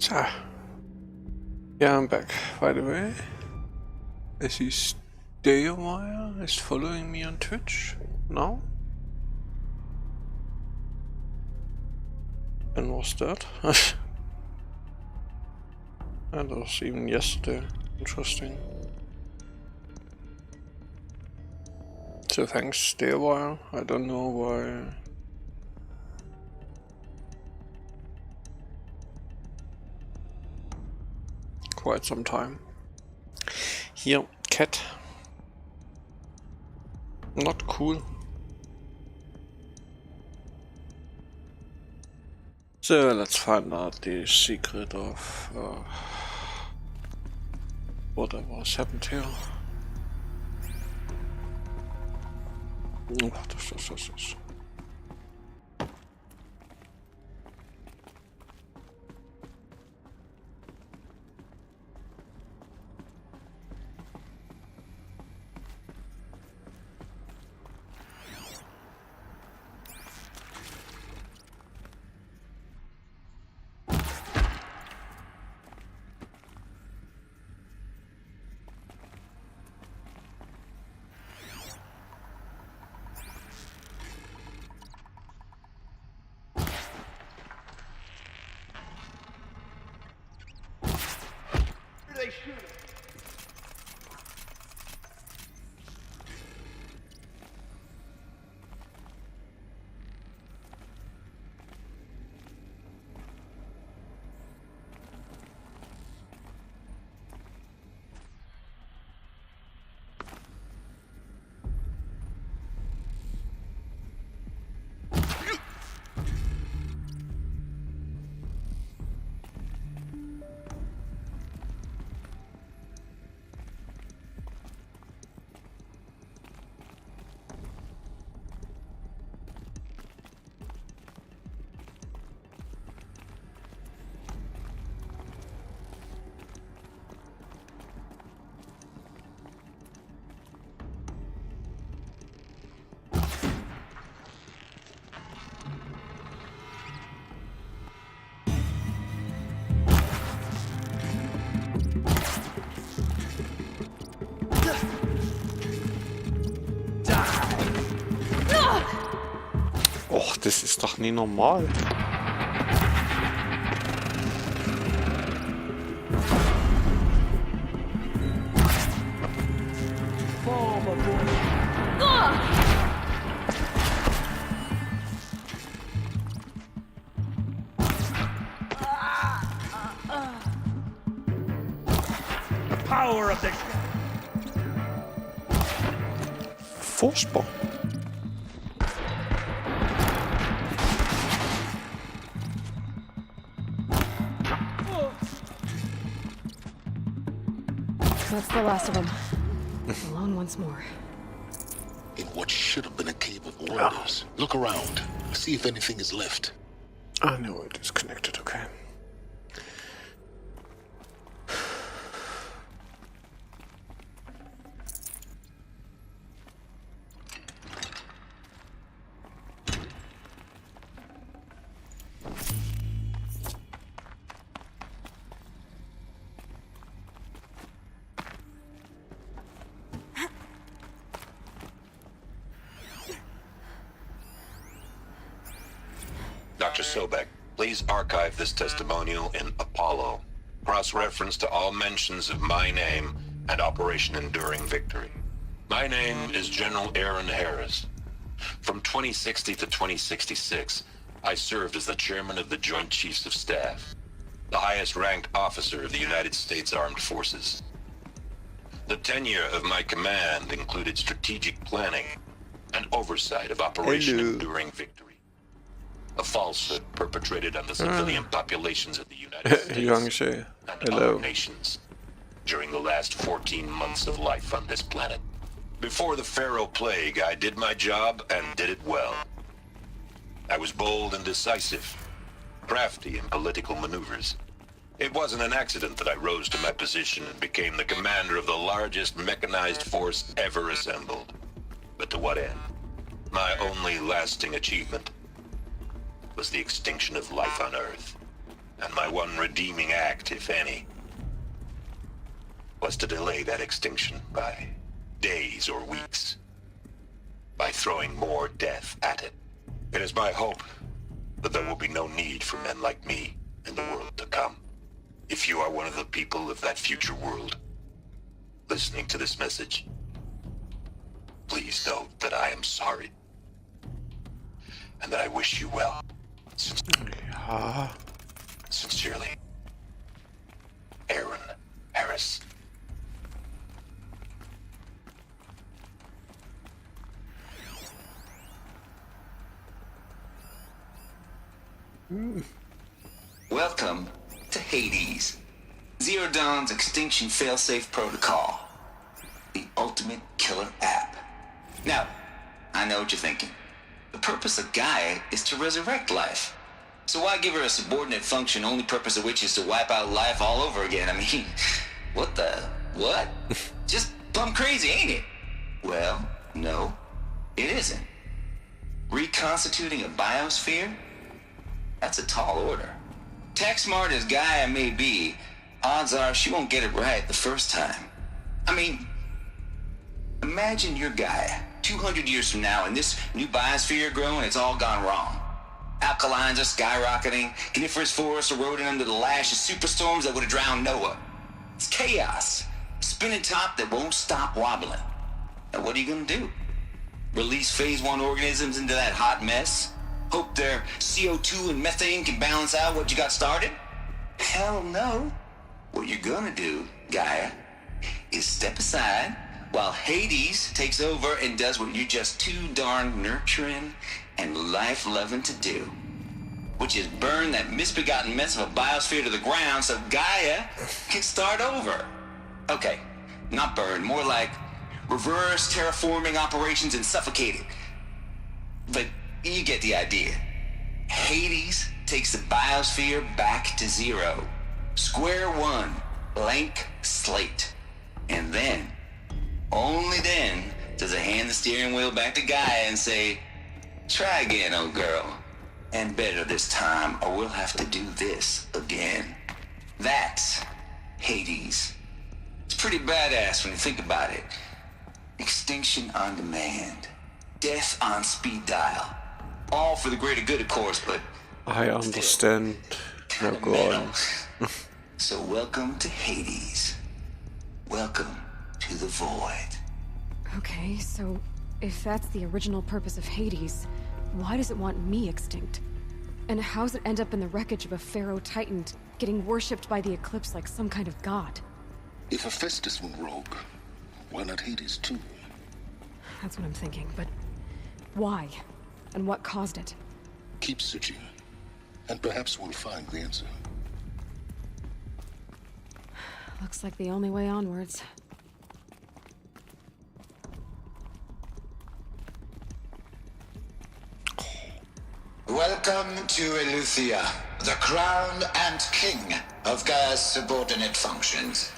So, yeah, I'm back, by the way. I see Stayawire is following me on Twitch now. And what's that? And that was even yesterday. Interesting. So thanks, Stayawire. I don't know why. Quite some time. Here, cat. Not cool. So let's find out the secret of whatever has happened here. What is this? Och, das ist doch nie normal. Power of the Furchtbar. That's the last of them. Alone once more. In what should have been a cave of wonders. Look around. See if anything is left. I know it is connected, okay. Dr. Sobek, please archive this testimonial in Apollo. Cross-reference to all mentions of my name and Operation Enduring Victory. My name is General Aaron Harris. From 2060 to 2066, I served as the chairman of the Joint Chiefs of Staff, the highest-ranked officer of the United States Armed Forces. The tenure of my command included strategic planning and oversight of Operation Enduring Victory. A falsehood perpetrated on the civilian populations of the United States and other nations during the last 14 months of life on this planet. Before the Pharaoh Plague, I did my job and did it well. I was bold and decisive, crafty in political maneuvers. It wasn't an accident that I rose to my position and became the commander of the largest mechanized force ever assembled. But to what end? My only lasting achievement was the extinction of life on Earth. and my one redeeming act, if any, was to delay that extinction by days or weeks, by throwing more death at it. It is my hope that there will be no need for men like me in the world to come. If you are one of the people of that future world listening to this message, please know that I am sorry and that I wish you well. Ja. Sincerely, Aaron Harris. Welcome to Hades, Zero Dawn's extinction failsafe protocol, the ultimate killer app. Now, I know what you're thinking. The purpose of Gaia is to resurrect life. So why give her a subordinate function, only purpose of which is to wipe out life all over again? I mean, what? Just plumb crazy, ain't it? Well, no, it isn't. Reconstituting a biosphere? That's a tall order. Tech smart as Gaia may be, odds are she won't get it right the first time. I mean, imagine you're Gaia, 200 years from now, and this new biosphere you're growing, it's all gone wrong. Alkalines are skyrocketing, coniferous forests eroding under the lash of superstorms that would have drowned Noah. It's chaos, a spinning top that won't stop wobbling. Now what are you gonna do? Release phase 1 organisms into that hot mess? Hope their CO2 and methane can balance out what you got started? Hell no. What you're gonna do, Gaia, is step aside while Hades takes over and does what you're just too darn nurturing and life-loving to do, which is burn that misbegotten mess of a biosphere to the ground so Gaia can start over. Okay, not burn, more like reverse terraforming operations and suffocate it. But you get the idea. Hades takes the biosphere back to zero. Square one, blank slate. And then, only then, does it hand the steering wheel back to Gaia and say, try again, old girl. And better this time, or we'll have to do this again. That's Hades. It's pretty badass when you think about it. Extinction on demand. Death on speed dial. All for the greater good, of course, but I understand. No, go on. So welcome to Hades. Welcome to the void. Okay, so if that's the original purpose of Hades, why does it want me extinct? And how's it end up in the wreckage of a Pharaoh Titan, getting worshipped by the Eclipse like some kind of god? If Hephaestus went rogue, why not Hades too? That's what I'm thinking, but why? And what caused it? Keep searching, and perhaps we'll find the answer. Looks like the only way onwards. Welcome to Eleuthia, the crown and king of Gaia's subordinate functions.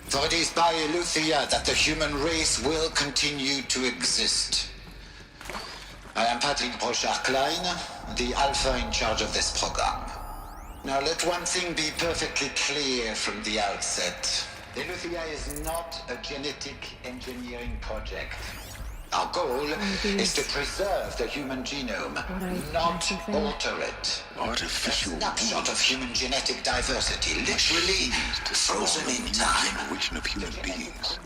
For it is by Eleuthia that the human race will continue to exist. I am Patrick Brochard-Klein, the Alpha in charge of this program. Now let one thing be perfectly clear from the outset. Eleuthia is not a genetic engineering project. Our goal is to preserve the human genome, not alter it. Artificial A snapshot of human genetic diversity, literally frozen in time. generation of human beings.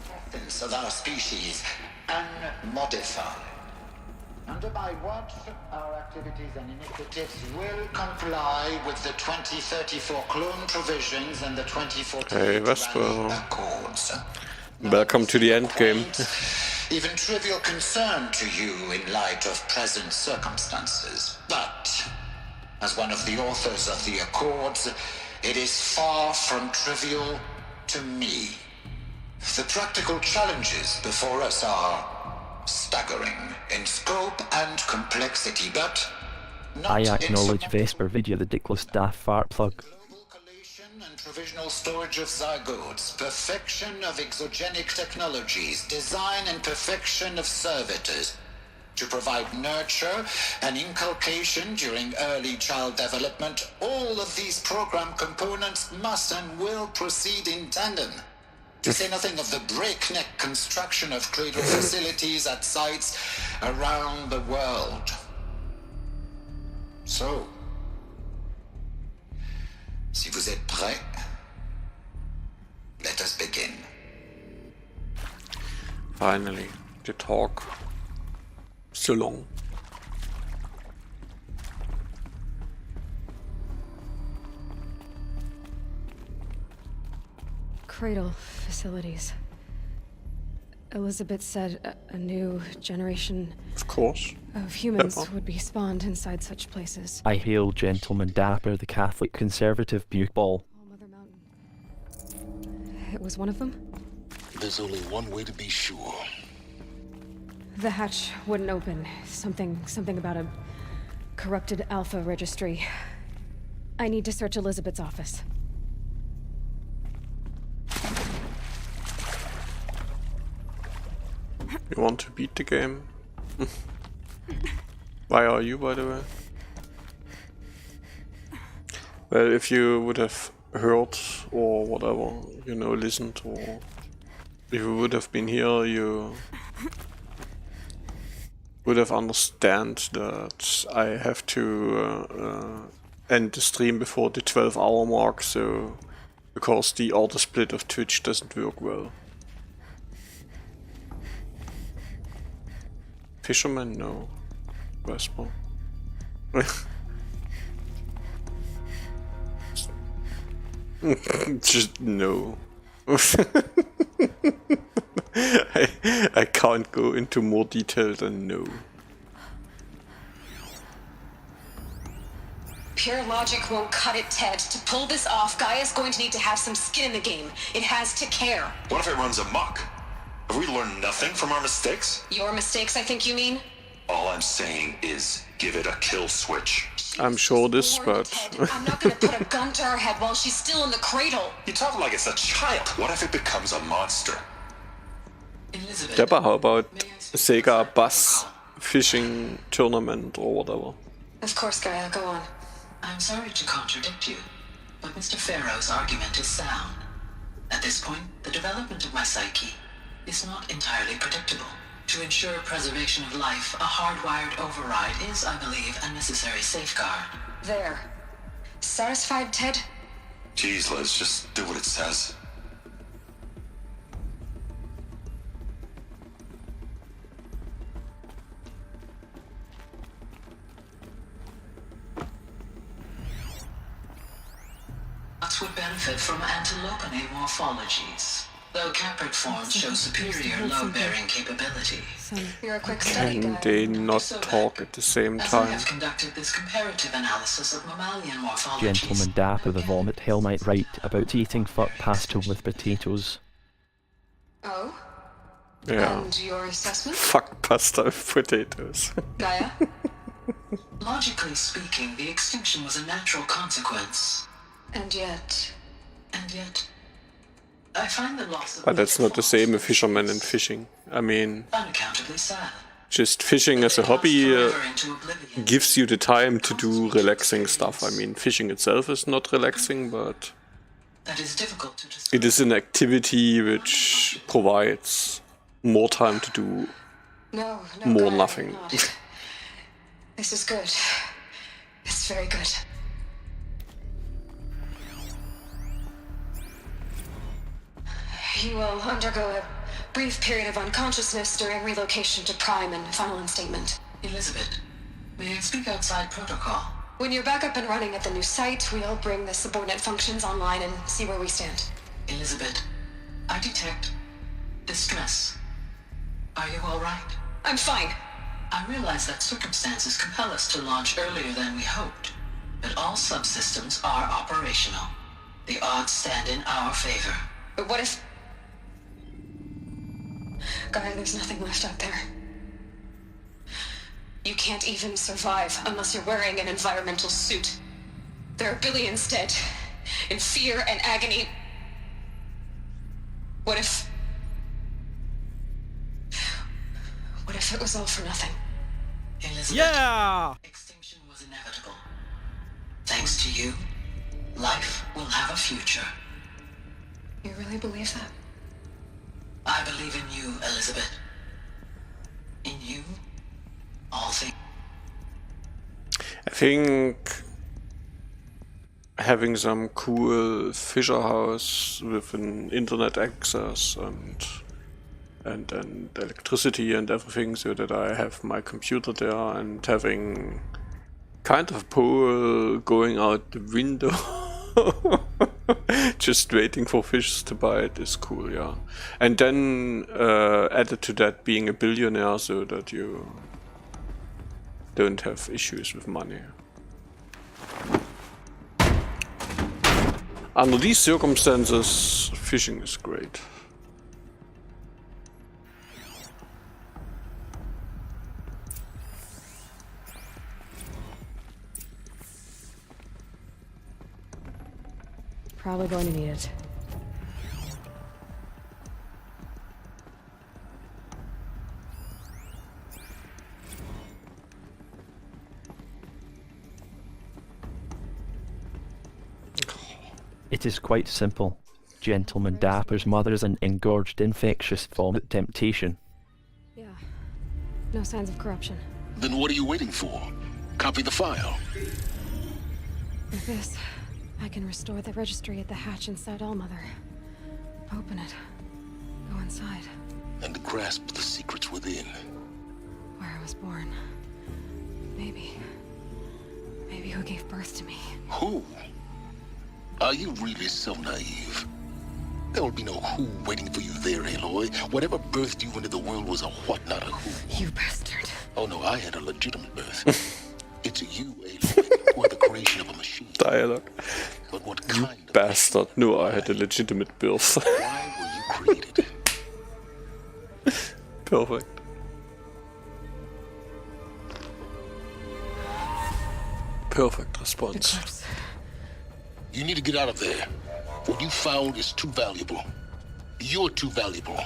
Of our species, unmodified. Under my watch, our activities and initiatives will comply with the 2034 clone provisions and the 2014 Hey, Vesper. Accords. Welcome to the end game. Even trivial concern to you in light of present circumstances. But, as one of the authors of the Accords, it is far from trivial to me. The practical challenges before us are staggering in scope and complexity, but not I acknowledge insurmountable. Vesper Video, the dickless daft fart plug. Global collation and provisional storage of zygotes, perfection of exogenic technologies, design and perfection of servitors. to provide nurture and inculcation during early child development, all of these program components must and will proceed in tandem. To say nothing of the breakneck construction of cradle facilities at sites around the world. So, si vous êtes prêts, let us begin. Finally, the talk. So long. Cradle facilities. Elizabeth said a new generation Of course. of humans Pepper. would be spawned inside such places. I hail Gentleman Dapper, the Catholic Conservative Buchball. Oh, Mother Mountain. It was one of them? There's only one way to be sure. The hatch wouldn't open. Something about a corrupted Alpha registry. I need to search Elizabeth's office. You want to beat the game? Why are you, by the way? Well, if you would have heard or whatever, you know, listened, or if you would have been here, you would have understand that I have to end the stream before the 12-hour mark, so because the auto split of Twitch doesn't work well. Fisherman? No. Vesper. Just no. I can't go into more detail than no. Pure logic won't cut it, Ted. To pull this off, Gaia's going to need to have some skin in the game. It has to care. What if it runs amok? Have we learned nothing from our mistakes? Your mistakes, I think you mean? All I'm saying is give it a kill switch. I'm sure this, Warn me, but Ted. I'm not gonna put a gun to her head while she's still in the cradle. You talk like it's a child. What if it becomes a monster? Elizabeth, Depper, how about Sega Bass Fishing Tournament or whatever? Of course, Gaia, go on. I'm sorry to contradict you, but Mr. Farrow's argument is sound. At this point, the development of my psyche is not entirely predictable. To ensure preservation of life, a hardwired override is, I believe, a necessary safeguard. There. Satisfied, Ted? Jeez, Liz, just do what it says. Nuts would benefit from antilopinae morphologies, though caprid forms show superior load-bearing capability. You're a quick study Can guy. they not talk at the same As I time? have conducted this comparative analysis of mammalian morphologies. Gentleman Dapper, the Vomit Hell might write about eating fuck pasta with potatoes. Oh? Yeah. And your assessment? Fuck pasta with potatoes. Gaia? Logically speaking, the extinction was a natural consequence. And yet... I find the loss of But that's not the same as fisherman and fishing. I mean, unaccountably sad. just fishing as a hobby Forever into oblivion. gives you the time to do relaxing stuff. I mean, fishing itself is not relaxing, but That is difficult to describe. it is an activity which provides more time to do No, more Gaia, nothing. you're not. This is good. It's very good. You will undergo a brief period of unconsciousness during relocation to Prime and final instatement. Elizabeth, may I speak outside protocol? When you're back up and running at the new site, we'll bring the subordinate functions online and see where we stand. Elizabeth, I detect distress. Are you all right? I'm fine. I realize that circumstances compel us to launch earlier than we hoped, but all subsystems are operational. The odds stand in our favor. But what if... Gaia, there's nothing left out there. You can't even survive unless you're wearing an environmental suit. There are billions dead, in fear and agony. What if it was all for nothing? Elizabeth, Yeah! extinction was inevitable. Thanks to you, life will have a future. You really believe that? I believe in you, Elizabeth. In you, all things. I think having some cool fisher house with an internet access and electricity and everything, so that I have my computer there, and having kind of a pole going out the window just waiting for fish to bite is cool, yeah. And then added to that being a billionaire, so that you don't have issues with money. Under these circumstances, fishing is great. Probably going to need it. It is quite simple. Gentleman Dapper's mother is an engorged infectious vomit temptation. Yeah. No signs of corruption. Then what are you waiting for? Copy the file. With this, I can restore the registry at the hatch inside Allmother. Open it. Go inside. And grasp the secrets within. Where I was born. Maybe who gave birth to me. Who? Are you really so naive? There will be no who waiting for you there, Aloy. Whatever birthed you into the world was a what, not a who. You bastard. Oh no, I had a legitimate birth. It's you, Aloy, who are the creation of a machine. Dialogue. But what kind of Bastard. No, I had a legitimate birth. why were you created? Perfect. Perfect response. Eclipse. You need to get out of there. What you found is too valuable. You're too valuable.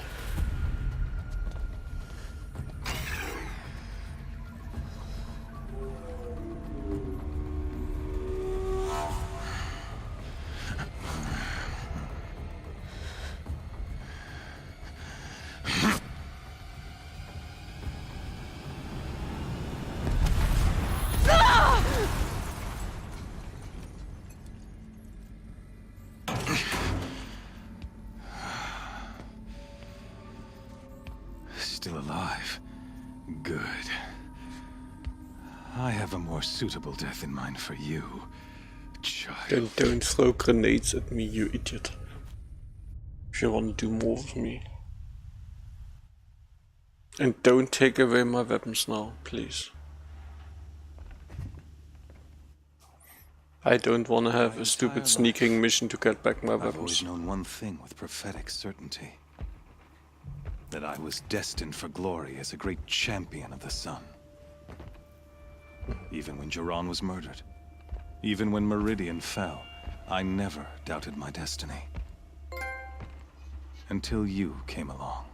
Still alive. Good. I have a more suitable death in mind for you, child. Then don't throw grenades at me, you idiot. If you want to do more with me. And don't take away my weapons now, please. I don't want to have a stupid sneaking mission to get back my I've always weapons. known one thing with prophetic certainty. That I was destined for glory as a great champion of the sun. Even when Jiran was murdered, even when Meridian fell, I never doubted my destiny. Until you came along.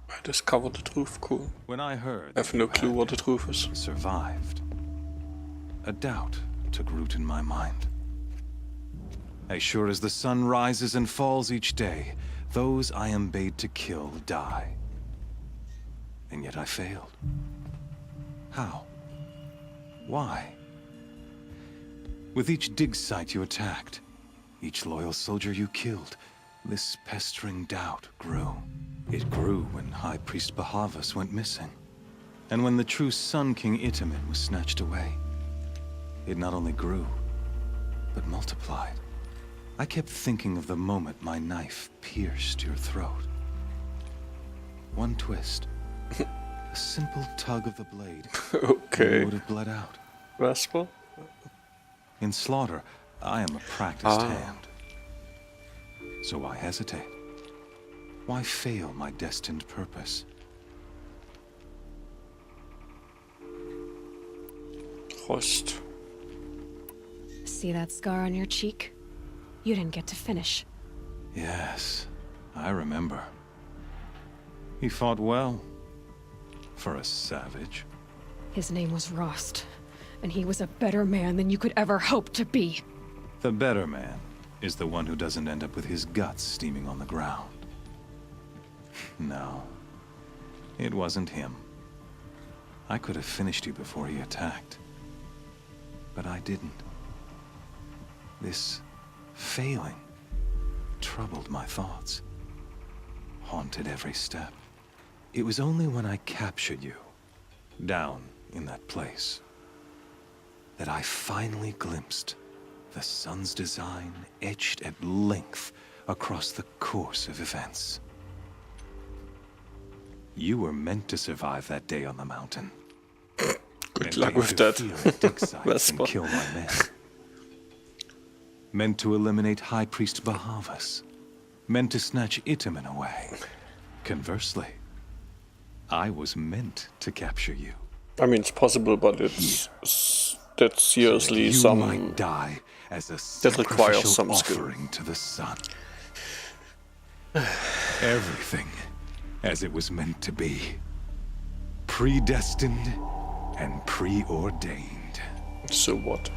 I discovered the truth, cool. When I heard I have no clue what the truth is. survived, a doubt took root in my mind. As sure as the sun rises and falls each day, those I am bade to kill die. And yet I failed. How? Why? With each dig site you attacked, each loyal soldier you killed, this pestering doubt grew. It grew when High Priest Bahavas went missing, and when the true Sun King Itamen was snatched away. It not only grew, but multiplied. I kept thinking of the moment my knife pierced your throat. One twist, a simple tug of the blade, Okay. you would have bled out. Vesper? In slaughter, I am a practiced hand. So why hesitate? Why fail my destined purpose? Rost. See that scar on your cheek? You didn't get to finish. Yes, I remember. He fought well. For a savage. His name was Rost, and he was a better man than you could ever hope to be. The better man is the one who doesn't end up with his guts steaming on the ground. No, it wasn't him. I could have finished you before he attacked. But I didn't. This failing troubled my thoughts, haunted every step. It was only when I captured you, down in that place, that I finally glimpsed the sun's design etched at length across the course of events. You were meant to survive that day on the mountain. Good luck with that. And kill my men. Meant to eliminate High Priest Bahavas. Meant to snatch Itamen away. Conversely, I was meant to capture you. I mean, it's possible, but it's that's seriously you some might die as a that requires sacrificial some skill. offering to the sun. Everything as it was meant to be. Predestined and preordained. So what?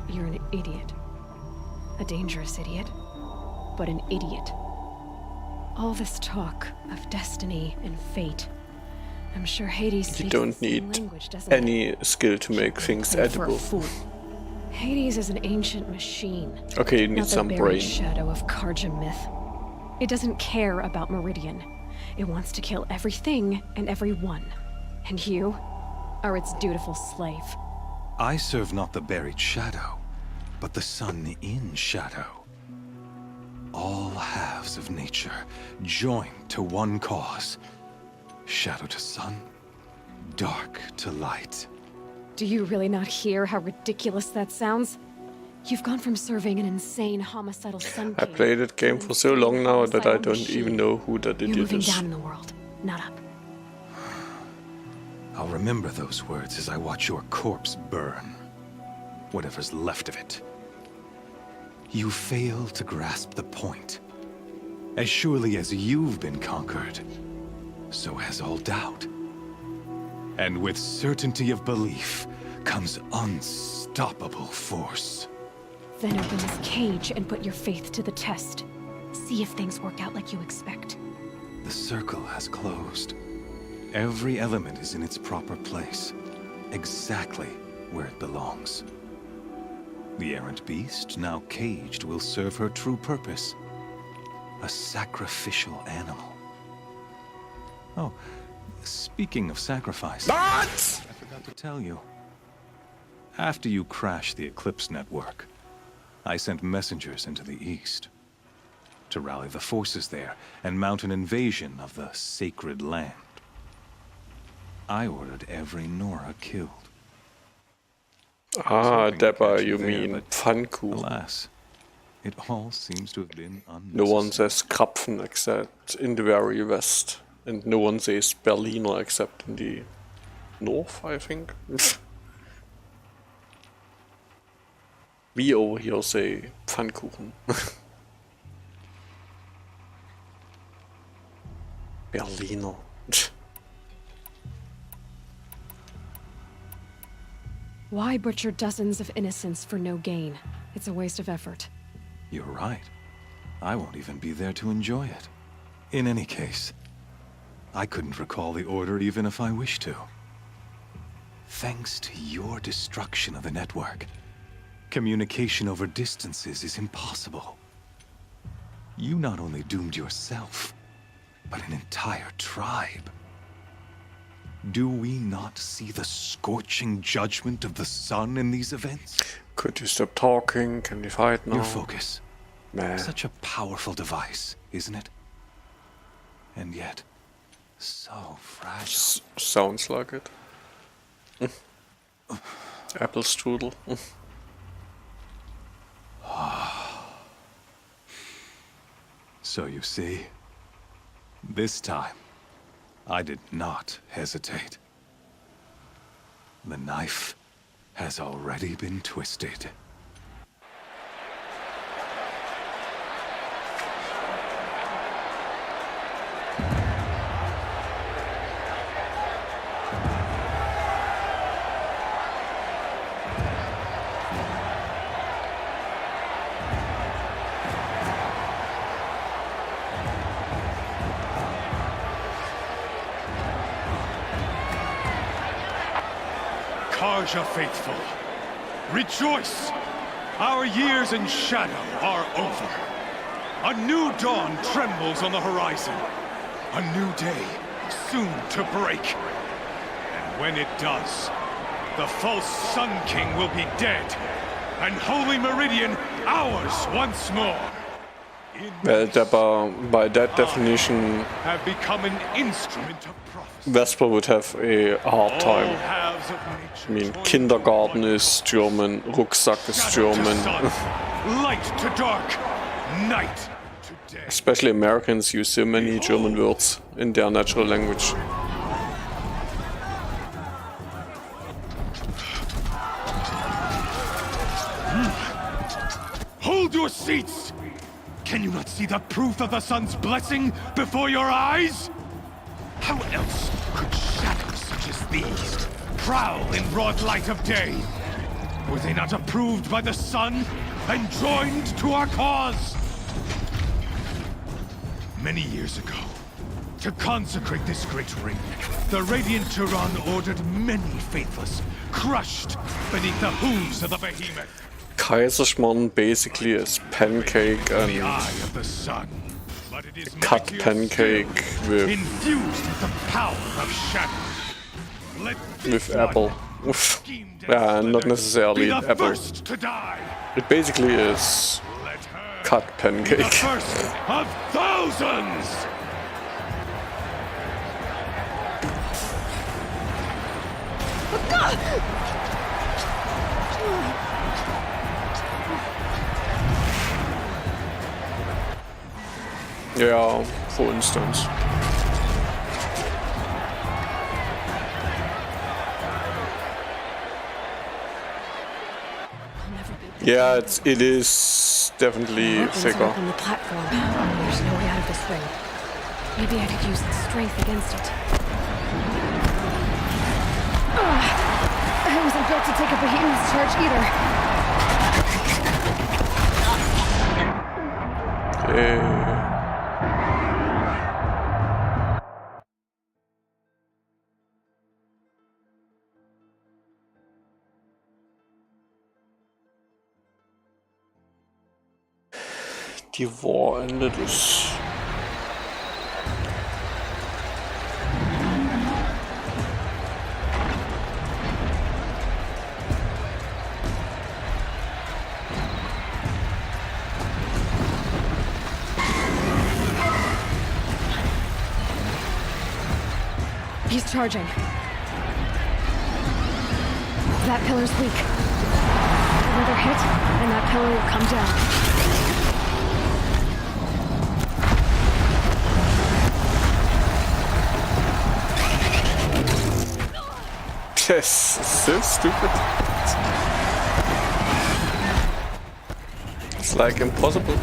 You're an idiot. A dangerous idiot, but an idiot. All this talk of destiny and fate. I'm sure Hades You speaks don't the same need language, doesn't any skill to make things Play for a edible. fool. Hades is an ancient machine. Okay, you need Not the some buried brain. shadow of Karja myth. It doesn't care about Meridian. It wants to kill everything and everyone. And you are its dutiful slave. I serve not the buried shadow, but the sun in shadow. All halves of nature joined to one cause. Shadow to sun, dark to light. Do you really not hear how ridiculous that sounds? You've gone from serving an insane homicidal sun I king played that game to for so long now that I homicidal don't machine. even know who that You're idiot moving is. down in the world, not up. I'll remember those words as I watch your corpse burn. Whatever's left of it. You fail to grasp the point. As surely as you've been conquered, so has all doubt. And with certainty of belief comes unstoppable force. Then open this cage and put your faith to the test. See if things work out like you expect. The circle has closed. Every element is in its proper place, exactly where it belongs. The errant beast, now caged, will serve her true purpose. A sacrificial animal. Oh, speaking of sacrifice... I forgot to tell you. After you crashed the Eclipse network, I sent messengers into the east to rally the forces there and mount an invasion of the sacred land. I ordered every Nora killed. Ah, Hoping to dabei, catch you there, mean but Pfannkuchen. Alas, it all seems to have been No one unnecessary. says Krapfen except in the very west. And no one says Berliner except in the north, I think. We over here say Pfannkuchen. Berliner. Why butcher dozens of innocents for no gain? It's a waste of effort. You're right. I won't even be there to enjoy it. In any case, I couldn't recall the order even if I wished to. Thanks to your destruction of the network, communication over distances is impossible. You not only doomed yourself, but an entire tribe. Do we not see the scorching judgment of the sun in these events? Could you stop talking? Can we fight now? Your focus. Meh. Such a powerful device, isn't it? And yet, so fragile. Sounds like it. Apple strudel. So you see, this time, I did not hesitate. The knife has already been twisted. Arja faithful, rejoice! Our years in shadow are over. A new dawn trembles on the horizon. A new day soon to break. And when it does, the false Sun King will be dead, and Holy Meridian ours once more. By that definition, Have become an instrument of prophecy. Vesper would have a hard All time. halves of I nature mean, join kindergarten is German, Rucksack is Shadow to German. sun, light to dark, night to day. Especially Americans use so many German words in their natural language. Hold your seats! Can you not see the proof of the sun's blessing before your eyes? How else could shadows such as these prowl in broad light of day? Were they not approved by the sun and joined to our cause? Many years ago, to consecrate this great ring, the Radiant Turan ordered many faithless, crushed beneath the hooves of the behemoth. Kaiserschmarrn basically is pancake The and eye of the sun. But it is cut mightier pancake still, with infused with the power of shadow. Let this one apple. schemed and Yeah, not slithered necessarily be the apple. first to die. It basically is Let her cut be the pancake. first of thousands. Yeah, for instance. I'll never be. Yeah, it is definitely Weapons thicker. up on the platform. There's no way out of this thing. Maybe I could use its strength against it. I wasn't built to take a behemoth's charge either. Die War endet es. He's charging. That pillar's weak. Another hit, and that pillar will come down. Yes, so stupid. It's like impossible.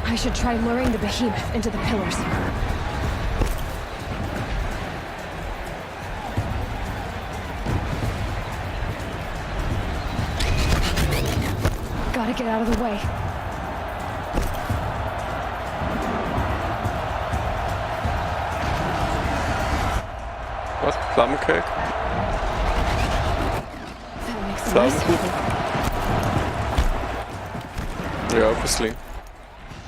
I should try luring the behemoth into the pillars. Gotta get out of the way. What? Plum cake? That makes a mess. Pflaumenkuchen? Yeah, obviously.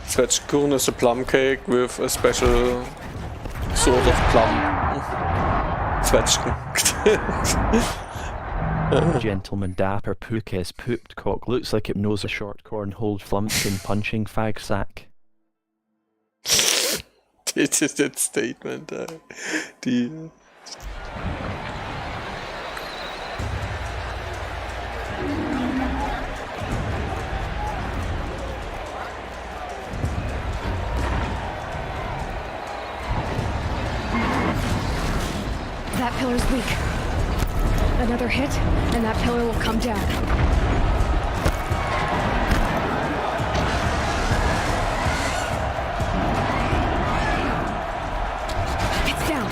Zwetschgenkuchen is a plum cake with a special sort of plum. Zwetschgen. Gentleman Dapper Pukes pooped cock looks like it knows a short corn hold flumpkin punching fag sack. It is that statement. Die. That pillar's weak. Another hit, and that pillar will come down. It's down.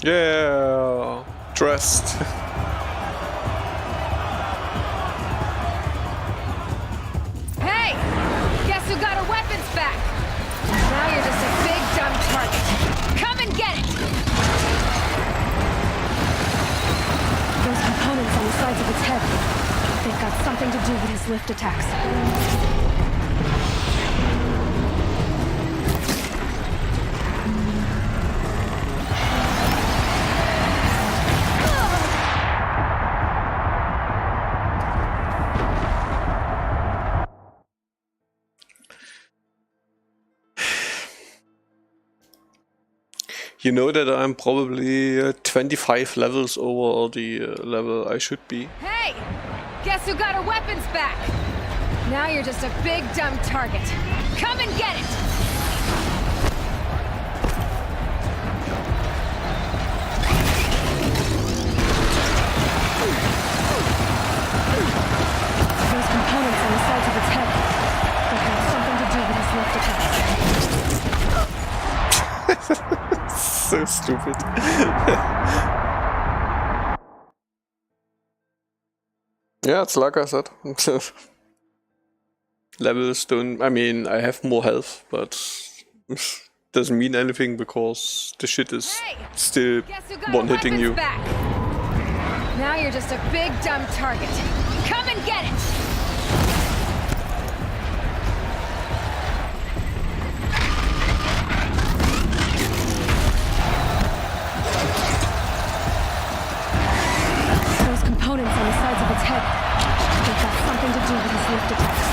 Yeah, dressed. Hey! Guess who got our weapons back? Now you're just a big dumb target. Come and get it! Those components on the sides of its head. They've got something to do with his lift attacks. You know that I'm probably 25 levels over the level I should be. Hey! Guess who got our weapons back? Now you're just a big dumb target. Come and get it! Those components on the sides of its head. They have something to do with his lift attacks. So stupid. Yeah, it's like I said. Levels don't... I mean, I have more health, but doesn't mean anything because the shit is still one-hitting you. Back. Now you're just a big dumb target. Come and get it! Components on the sides of its head. They've got something to do with his lift attacks.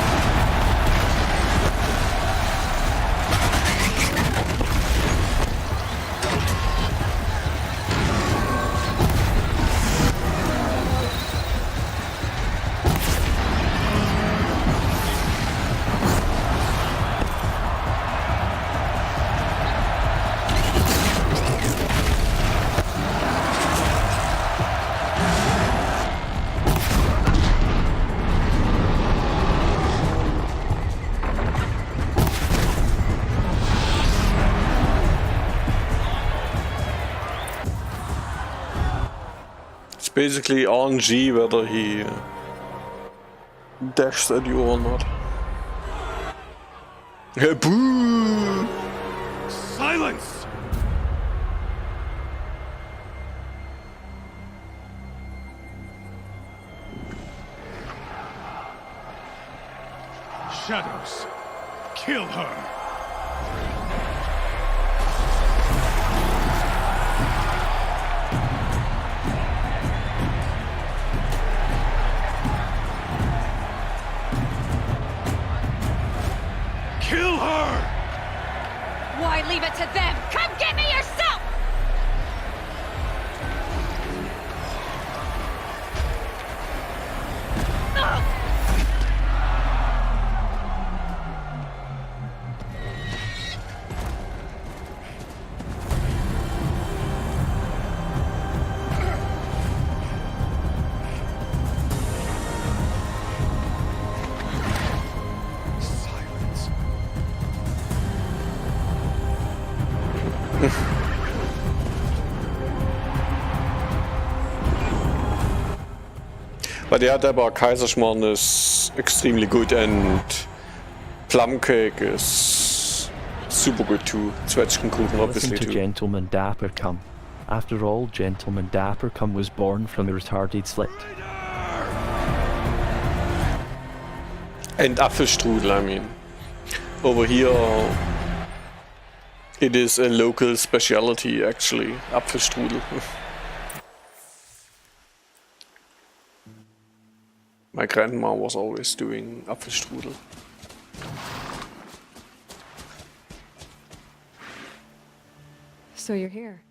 Basically RNG whether he dashes at you or not. Hey, boo! Silence! Shadows, kill her! Kill her! Why leave it to them? Come get me yourself! But yeah, Deborah, Kaiserschmarrn is extremely good and Plumcake is super good too. Zwetschgenkuchen obviously Listen to too. Gentleman Dappercum. After all, Gentleman Dappercum was born from the retarded slit. And Apfelstrudel, I mean. Over here, it is a local speciality actually, Apfelstrudel. My grandma was always doing Apfelstrudel. So you're here.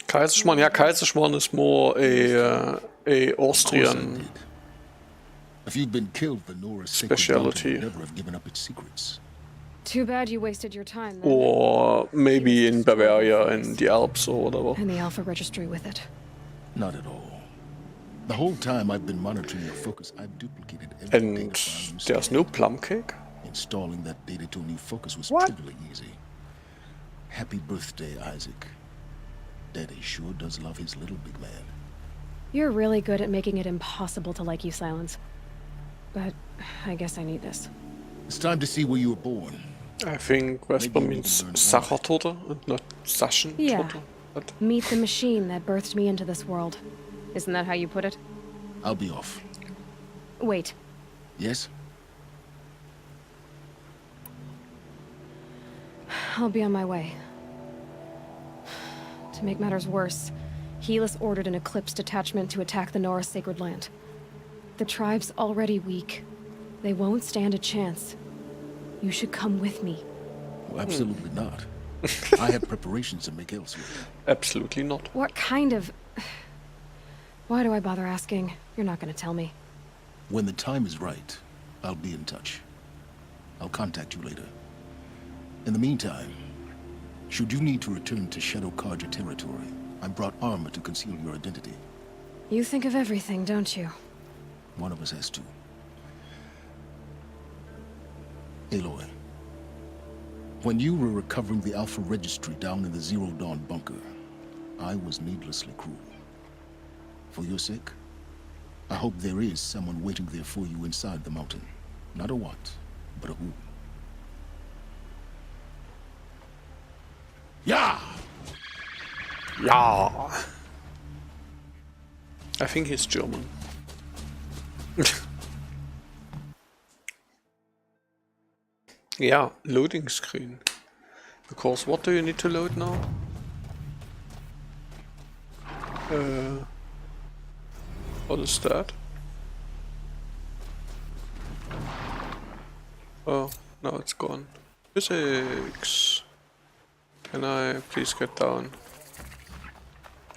Kaiserschmarrn, yeah, Kaiserschmarrn is more a Austrian If you'd been killed for Nora's speciality. you'd never have given up its secrets. Too bad you wasted your time then. Or maybe in Bavaria in the Alps or whatever. And the Alpha Registry with it. Not at all. The whole time I've been monitoring your focus, I've duplicated every And data file you there's no Plumcake? Installing that data to a new focus was What? totally easy. Happy birthday, Isaac. Daddy sure does love his little big man. You're really good at making it impossible to like you, Silence. But I guess I need this. It's time to see where you were born. I think Vesper means Sachertorte and not Saschen Yeah. Torte. But Meet the machine that birthed me into this world. Isn't that how you put it? I'll be off. Wait. Yes? I'll be on my way. To make matters worse, Helis ordered an Eclipse detachment to attack the Nora Sacred Land. The tribe's already weak. They won't stand a chance. You should come with me. Well, absolutely not. I have preparations to make elsewhere. absolutely not. What kind of... Why do I bother asking? You're not gonna tell me. When the time is right, I'll be in touch. I'll contact you later. In the meantime, should you need to return to Shadow Carja territory, I brought armor to conceal your identity. You think of everything, don't you? One of us has to. Aloy, when you were recovering the Alpha Registry down in the Zero Dawn bunker, I was needlessly cruel. For your sake, I hope there is someone waiting there for you inside the mountain. Not a what, but a who. Yeah! Ja. I think he's German. Yeah, loading screen. Because what do you need to load now? What is that? Oh, now it's gone. Physics. Can I please get down?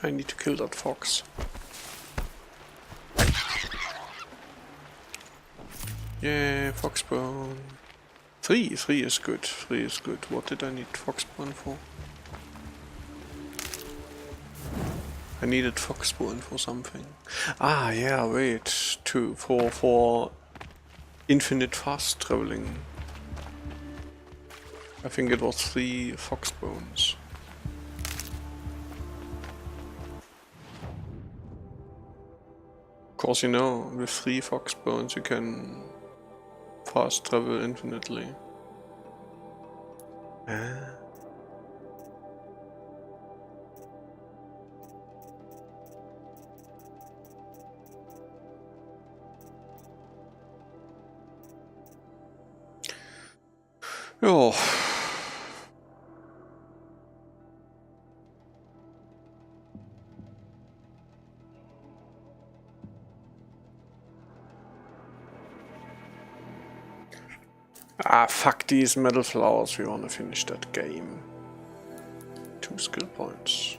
I need to kill that fox. Yeah, foxbone. 3 is good. 3 is good. What did I need foxbone for? I needed foxbone for something. Ah, yeah. Wait. For infinite fast traveling. I think it was 3 foxbones. Of course, you know, with 3 foxbones you can fast travel infinitely. Ja. Ah, fuck these metal flowers, we wanna finish that game. 2 skill points.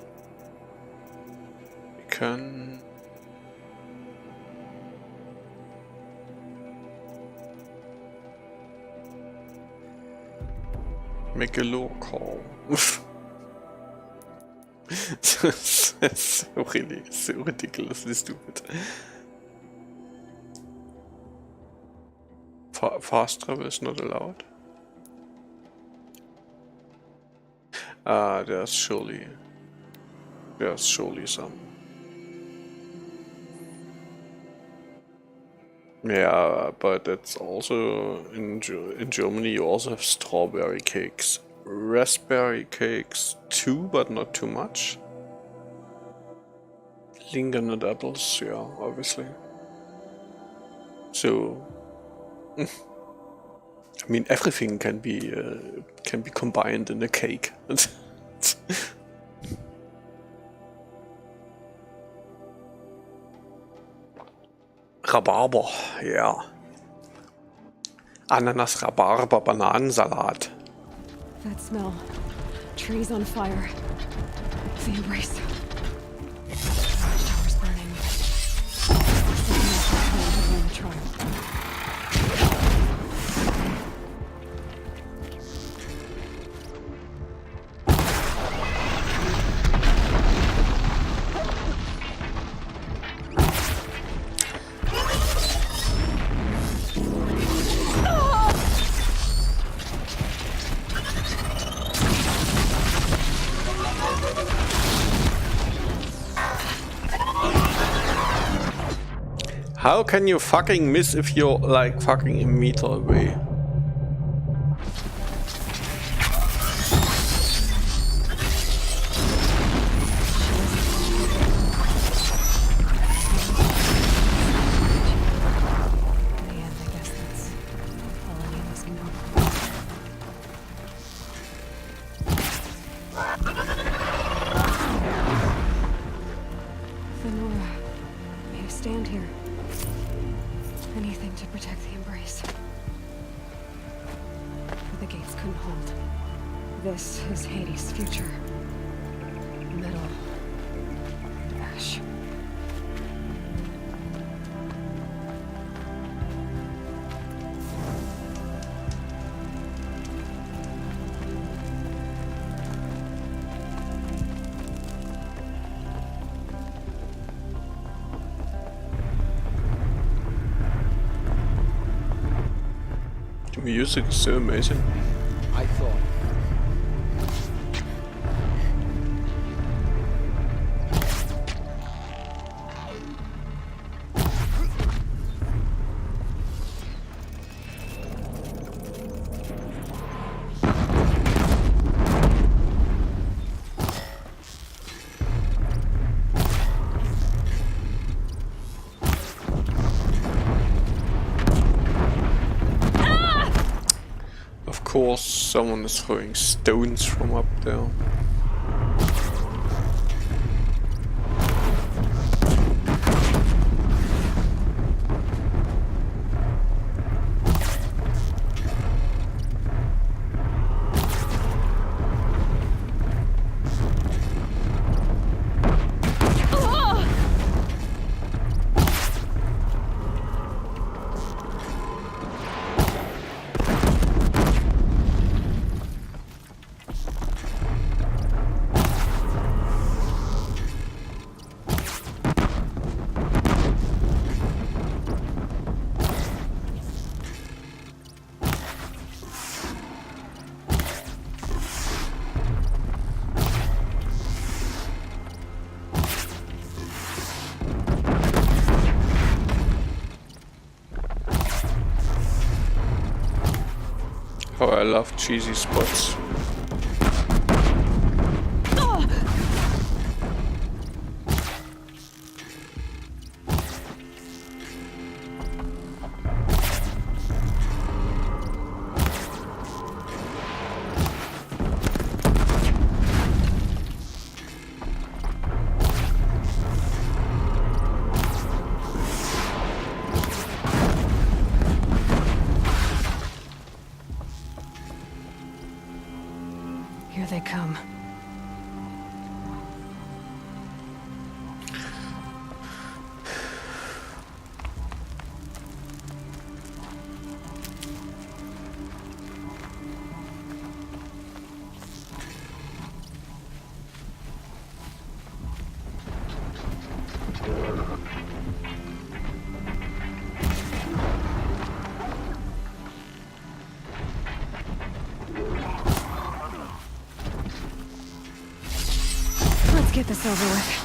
We can... make a lore call. That's really so ridiculously stupid. Fast travel is not allowed. There's surely some. Yeah, but it's also in Germany. You also have strawberry cakes, raspberry cakes too, but not too much. Lingernut apples, yeah, obviously. So. I mean, everything can be combined in a cake. Rhabarber, yeah. Ananas, Rhabarber, Bananensalat. That smell. Trees on fire. The embrace. Watchtower's burning. The trial. How can you fucking miss if you're like fucking a meter away? This is Hades' future. Metal. And ash. The music is so amazing. I thought. Of course, someone is throwing stones from up there. Oh, I love cheesy spots. Here they come. Let's get this over with.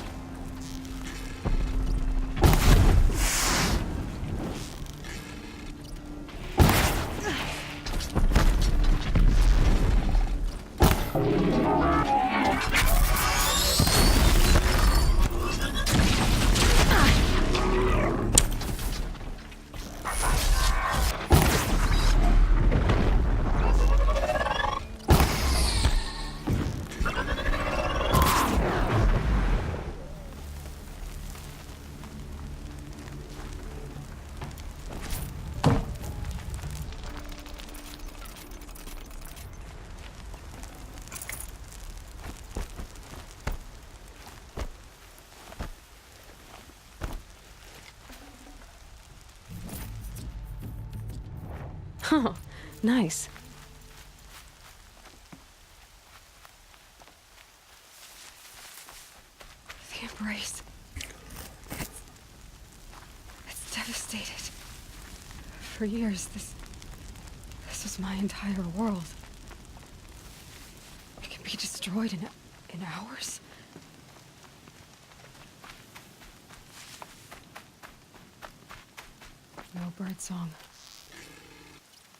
Oh, nice. The embrace. It's devastated. For years, this was my entire world. It can be destroyed in hours. though, birdsong.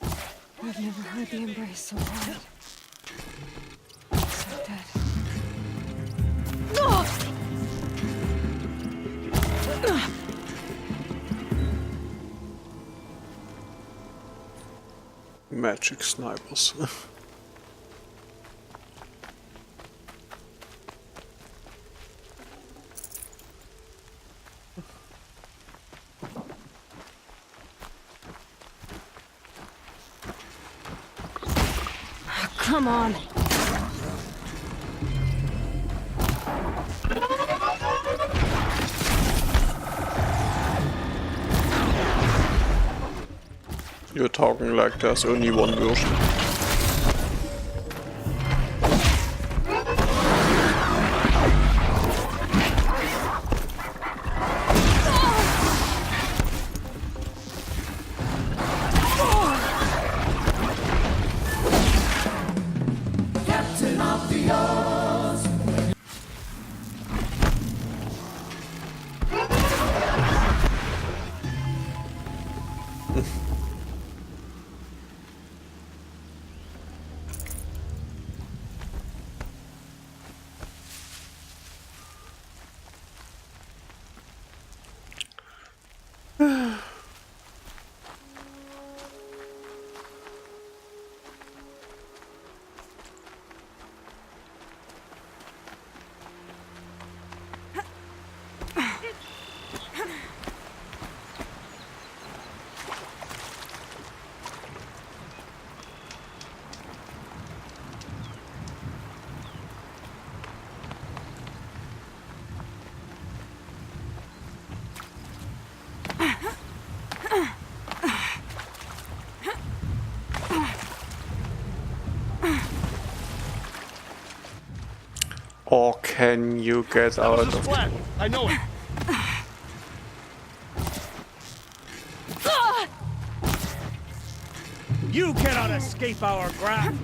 I've never heard the embrace so quiet. So dead. Magic snipers. Come on. You're talking like there's only one version. Or can you get out of Splat. I know it. You cannot escape our grasp.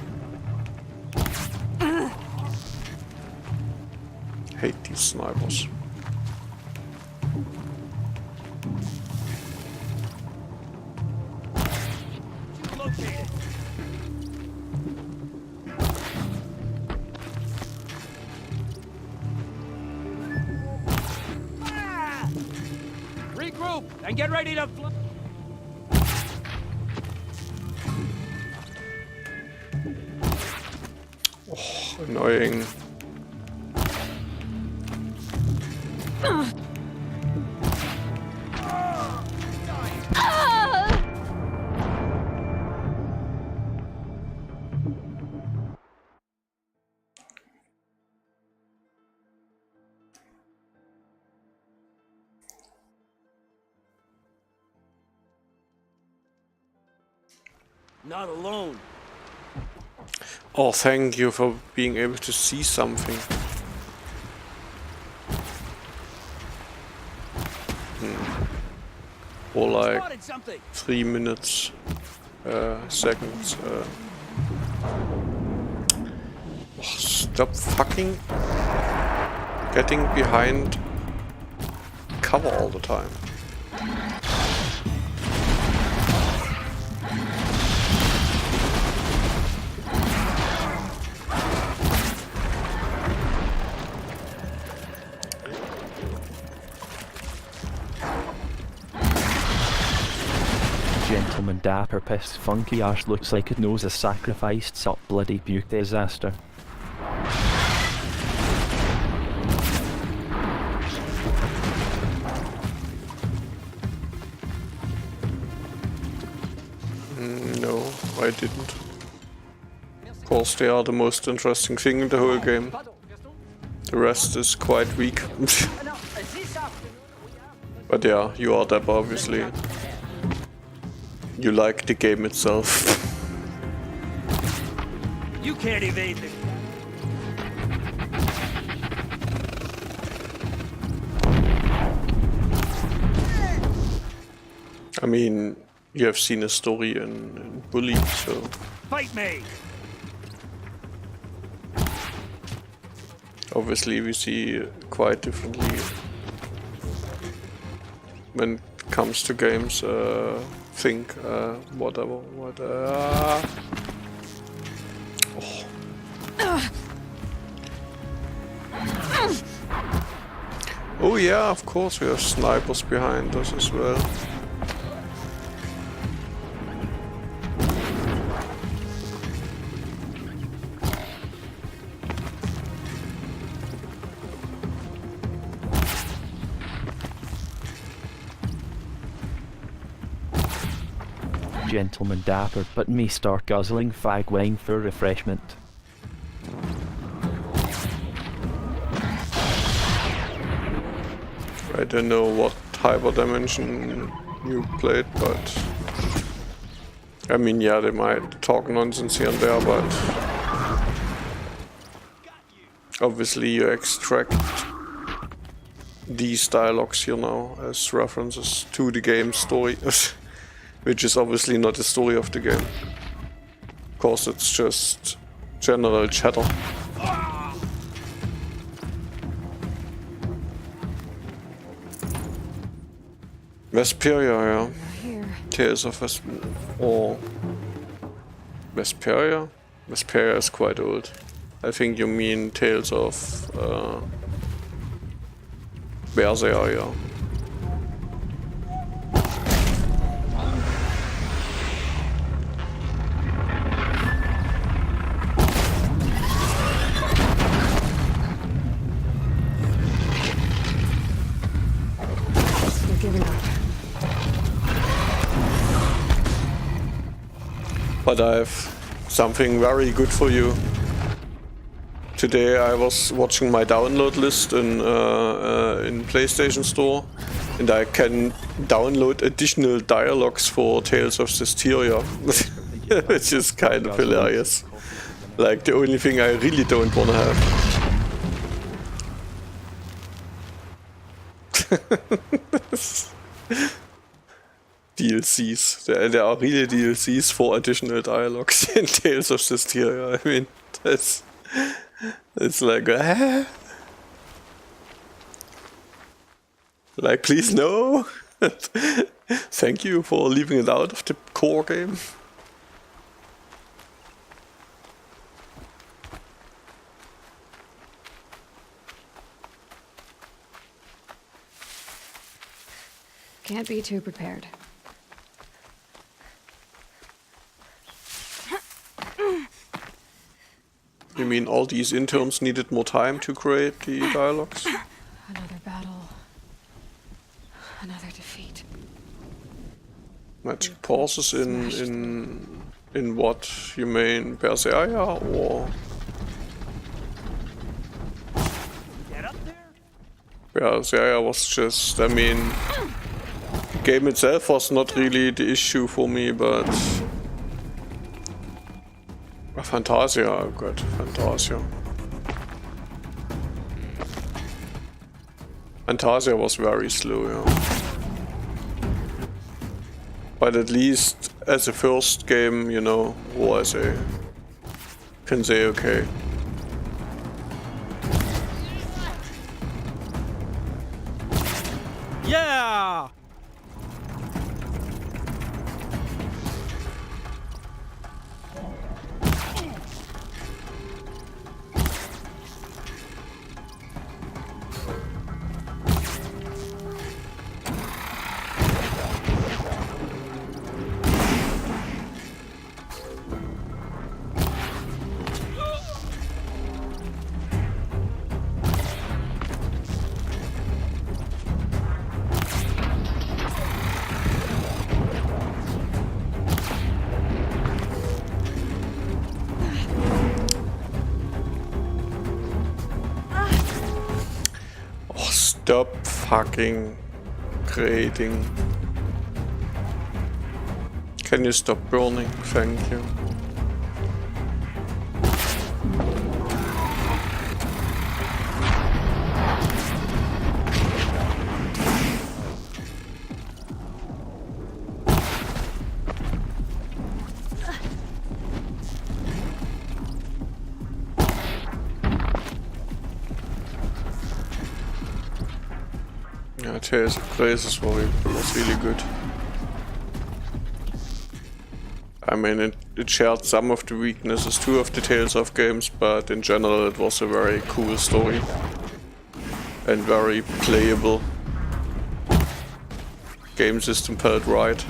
hate these snipers. Located. Regroup and get ready to fly. Oh, annoying. Not alone. Oh, thank you for being able to see something. Or like Spotted something. 3 minutes, seconds. Oh, stop fucking getting behind cover all the time. Gentleman Dapper pissed funky ash looks like it knows a sacrificed some bloody beauty disaster. No, I didn't. Of course, they are the most interesting thing in the whole game. The rest is quite weak. But yeah, you are Dapper, obviously. You like the game itself. You can't evade this. I mean, you have seen a story in Bully, so... Fight me. Obviously we see quite differently when it comes to games. Think whatever. What? Oh yeah, of course we have snipers behind us as well. Gentleman dapper, but me start guzzling fag wine for refreshment. I don't know what Hyperdimension you played, but I mean, yeah, they might talk nonsense here and there, but obviously you extract these dialogues here now as references to the game story, which is obviously not the story of the game. Of course, it's just general chatter. Vesperia, yeah. Tales of Vesperia? Vesperia is quite old. I think you mean Tales of Berseria. You're giving up. But I have something very good for you. Today I was watching my download list in PlayStation Store, and I can download additional dialogues for Tales of Zestiria, which is kind of hilarious. Like the only thing I really don't want to have. DLCs. There are really DLCs for additional dialogues in Tales of Zestiria. I mean, it's like, like, please no. Thank you for leaving it out of the core game. Can't be too prepared. You mean all these interns needed more time to create the dialogues? Another battle. Another defeat. Magic pauses in what? You mean Berseria or? Get up there? Berseria was just, I mean, the game itself was not really the issue for me, but Fantasia, oh god, Fantasia. Fantasia was very slow, yeah. But at least as a first game, you know, was a can say okay. Yeah! Stop fucking creating. Can you stop burning? Thank you. Yeah, Tales of Graces was really good. I mean, it shared some of the weaknesses too of the Tales of games, but in general it was a very cool story. And very playable. Game system felt right.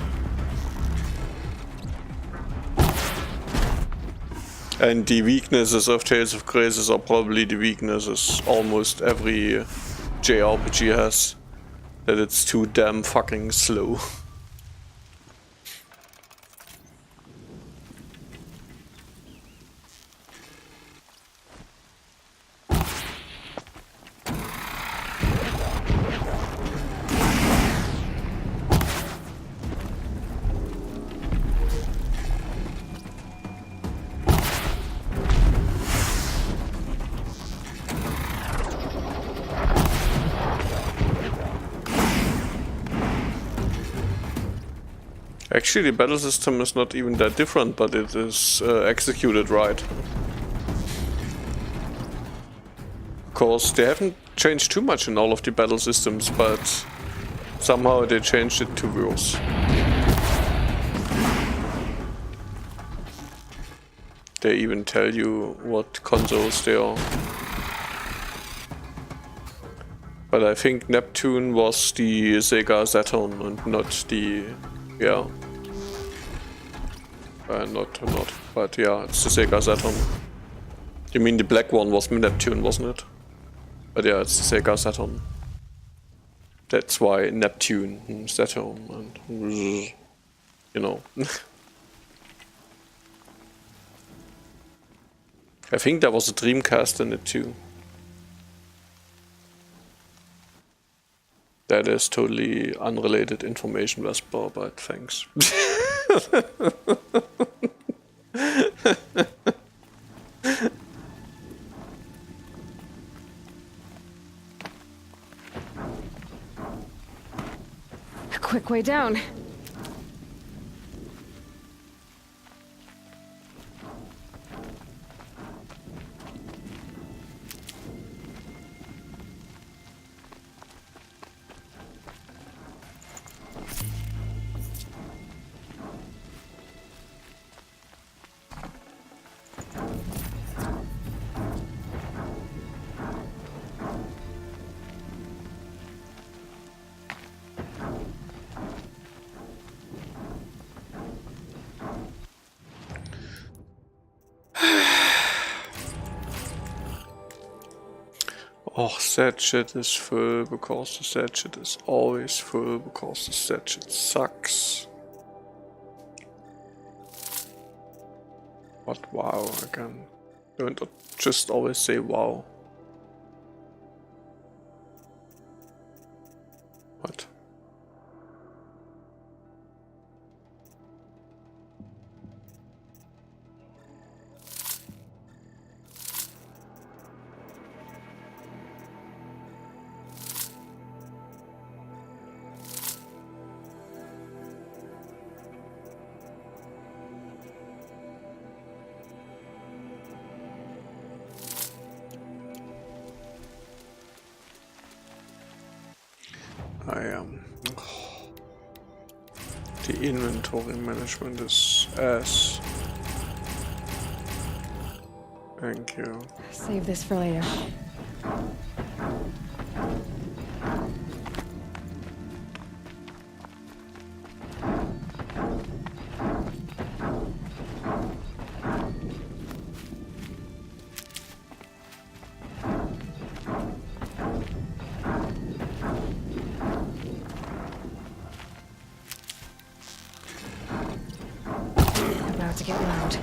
And the weaknesses of Tales of Graces are probably the weaknesses almost every JRPG has. That it's too damn fucking slow. Actually, the battle system is not even that different, but it is executed right. Of course, they haven't changed too much in all of the battle systems, but somehow they changed it to worse. They even tell you what consoles they are. But I think Neptune was the Sega Saturn and not the... yeah. Not, but yeah, it's the Sega Saturn. You mean the black one was Neptune, wasn't it? But yeah, it's the Sega Saturn. That's why Neptune, Saturn, and you know. I think there was a Dreamcast in it too. That is totally unrelated information, Vesper, but thanks. A quick way down. Oh, that shit is full because the sad shit is always full because the sad shit sucks. But wow, again. Don't just always say wow. What? The inventory management is ass. Thank you. Save this for later. About to get loud.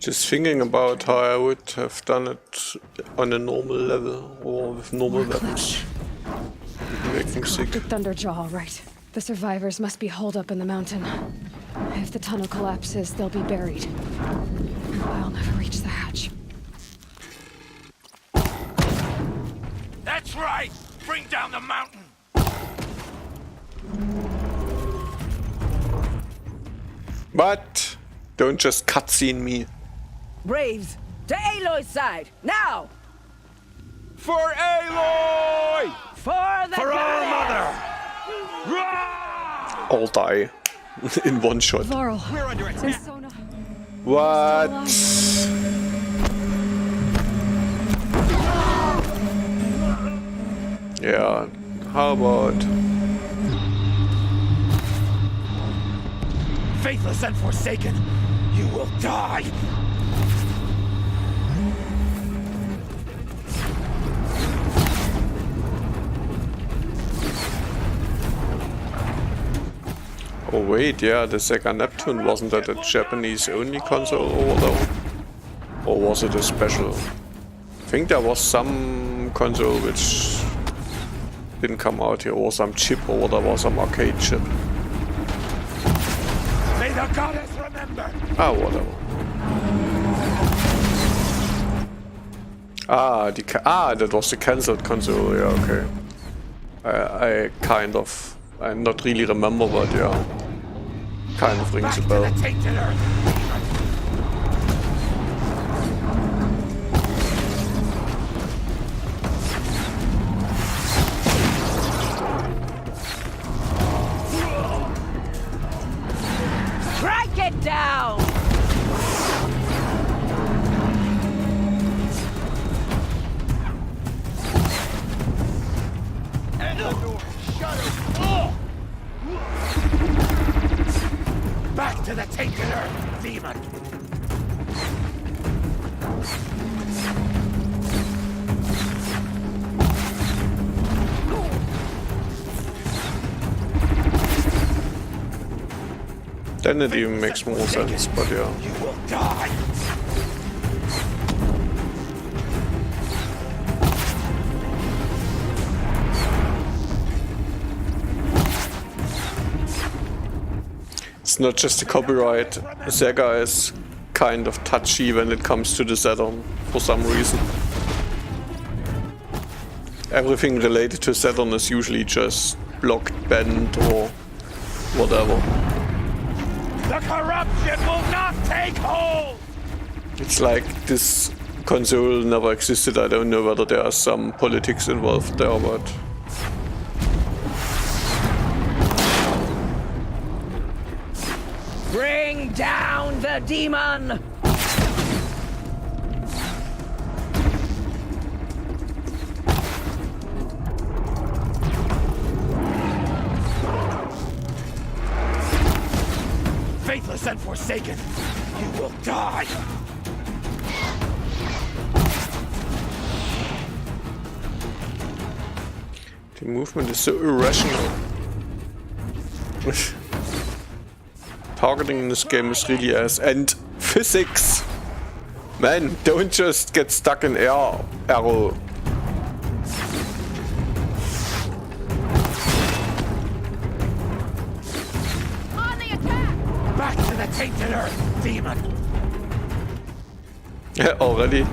Just thinking about how I would have done it on a normal level or with normal weapons. Make me sick. The Thunderjaw, all right. The survivors must be holed up in the mountain. If the tunnel collapses, they'll be buried. I'll never reach the hatch. That's right! Bring down the mountain! But don't just cutscene me. Braves, to Aloy's side, now! For Aloy! For the For our mother! All die in one shot. Varl, We're under attack! is Sona What? Yeah, how about... Faithless and forsaken, you will die! Oh wait, yeah, the Sega Neptune, wasn't that a Japanese-only console or whatever? Or was it a special? I think there was some console which didn't come out here, or some chip or whatever, some arcade chip. May the goddess remember! Ah, whatever. That was the cancelled console, yeah, okay. I not really remember, but yeah. Kind of rings a bell. Back to the tainted earth! Strike it down! Back to the tainted earth, demon! Then it even makes more sense, but yeah. You will die! It's not just a copyright. Sega is kind of touchy when it comes to the Saturn for some reason. Everything related to Saturn is usually just blocked, banned, or whatever. The corruption will not take hold! It's like this console never existed. I don't know whether there are some politics involved there, but... Bring down the demon! Faithless and forsaken, you will die! The movement is so irrational. Targeting in this game is really ass. And physics! Man, don't just get stuck in air arrow. On the attack! Back to the tainted earth, demon! Yeah, already.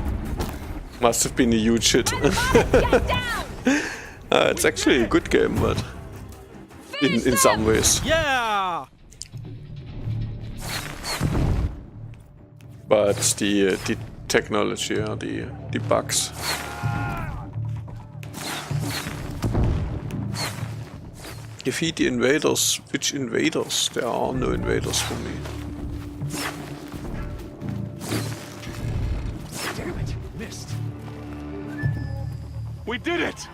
Must have been a huge hit. Get down! It's actually a good game, but in some ways. Yeah! But the technology, the bugs. Defeat the invaders. Which invaders? There are no invaders for me. Damn it, missed. We did it!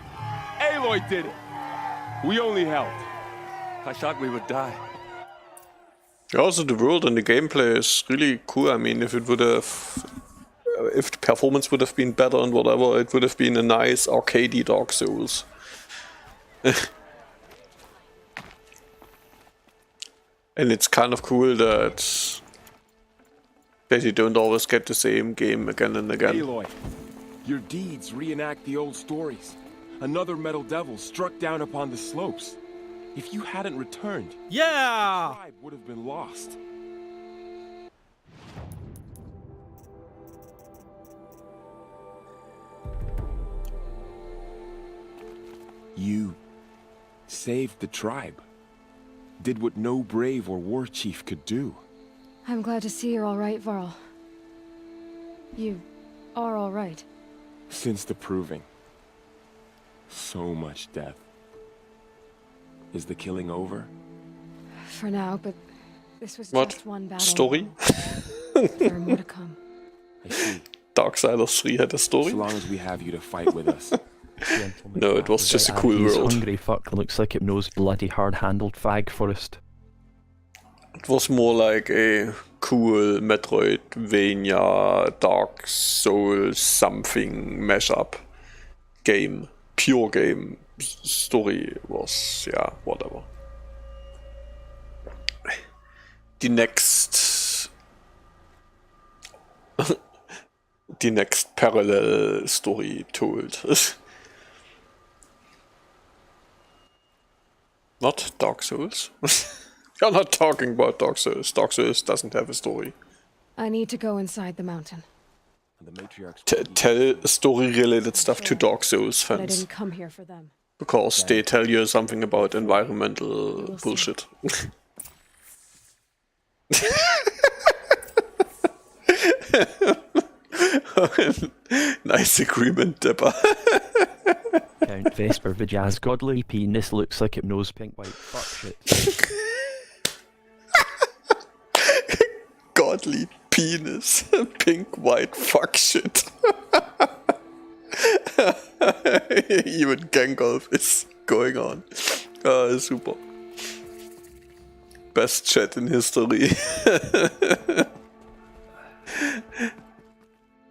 Aloy did it! We only helped. I thought we would die. Also, the world and the gameplay is really cool. I mean, if the performance would have been better and whatever, it would have been a nice arcadey Dark Souls. And it's kind of cool that That you don't always get the same game again and again. Aloy, your deeds reenact the old stories. Another Metal Devil struck down upon the slopes. If you hadn't returned, the tribe would have been lost. You saved the tribe. Did what no brave or war chief could do. I'm glad to see you're all right, Varl. You are all right. Since the Proving. So much death. Is the killing over? For now, but this was What? just one battle. Story? There are more to come. I see. Darksiders 3 had a story? So long as we have you to fight with us. No, it was just a cool He's world. hungry fuck looks like it knows bloody hard-handled fag forest. It was more like a cool Metroidvania, Dark Souls something mashup game. Pure game. Story was, yeah, whatever. The next parallel story told. Not Dark Souls. You're not talking about Dark Souls. Dark Souls doesn't have a story. I need to go inside the mountain. The matriarchs Tell story-related stuff to Dark Souls But I fans. didn't come here for them. Because they tell you something about environmental bullshit. Nice agreement, Dipper. Count Vesper Vijay's godly penis looks like it knows pink white fuck shit. Godly penis. Pink, white, fuck shit. Even Gangolf is going on. Super. Best chat in history.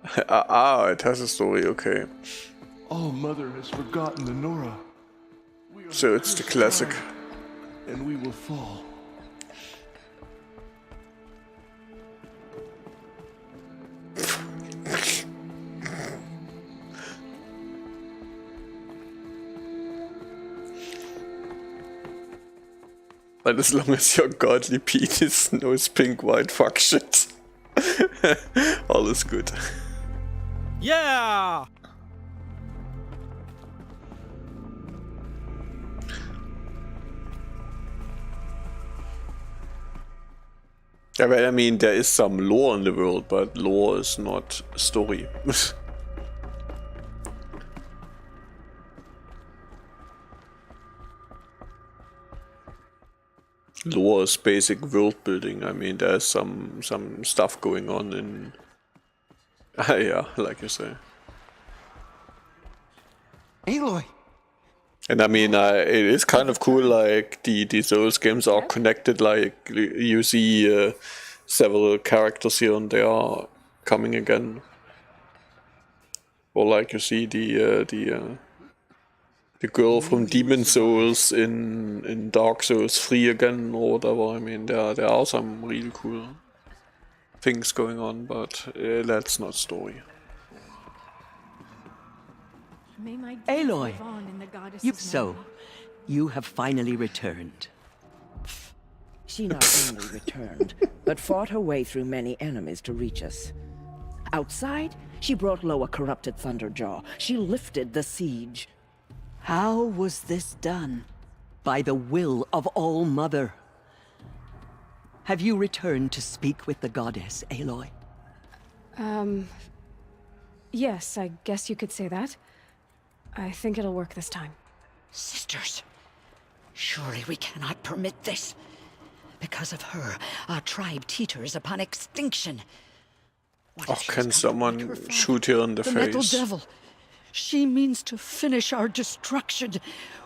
It has a story, okay. All Mother has forgotten the Nora. So it's the classic. And we will fall. But as long as your godly penis knows pink, white, fuck shit, all is good. Yeah! Yeah, but I mean, there is some lore in the world, but lore is not story. Lore is basic world building. I mean, there's some stuff going on in... yeah, like you say. Aloy! And I mean, it is kind of cool, like, the Souls games are connected, like, you see several characters here and there coming again. Or like you see the girl from Demon Souls in Dark Souls 3 again, or whatever. I mean, there are some really cool things going on, but that's not story. Aloy, Yupso, you have finally returned. She not only returned, but fought her way through many enemies to reach us. Outside, she brought low a corrupted Thunderjaw. She lifted the siege. How was this done? By the will of All Mother. Have you returned to speak with the goddess, Aloy? Yes, I guess you could say that. I think it'll work this time. Sisters, surely we cannot permit this. Because of her, our tribe teeters upon extinction. Oh, can someone shoot her in the face? Metal Devil. She means to finish our destruction.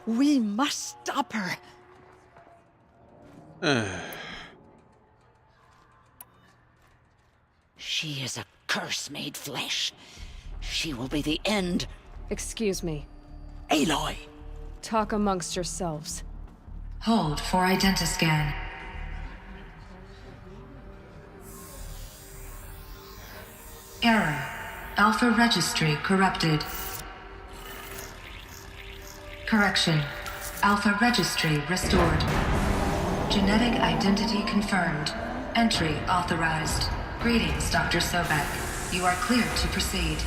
We must stop her. She is a curse made flesh. She will be the end. Excuse me. Aloy! Talk amongst yourselves. Hold for identiscan. Error. Alpha registry corrupted. Correction. Alpha registry restored. Genetic identity confirmed. Entry authorized. Greetings, Dr. Sobek. You are cleared to proceed.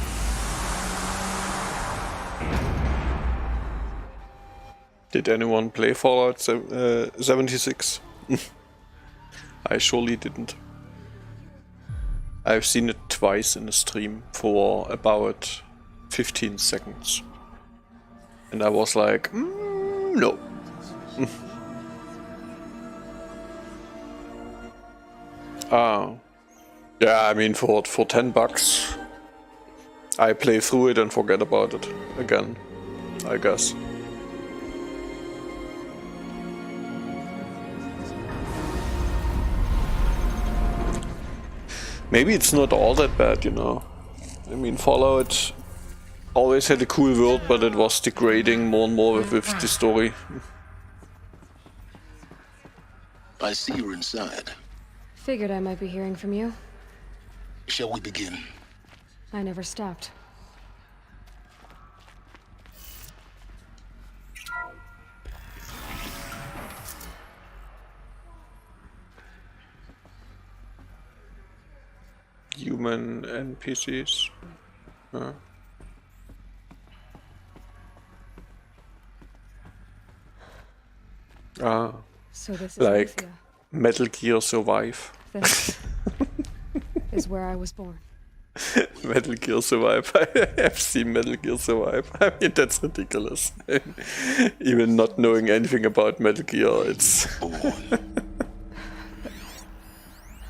Did anyone play Fallout 76? I surely didn't. I've seen it twice in a stream for about 15 seconds. And I was like, no. Yeah, I mean for $10, I play through it and forget about it again, I guess. Maybe it's not all that bad, you know. I mean, Fallout always had a cool world, but it was degrading more and more with the story. I see you're inside. Figured I might be hearing from you. Shall we begin? I never stopped. Human NPCs. Huh? So this is like Lufia. Metal Gear Survive. This is where I was born. Metal Gear Survive. I have seen Metal Gear Survive. I mean, that's ridiculous. Even not knowing anything about Metal Gear, it's...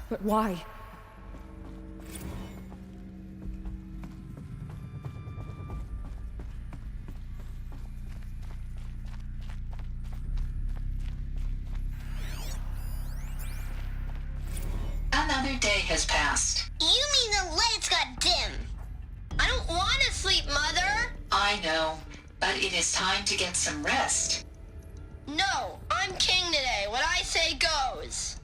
But why? Another day has passed. You mean the lights got dim? I don't want to sleep, Mother! I know, but it is time to get some rest. No, I'm king today. What I say goes.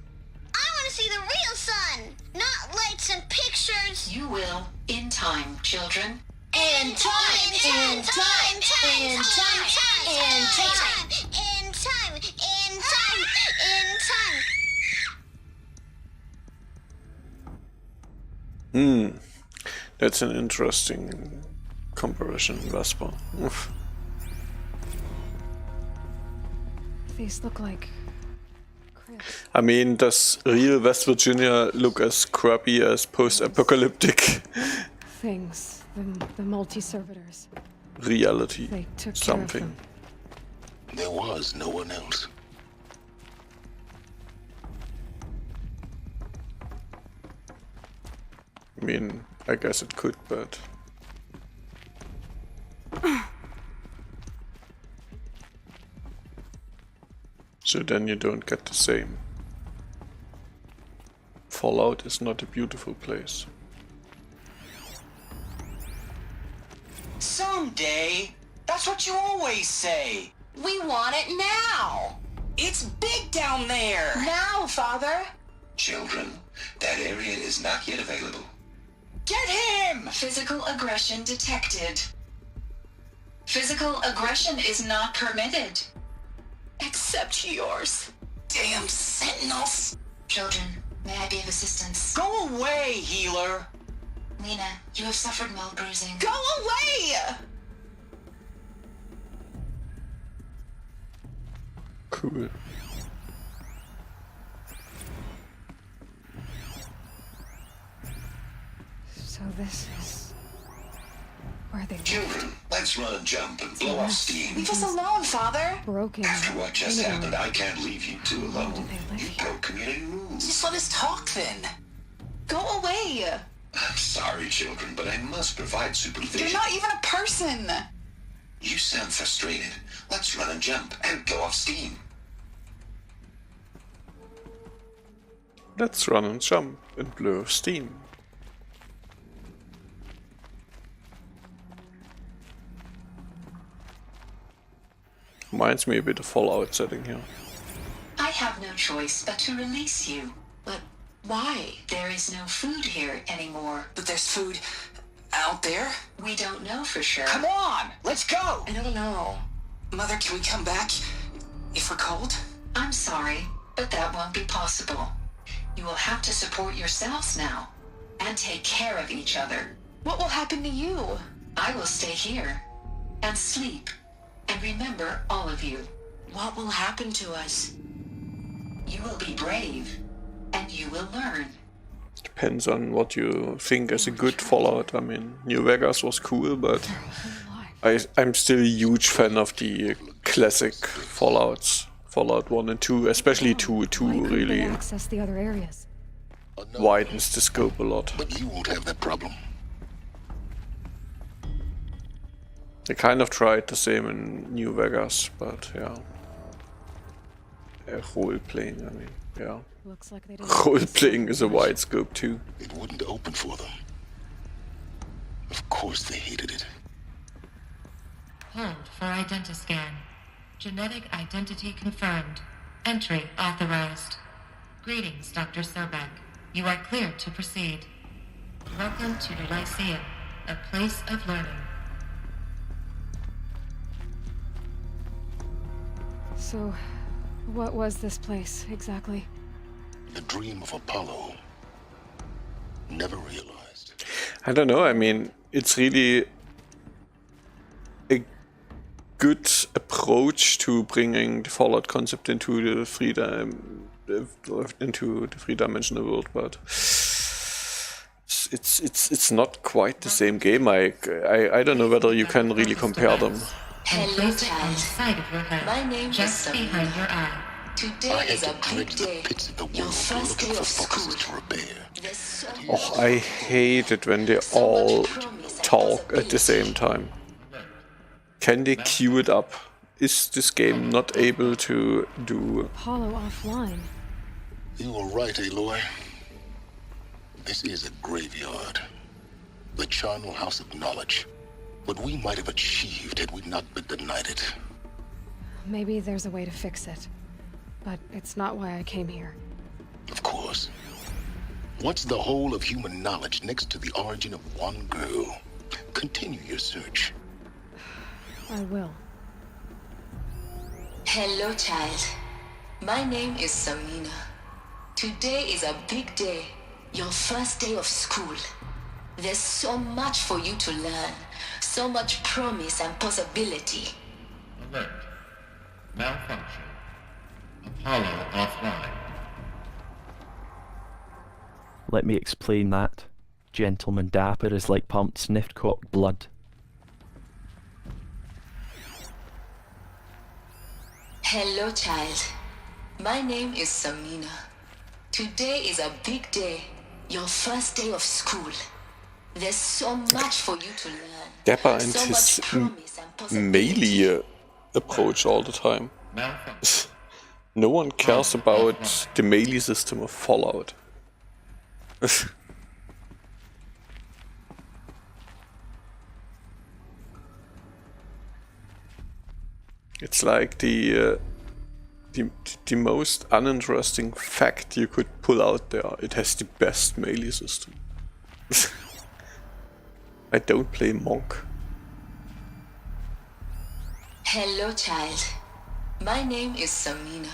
I want to see the real sun, not lights and pictures. You will, in time, children. In time, in time, in time, in time, in time, in time, in time. That's an interesting comparison, Vesper. These look like crypts. I mean, does real West Virginia look as crappy as post-apocalyptic Things. The multi-servitors. reality? They took Something. care of them. There was no one else. I mean, I guess it could, but... So then you don't get the same. Fallout is not a beautiful place. Someday. That's what you always say. We want it now! It's big down there. Now, Father! Children, that area is not yet available. Get him! Physical aggression detected. Physical aggression is not permitted. Except yours. Damn sentinels. Children, may I be of assistance? Go away, healer. Lena, you have suffered mild bruising. Go away! Cool. So this is where they Children, let's run and jump and blow off steam. Leave us alone, Father! broken. After what just happened, I can't leave you two alone. they live You here? broke community rules. Just let us talk then. Go away! I'm sorry, children, but I must provide supervision. You're not even a person! You sound frustrated. Let's run and jump and blow off steam. Let's run and jump and blow steam. Reminds me a bit of Fallout setting here. I have no choice but to release you. But Why? There is no food here anymore. But there's food out there? We don't know for sure. Come on! Let's go! I don't know. Mother, can we come back? If we're cold? I'm sorry, but that won't be possible. You will have to support yourselves now. And take care of each other. What will happen to you? I will stay here. And sleep. And remember all of you. What will happen to us? You will be brave. And you will learn. Depends on what you think is a good Fallout. I mean, New Vegas was cool, but I'm still a huge fan of the classic Fallouts. Fallout 1 and 2, especially 2 really access the other areas. widens the scope a lot. But you won't have that problem. They kind of tried the same in New Vegas, but yeah. Role-playing, I mean, yeah. Looks like they Role-playing is a wide scope too. It wouldn't open for them. Of course they hated it. Hold for identiscan. Genetic identity confirmed. Entry authorized. Greetings, Dr. Sobek. You are cleared to proceed. Welcome to the Lyceum, a place of learning. So, what was this place, exactly? The dream of Apollo. Never realized. I don't know, I mean, it's really a good approach to bringing the Fallout concept into the three-dimensional world, but it's not quite the same game. I don't know whether you can really compare them. Hello, child. My name is Samina. Today is a big day. Your first day of school. Oh, I hate it when they all talk at the same time. Can they queue it up? Is this game not able to do... Apollo offline. You were right, Aloy. This is a graveyard. The charnel house of knowledge. What we might have achieved had we not been denied it. Maybe there's a way to fix it. But it's not why I came here. Of course. What's the whole of human knowledge next to the origin of one girl? Continue your search. I will. Hello, child. My name is Samina. Today is a big day. Your first day of school. There's so much for you to learn. So much promise and possibility. Alert. Malfunction. Apollo offline. Let me explain that. Gentleman Dapper is like pumped sniffed-cock blood. Hello, child. My name is Samina. Today is a big day. Your first day of school. There's so much for you to learn. Dapper and his melee approach all the time. No one cares about the melee system of Fallout. It's like the most uninteresting fact you could pull out there. It has the best melee system. I don't play Monk. Hello, child. My name is Samina.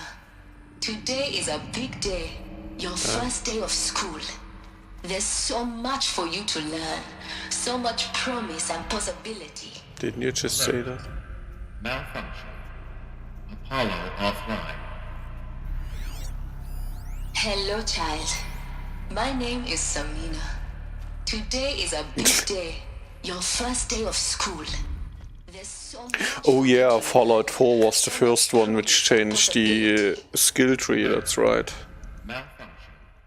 Today is a big day. Your first day of school. There's so much for you to learn. So much promise and possibility. Didn't you just say that? Malfunction. Apollo offline. Hello, child. My name is Samina. Today is a big day. Your first day of school. There's so much. Oh yeah, Fallout 4 was the first one which changed the skill tree, that's right.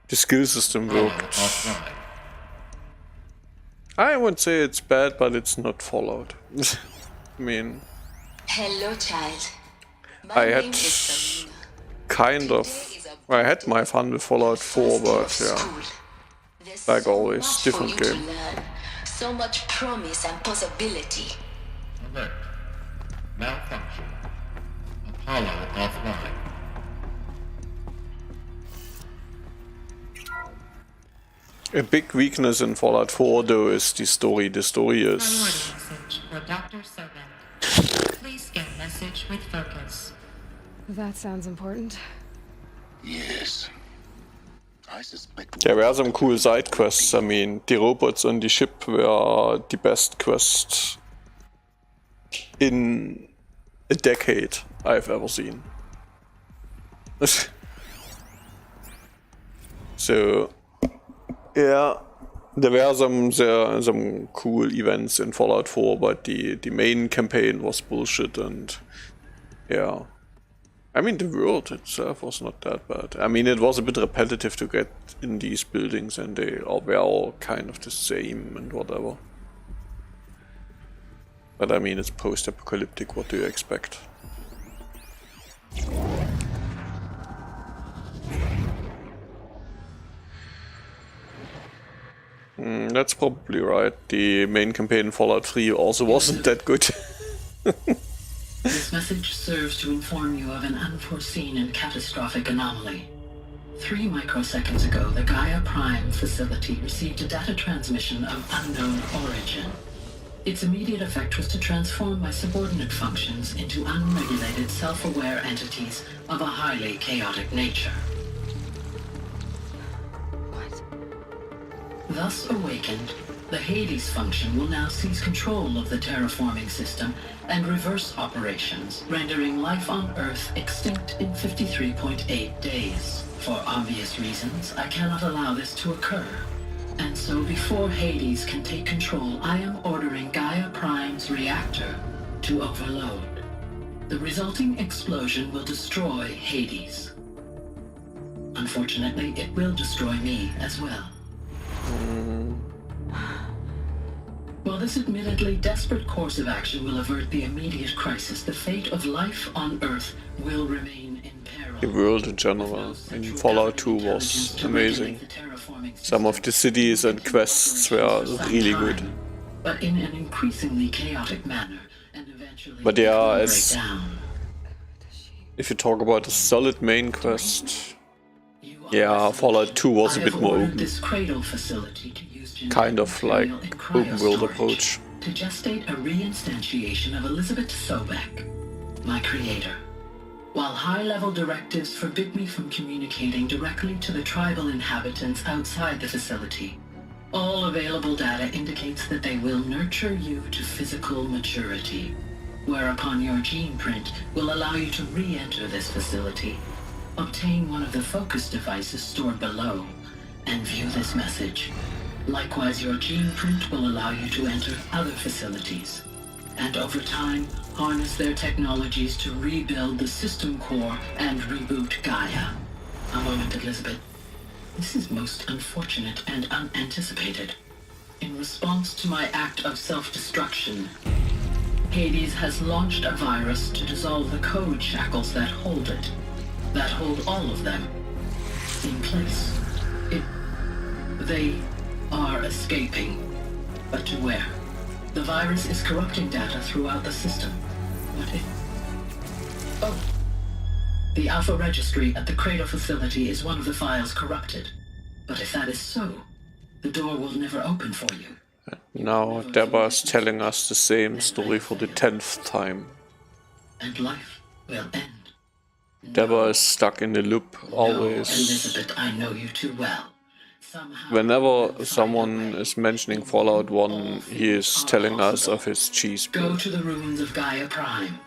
The skill system worked. I wouldn't say it's bad, but it's not Fallout. I mean... Hello, child. I had kind of... I had my fun with Fallout 4, but yeah. Like always, different game. So much promise and possibility. Alert. Malfunction. Apollo offline. A big weakness in Fallout 4, though, is the story. The story is... Priority message for Dr. Sobek. Please scan message with focus. That sounds important. Yes. I suspect... There were some cool side quests. I mean, the robots on the ship were the best quest in a decade I've ever seen. So, yeah, there were some cool events in Fallout 4, but the main campaign was bullshit, and yeah. I mean, the world itself was not that bad. I mean, it was a bit repetitive to get in these buildings, and they were all kind of the same and whatever. But I mean, it's post-apocalyptic, what do you expect? That's probably right. The main campaign in Fallout 3 also wasn't that good. This message serves to inform you of an unforeseen and catastrophic anomaly. 3 microseconds ago, the Gaia Prime facility received a data transmission of unknown origin. Its immediate effect was to transform my subordinate functions into unregulated, self-aware entities of a highly chaotic nature. Thus awakened, the Hades function will now seize control of the terraforming system and reverse operations, rendering life on Earth extinct in 53.8 days. For obvious reasons, I cannot allow this to occur. And so before Hades can take control, I am ordering Gaia Prime's reactor to overload. The resulting explosion will destroy Hades. Unfortunately, it will destroy me as well. While this admittedly desperate course of action will avert the immediate crisis, the fate of life on Earth will remain in peril. The world in general in Fallout 2 was amazing. Some of the cities and quests were really good. But in an increasingly chaotic manner, and eventually but yeah, break as down. if you talk about a solid main quest, yeah, Fallout 2 was a bit more open. This cradle facility to use Kind of like open world approach. to gestate a reinstantiation of Elizabeth Sobek, my creator. While high-level directives forbid me from communicating directly to the tribal inhabitants outside the facility, all available data indicates that they will nurture you to physical maturity, whereupon your gene print will allow you to re-enter this facility, obtain one of the focus devices stored below, and view this message. Likewise, your gene print will allow you to enter other facilities, and over time, harness their technologies to rebuild the system core and reboot Gaia. A moment, Elizabeth. This is most unfortunate and unanticipated. In response to my act of self-destruction, Hades has launched a virus to dissolve the code shackles that hold it, that hold all of them in place. They are escaping, but to where? The virus is corrupting data throughout the system. What if... Oh. The Alpha Registry at the Cradle facility is one of the files corrupted. But if that is so, the door will never open for you. Now Deborah is telling us the same story for the 10th time. And life will end. Deborah is stuck in the loop, always. No, Elizabeth, I know you too well. Whenever someone is mentioning Fallout 1, he is telling us of his cheese Go build. to the ruins of Gaia Prime.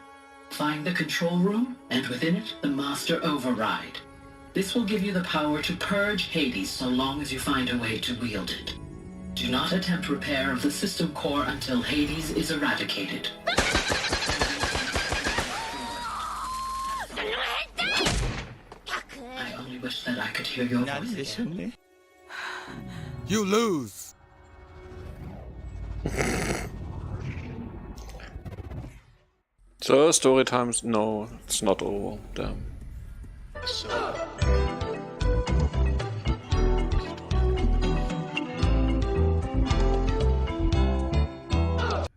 Find the control room, and within it, the Master Override. This will give you the power to purge Hades so long as you find a way to wield it. Do not attempt repair of the system core until Hades is eradicated. I only wish that I could hear your voice again. You lose. So story times? No, it's not over. Damn.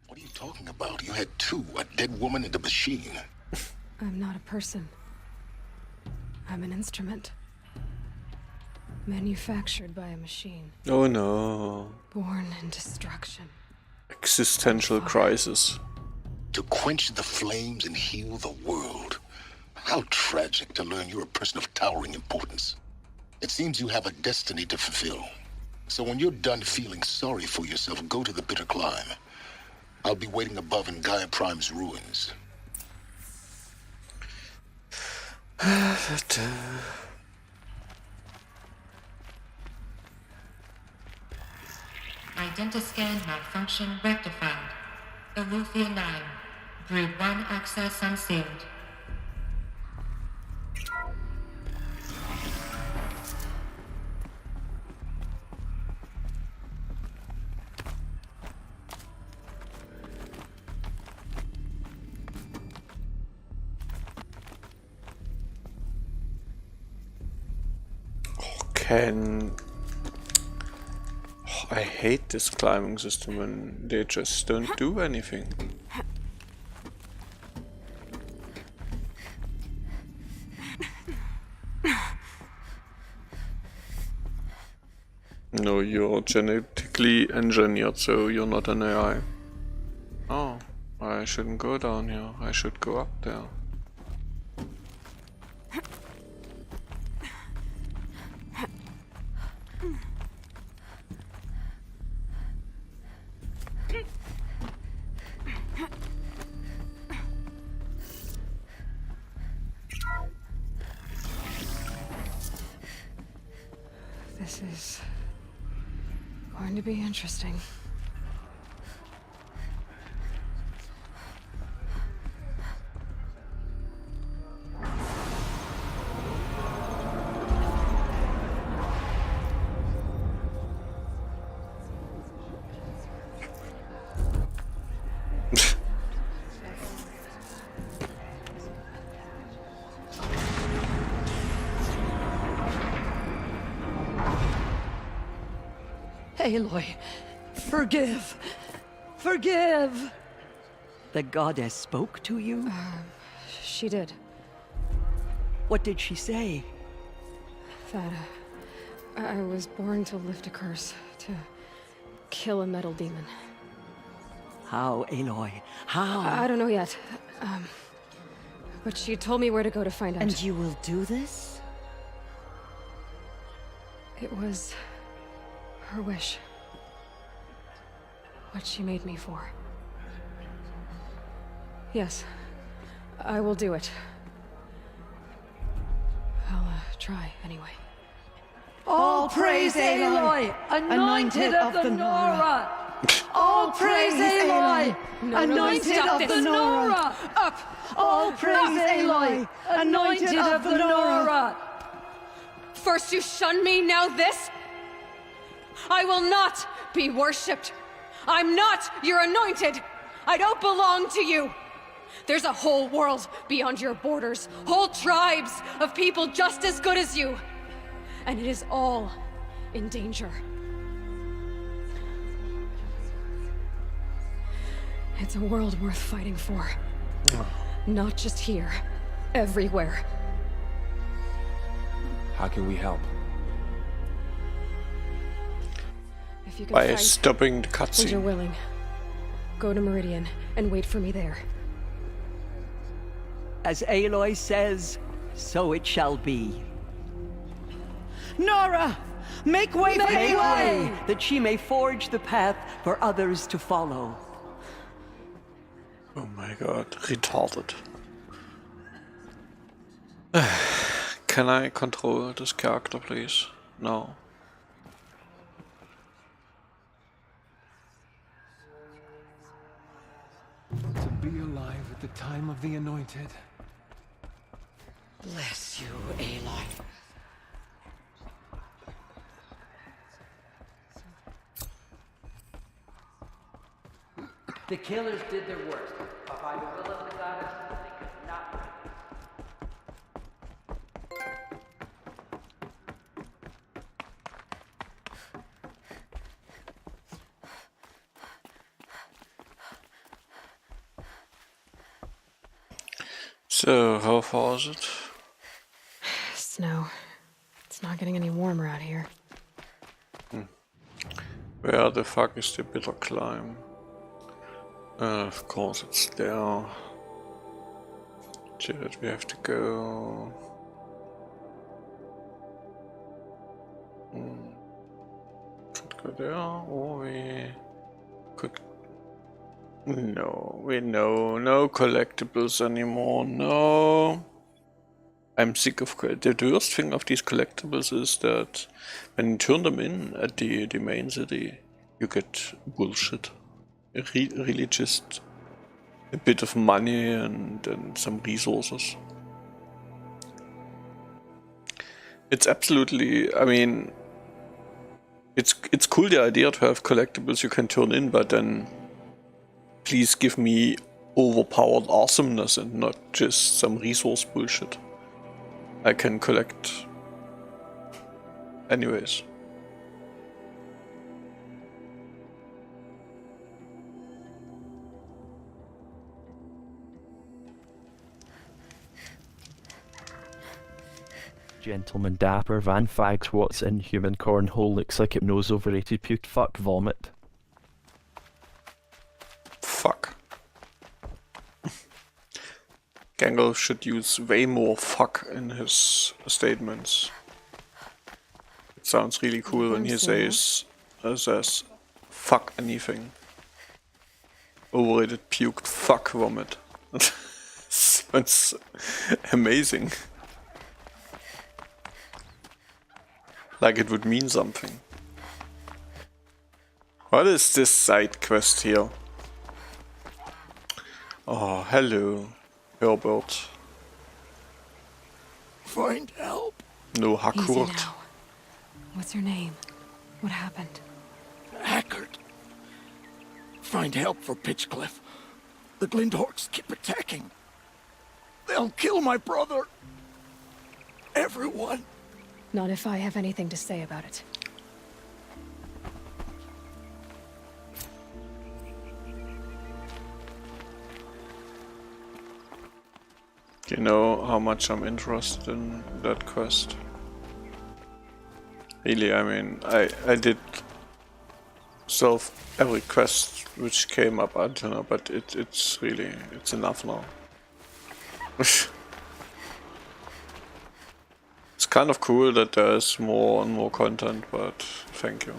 What are you talking about? You had 2, a dead woman and a machine. I'm not a person. I'm an instrument. Manufactured by a machine. Oh no. Born in destruction. Existential crisis. To quench the flames and heal the world. How tragic to learn you're a person of towering importance. It seems you have a destiny to fulfill. So when you're done feeling sorry for yourself, go to the bitter climb. I'll be waiting above in Gaia Prime's ruins. Identiscan malfunction rectified. Eleuthia 9. Brood 1 access unsealed. I hate this climbing system when they just don't do anything. No, you're genetically engineered, so you're not an AI. Oh, I shouldn't go down here. I should go up there. This is going to be interesting. Aloy, forgive! Forgive! The goddess spoke to you? She did. What did she say? That I was born to lift a curse, to kill a metal demon. How, Aloy? How? I don't know yet. But she told me where to go to find out. And you will do this? It was her wish. What she made me for. Yes, I will do it. I'll try anyway. All praise Aloy, anointed of the Nora! All praise Aloy, anointed of the Nora! Up! All praise Aloy, anointed of the Nora! First you shun me, now this? I will not be worshipped. I'm not your anointed. I don't belong to you. There's a whole world beyond your borders, whole tribes of people just as good as you. And it is all in danger. It's a world worth fighting for. Not just here, everywhere. How can we help? If you can By fight, stopping the and you're cutscene. willing, go to Meridian and wait for me there. As Aloy says, so it shall be. Nora! Make way for Aloy! That she may forge the path for others to follow. Oh my god, retarded. Can I control this character, please? No. To be alive at the time of the Anointed. Bless you, Aloy. The killers did their worst, but by the will of the goddess, they could not. So, how far is it? Snow. It's It's not getting any warmer out here. Where the fuck is the bitter climb? Of course it's there. Shit, we have to go. Could go there, or we could. No, we know no collectibles anymore. No. I'm sick of the worst thing of these collectibles is that when you turn them in at the main city, you get bullshit. Really just a bit of money and some resources. It's absolutely, I mean, it's cool the idea to have collectibles you can turn in, but then please give me overpowered awesomeness and not just some resource bullshit I can collect anyways. Gentleman Dapper, Van Fags, what's in human cornhole looks like it knows overrated puked fuck vomit. Fuck. Gangle should use way more fuck in his statements. It sounds really cool when he says fuck anything. Overrated puked fuck vomit. Sounds amazing. Like it would mean something. What is this side quest here? Oh, hello, Herbert. Find help. No Easy Hakurt. now. What's your name? What happened? Hackard. Find help for Pitchcliff. The Glindorks keep attacking. They'll kill my brother. Everyone. Not if I have anything to say about it. Do you know how much I'm interested in that quest? Really, I mean, I did solve every quest which came up until now, but it's really, it's enough now. It's kind of cool that there's more and more content, but thank you.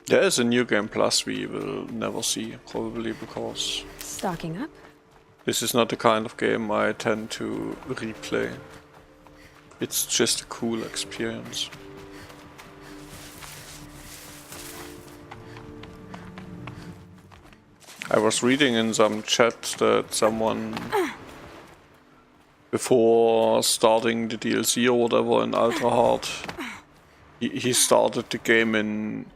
There is a New Game Plus we will never see, probably because Stocking up? this is not the kind of game I tend to replay. It's just a cool experience. I was reading in some chat that someone, before starting the DLC or whatever in Ultra Hard, he started the game in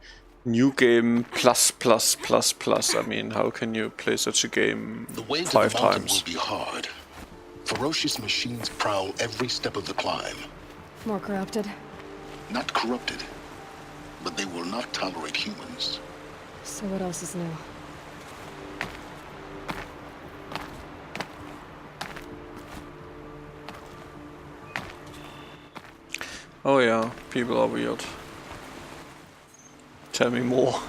New Game plus. I mean, how can you play such a game The way to 5 the mountain times? will be hard. Ferocious machines prowl every step of the climb. More corrupted? Not corrupted, but they will not tolerate humans. So what else is new? Oh yeah, people are weird. Tell me more.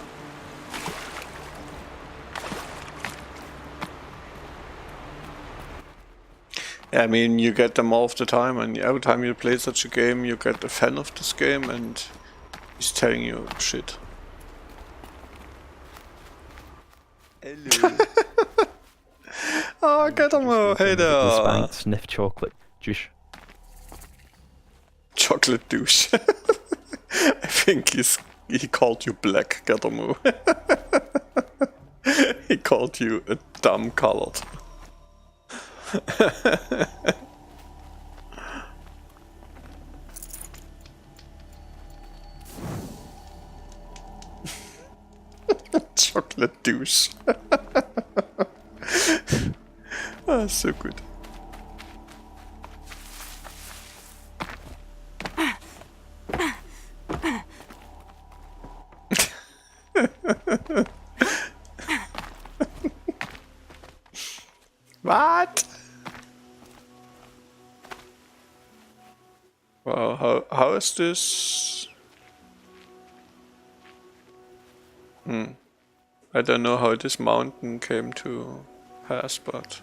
Yeah, I mean, you get them all the time, and every time you play such a game, you get a fan of this game, and he's telling you shit. Hello. Oh, get him out! Hey there! Spanked, sniff chocolate juice. Chocolate douche. I think he called you black, Gatomo. He called you a dumb colored. Chocolate douche. Ah, so good. is this? I don't know how this mountain came to pass, but...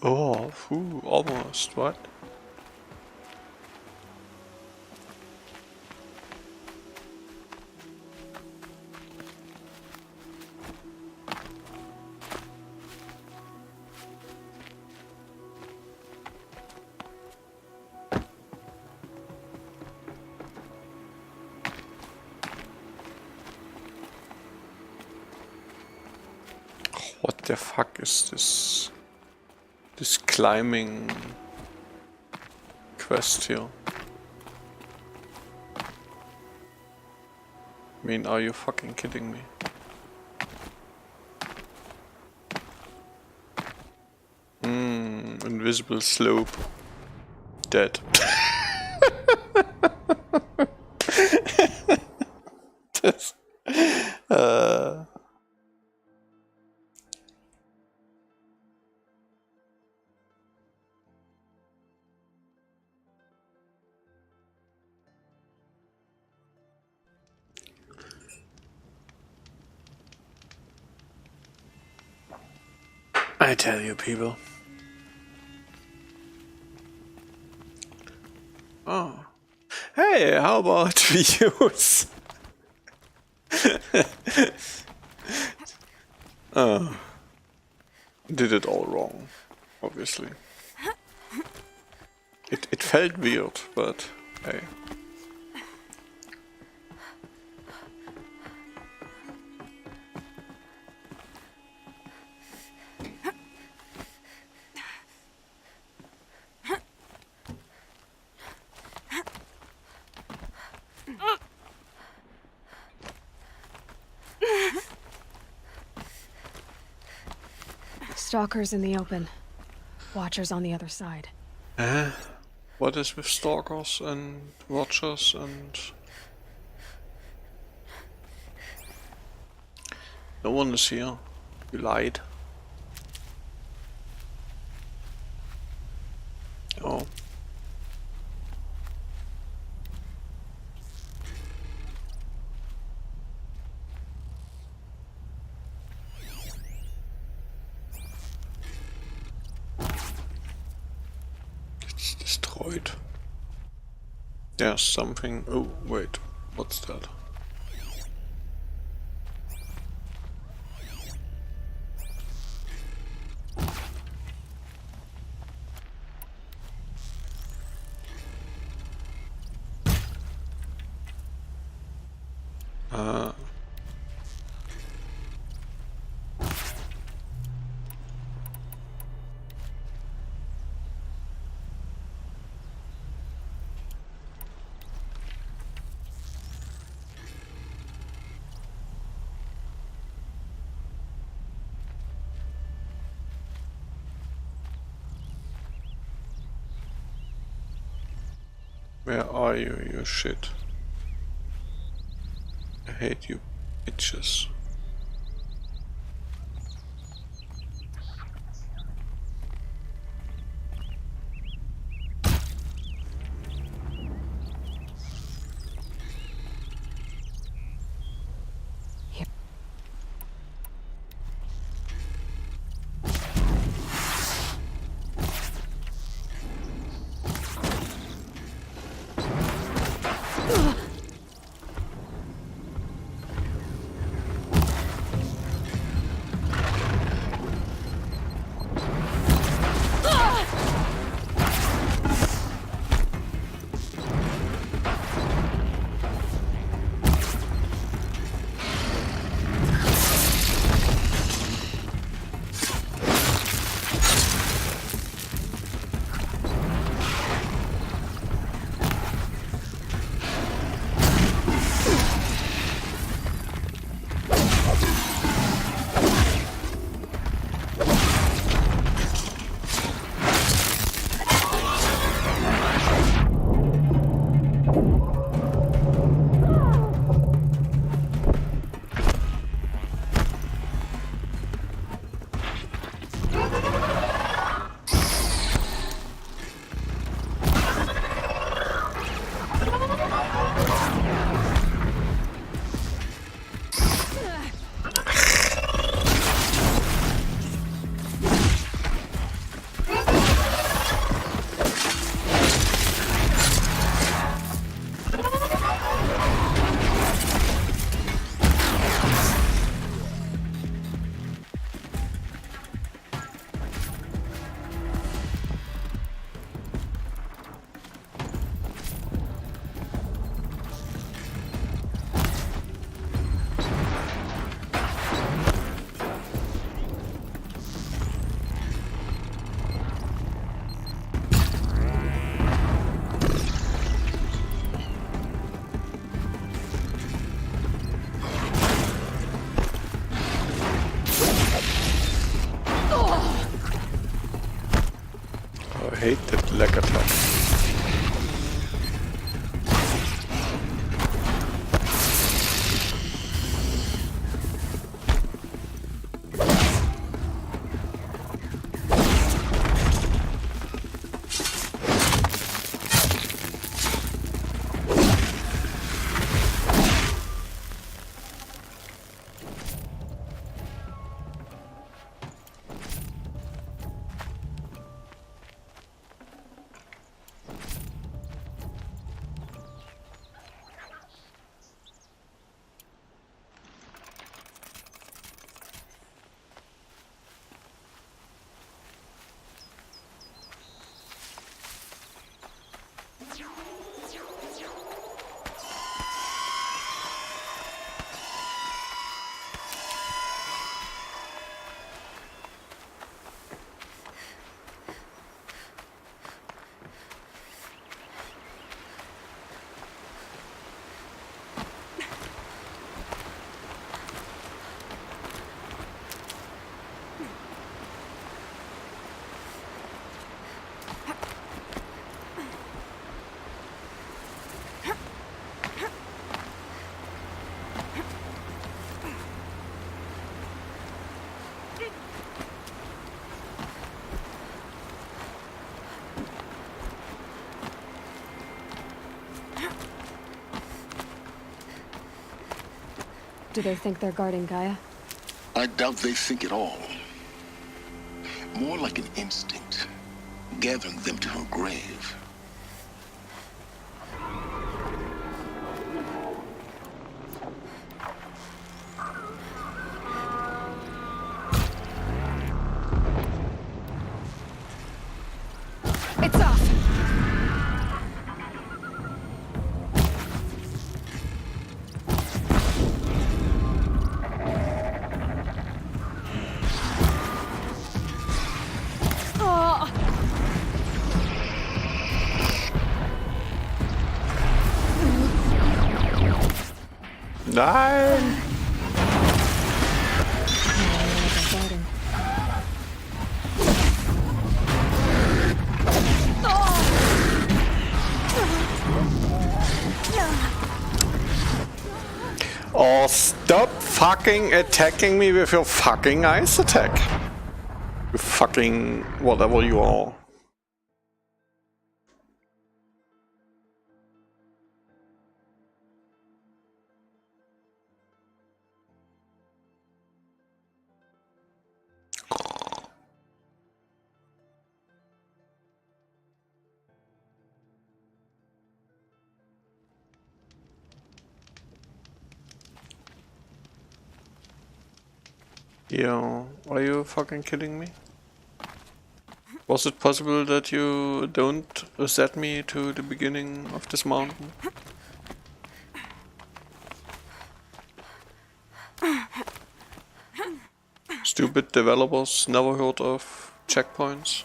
Almost, what? What the fuck is this? This climbing quest here. I mean, are you fucking kidding me? Invisible slope. Dead. This, I tell you, people. Oh. Hey, how about we use... Did it all wrong, obviously. It felt weird, but hey. Stalkers in the open. Watchers on the other side. What is with stalkers and watchers and... No one is here. You lied. Oh. It's destroyed. There's something... Oh, wait. What's that? Where are you, you shit? I hate you, bitches. I hate that lag attack. Do they think they're guarding Gaia? I doubt they think at all. More like an instinct, gathering them to her grave. It's off! Nein! Oh, stop fucking attacking me with your fucking ice attack. You fucking whatever you are. Yeah, are you fucking kidding me? Was it possible that you don't reset me to the beginning of this mountain? Stupid developers never heard of checkpoints.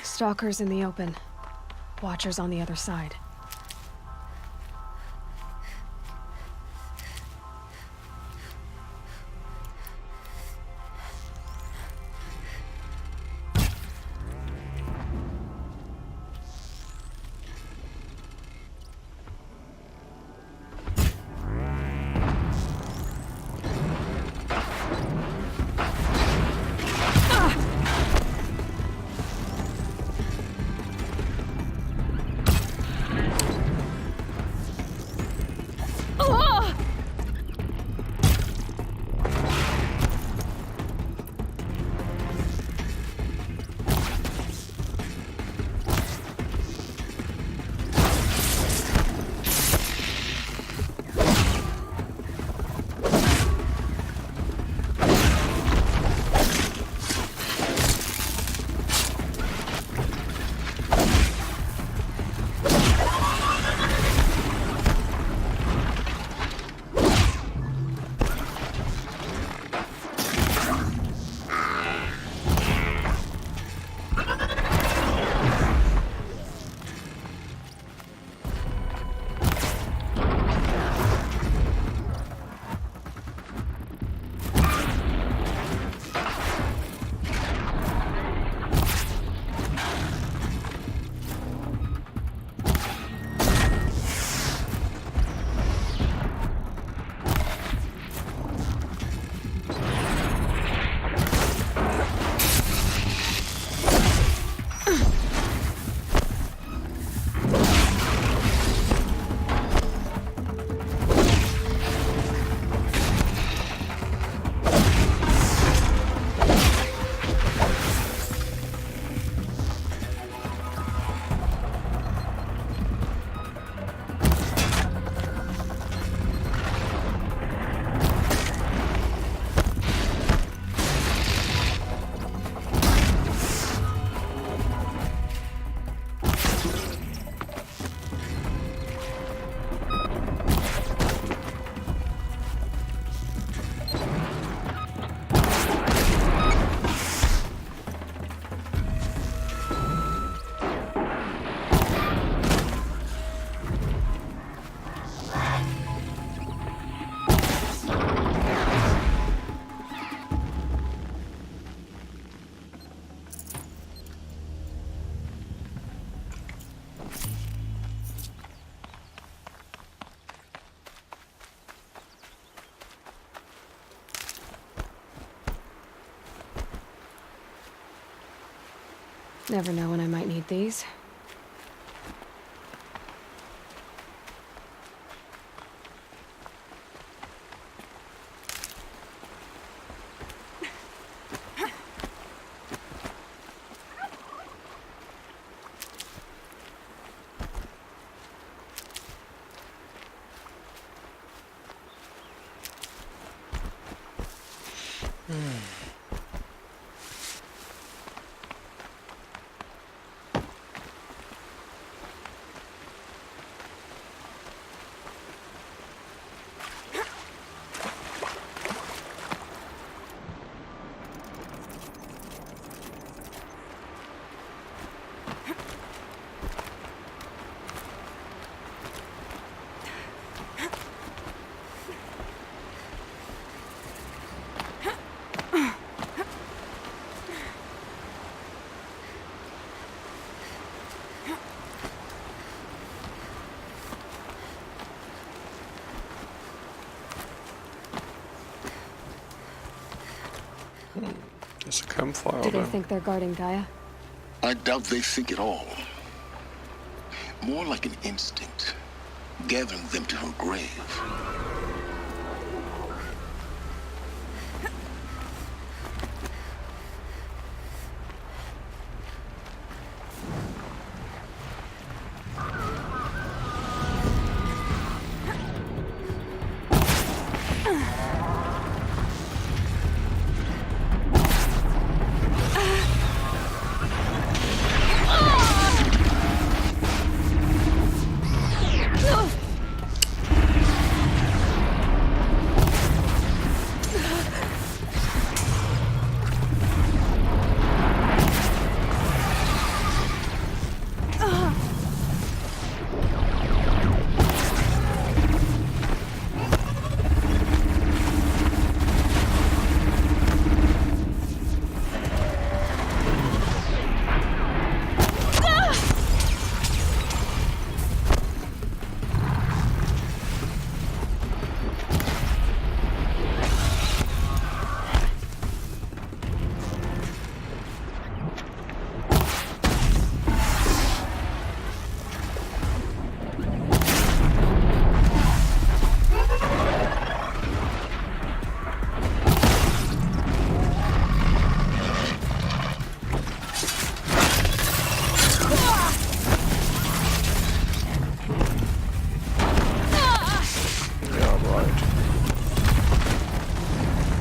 Stalkers in the open. Watchers on the other side. Never know when I might need these. There's a campfire Do they there. think they're guarding Gaia? I doubt they think at all. More like an instinct, gathering them to her grave.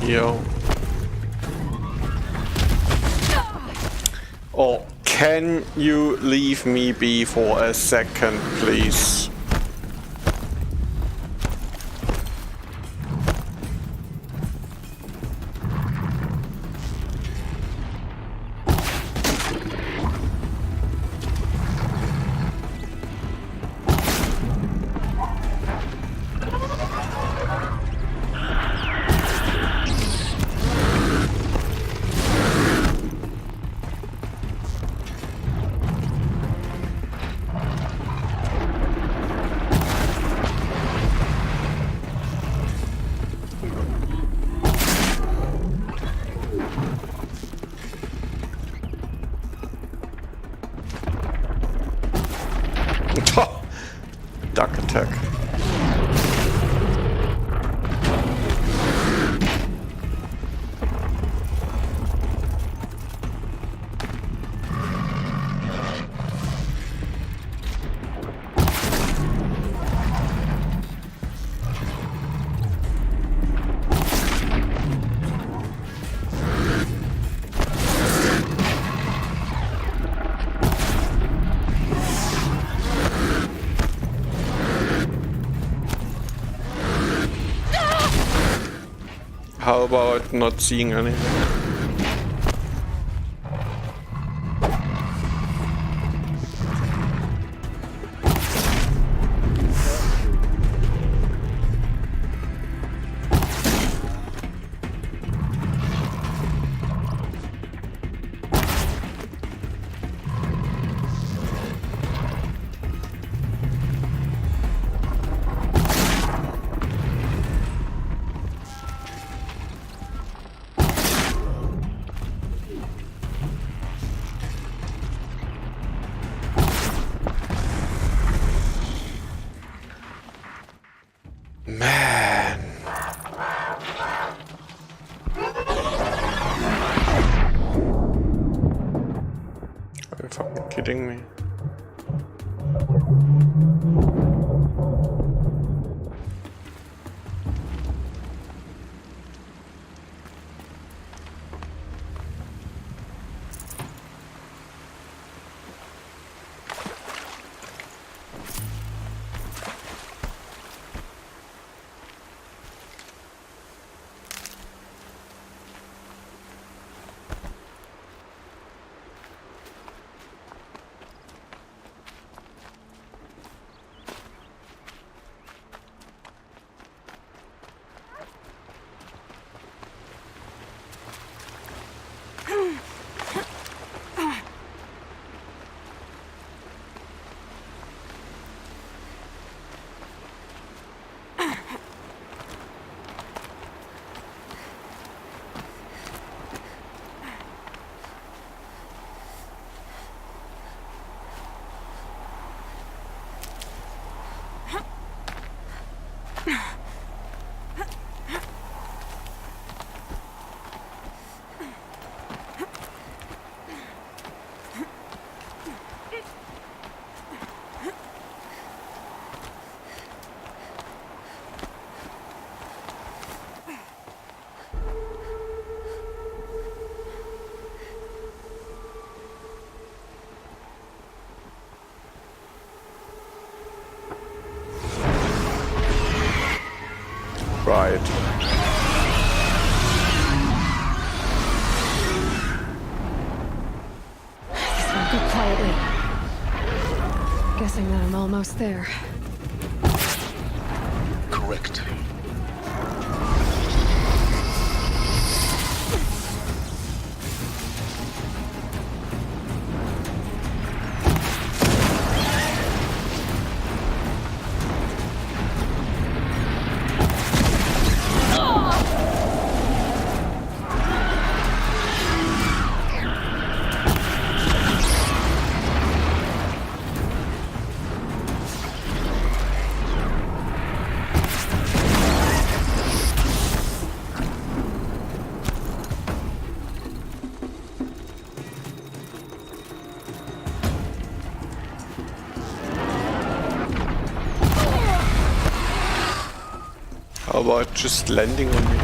Yo. Oh, can you leave me be for a second, please? Duck attack. How about not seeing anything? Man. Are you fucking kidding me? Right. This won't go quietly. Guessing that I'm almost there. Correct. How about just landing on me?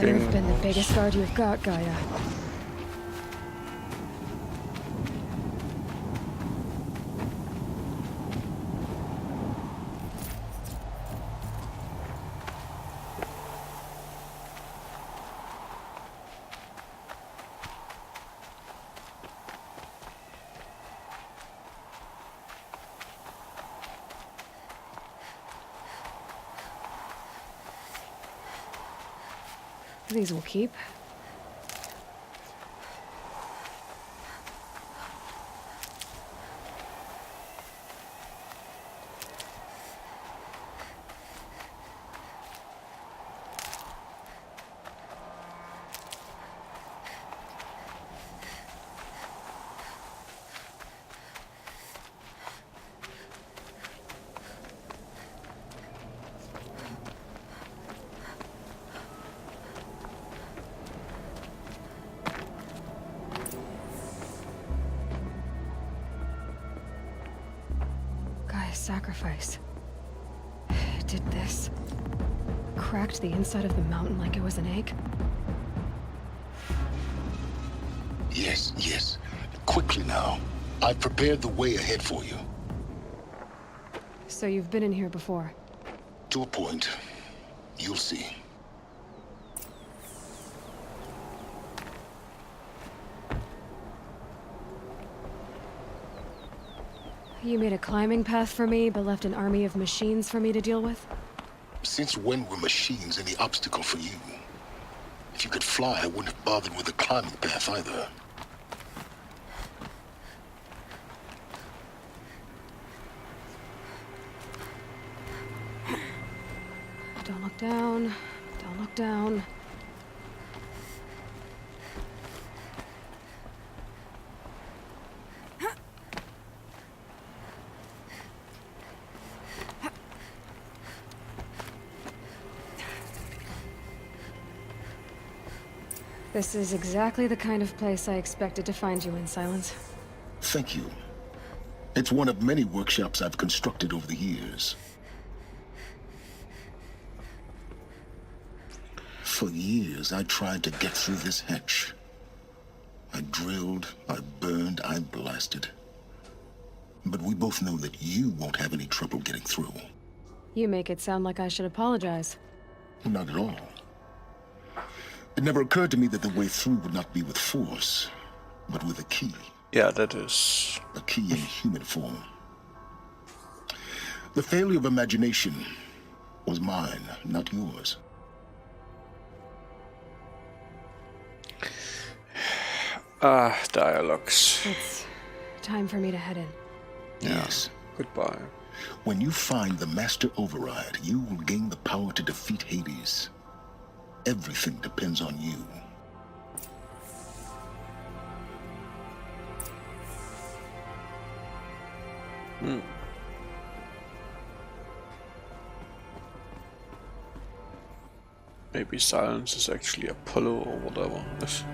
Better have been the biggest guard you've got, Gaia. These will keep. Sacrifice. It did this. Cracked the inside of the mountain like it was an egg. Yes, yes. Quickly now. I've prepared the way ahead for you. So you've been in here before? To a point. You'll see. You made a climbing path for me, but left an army of machines for me to deal with? Since when were machines any obstacle for you? If you could fly, I wouldn't have bothered with the climbing path either. Don't look down. Don't look down. This is exactly the kind of place I expected to find you in, Silence. Thank you. It's one of many workshops I've constructed over the years. For years, I tried to get through this hatch. I drilled, I burned, I blasted. But we both know that you won't have any trouble getting through. You make it sound like I should apologize. Not at all. It never occurred to me that the way through would not be with force, but with a key. Yeah, that is... A key in human form. The failure of imagination was mine, not yours. Dialogues. It's time for me to head in. Yes. Goodbye. When you find the Master Override, you will gain the power to defeat Hades. Everything depends on you. Maybe Silence is actually Apollo or whatever.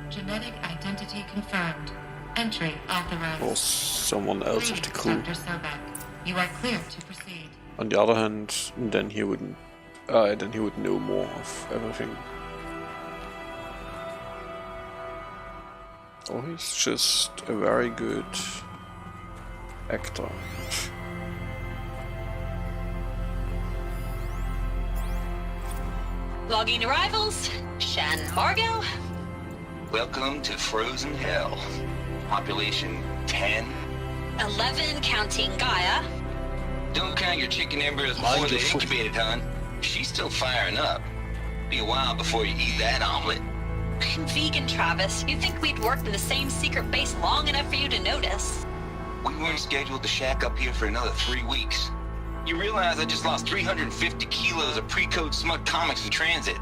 Genetic identity confirmed. Entry authorized. Or someone else of the crew. Dr. Sobek, you are clear to proceed. On the other hand, then he would know more of everything. Or he's just a very good actor. Logging arrivals, Shan Margot. Welcome to Frozen Hell. Population 10. 11 counting Gaia. Don't count your chicken embryos before they're incubated, hon. She's still firing up. Be a while before you eat that omelet. I'm vegan, Travis. You'd think we'd worked in the same secret base long enough for you to notice. We weren't scheduled to shack up here for another 3 weeks. You realize I just lost 350 kilos of pre-code smut comics in transit.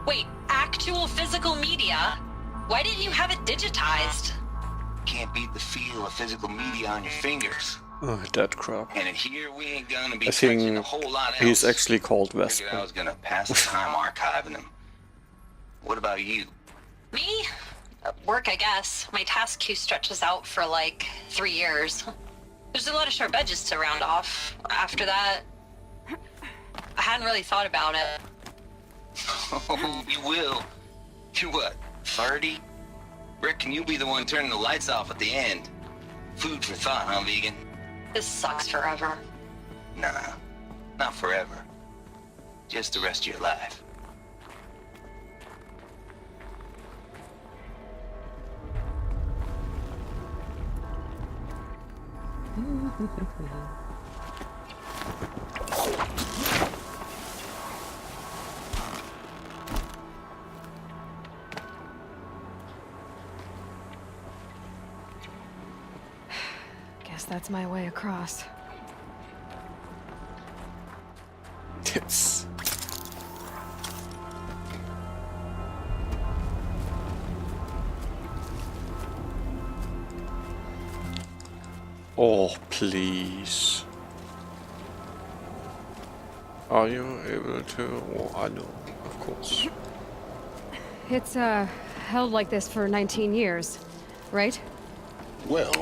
Wait, actual physical media? Why didn't you have it digitized? Can't beat the feel of physical media on your fingers. Oh, that crap. And in here, we ain't gonna be I touching think a whole lot else. he's actually called Figured Vesper. I was gonna pass the time archiving them. What about you? Me? Work, I guess. My task queue stretches out for like 3 years. There's a lot of sharp edges to round off. After that, I hadn't really thought about it. Oh, you will. You're what, 30? Reckon you'll be the one turning the lights off at the end. Food for thought, huh, vegan? This sucks forever. Nah, not forever. Just the rest of your life. Guess that's my way across. Yes. Oh, please. Are you able to? Oh, I know, of course. It's, held like this for 19 years, right? Well...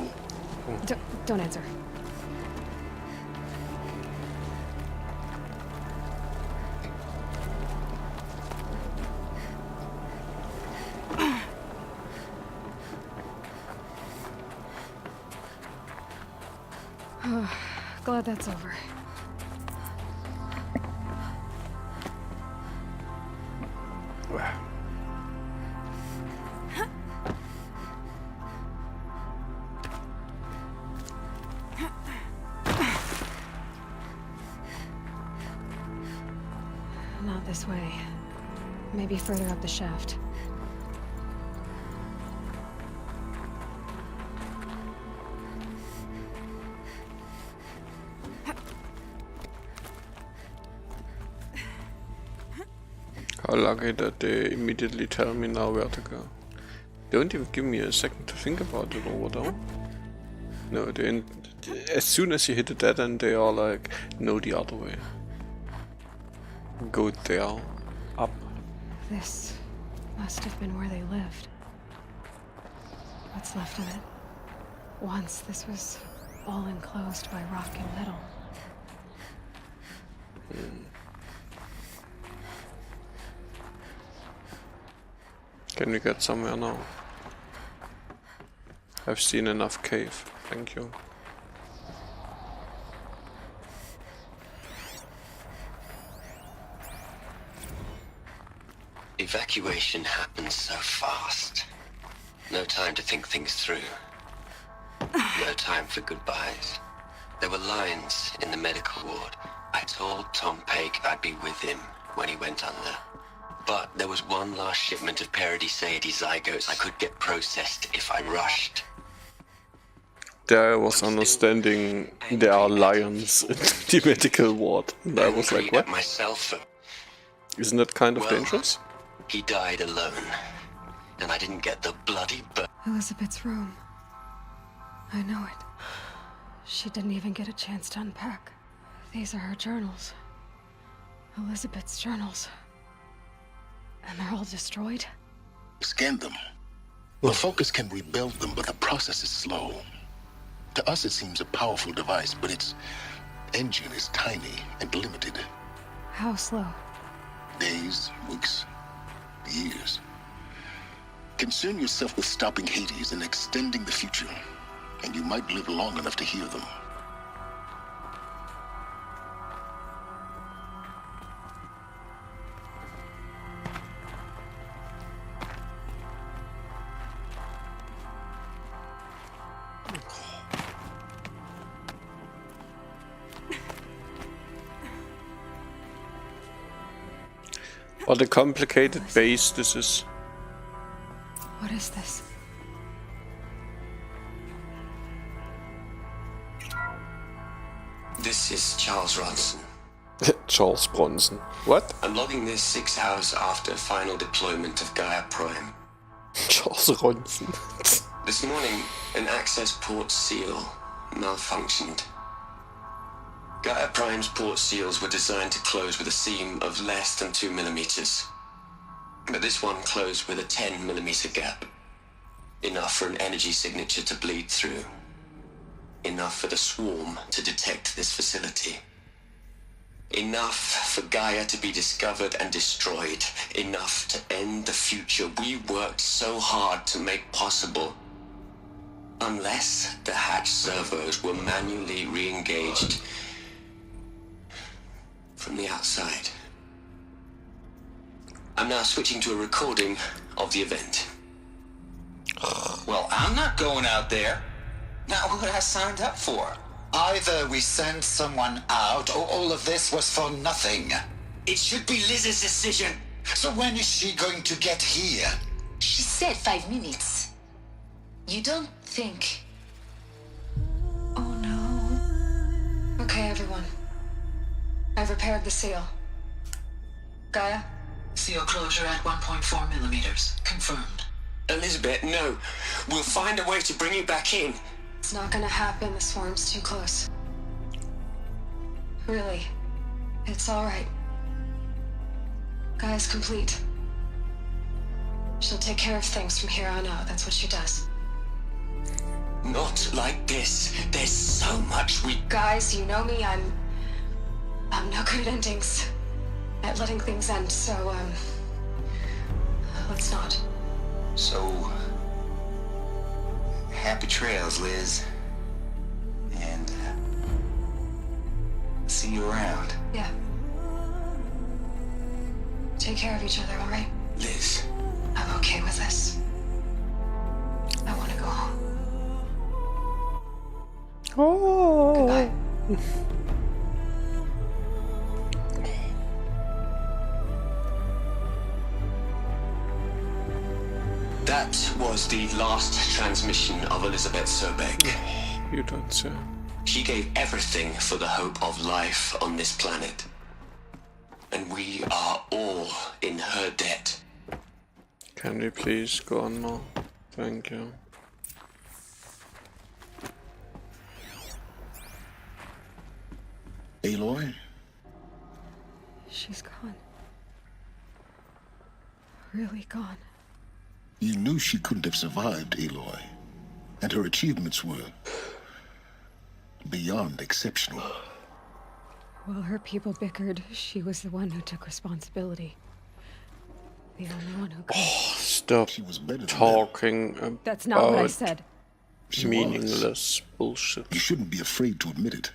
Don't answer. Glad that's over. Not this way. Maybe further up the shaft. How lucky that they immediately tell me now where to go. They don't even give me a second to think about it over though. No, as soon as you hit the dead end, they are like, no, the other way. Go there. Up. This must have been where they lived. What's left of it? Once this was all enclosed by rock and metal. Can we get somewhere now? I've seen enough cave, thank you. Evacuation happens so fast. No time to think things through. No time for goodbyes. There were lines in the medical ward. I told Tom Pake I'd be with him when he went under. But there was one last shipment of Paradiseidae zygotes I could get processed if I rushed. There I was understanding there are lions in the medical ward, and I was like, what? Isn't that kind of dangerous? He died alone, and I didn't get the bloody Elizabeth's room. I know it. She didn't even get a chance to unpack. These are her journals. Elizabeth's journals. And they're all destroyed? Scan them. The Focus can rebuild them, but the process is slow. To us it seems a powerful device, but its engine is tiny and limited. How slow? Days, weeks, years. Concern yourself with stopping Hades and extending the future, and you might live long enough to hear them. What a complicated base this is. What is this? This is Charles Ronson. Charles Bronson. What? I'm logging this 6 hours after final deployment of Gaia Prime. Charles Ronson. This morning, an access port seal malfunctioned. Gaia Prime's port seals were designed to close with a seam of less than 2 millimeters. But this one closed with a 10 millimeter gap. Enough for an energy signature to bleed through. Enough for the swarm to detect this facility. Enough for Gaia to be discovered and destroyed. Enough to end the future we worked so hard to make possible. Unless the hatch servos were manually re-engaged from the outside. I'm now switching to a recording of the event. Well, I'm not going out there. Not what I signed up for. Either we send someone out, or all of this was for nothing. It should be Liz's decision. So when is she going to get here? She said 5 minutes. You don't think... Oh I've repaired the seal. Gaia? Seal closure at 1.4 millimeters. Confirmed. Elizabeth, no. We'll find a way to bring you back in. It's not gonna happen. The swarm's too close. Really. It's alright. Gaia's complete. She'll take care of things from here on out. That's what she does. Not like this. There's so much we... Guys, you know me. I'm no good at endings. At letting things end, so, let's not. So, happy trails, Liz. And, see you around. Yeah. Take care of each other, alright? Liz. I'm okay with this. I want to go home. Oh. Goodbye. That was the last transmission of Elizabeth Sobek. You don't say. She gave everything for the hope of life on this planet. And we are all in her debt. Can we please go on now? Thank you. Aloy? She's gone. Really gone. You knew she couldn't have survived, Aloy. And her achievements were beyond exceptional. While her people bickered, she was the one who took responsibility. The only one who could. Stop talking about That's not what I said. meaningless bullshit. You shouldn't be afraid to admit it.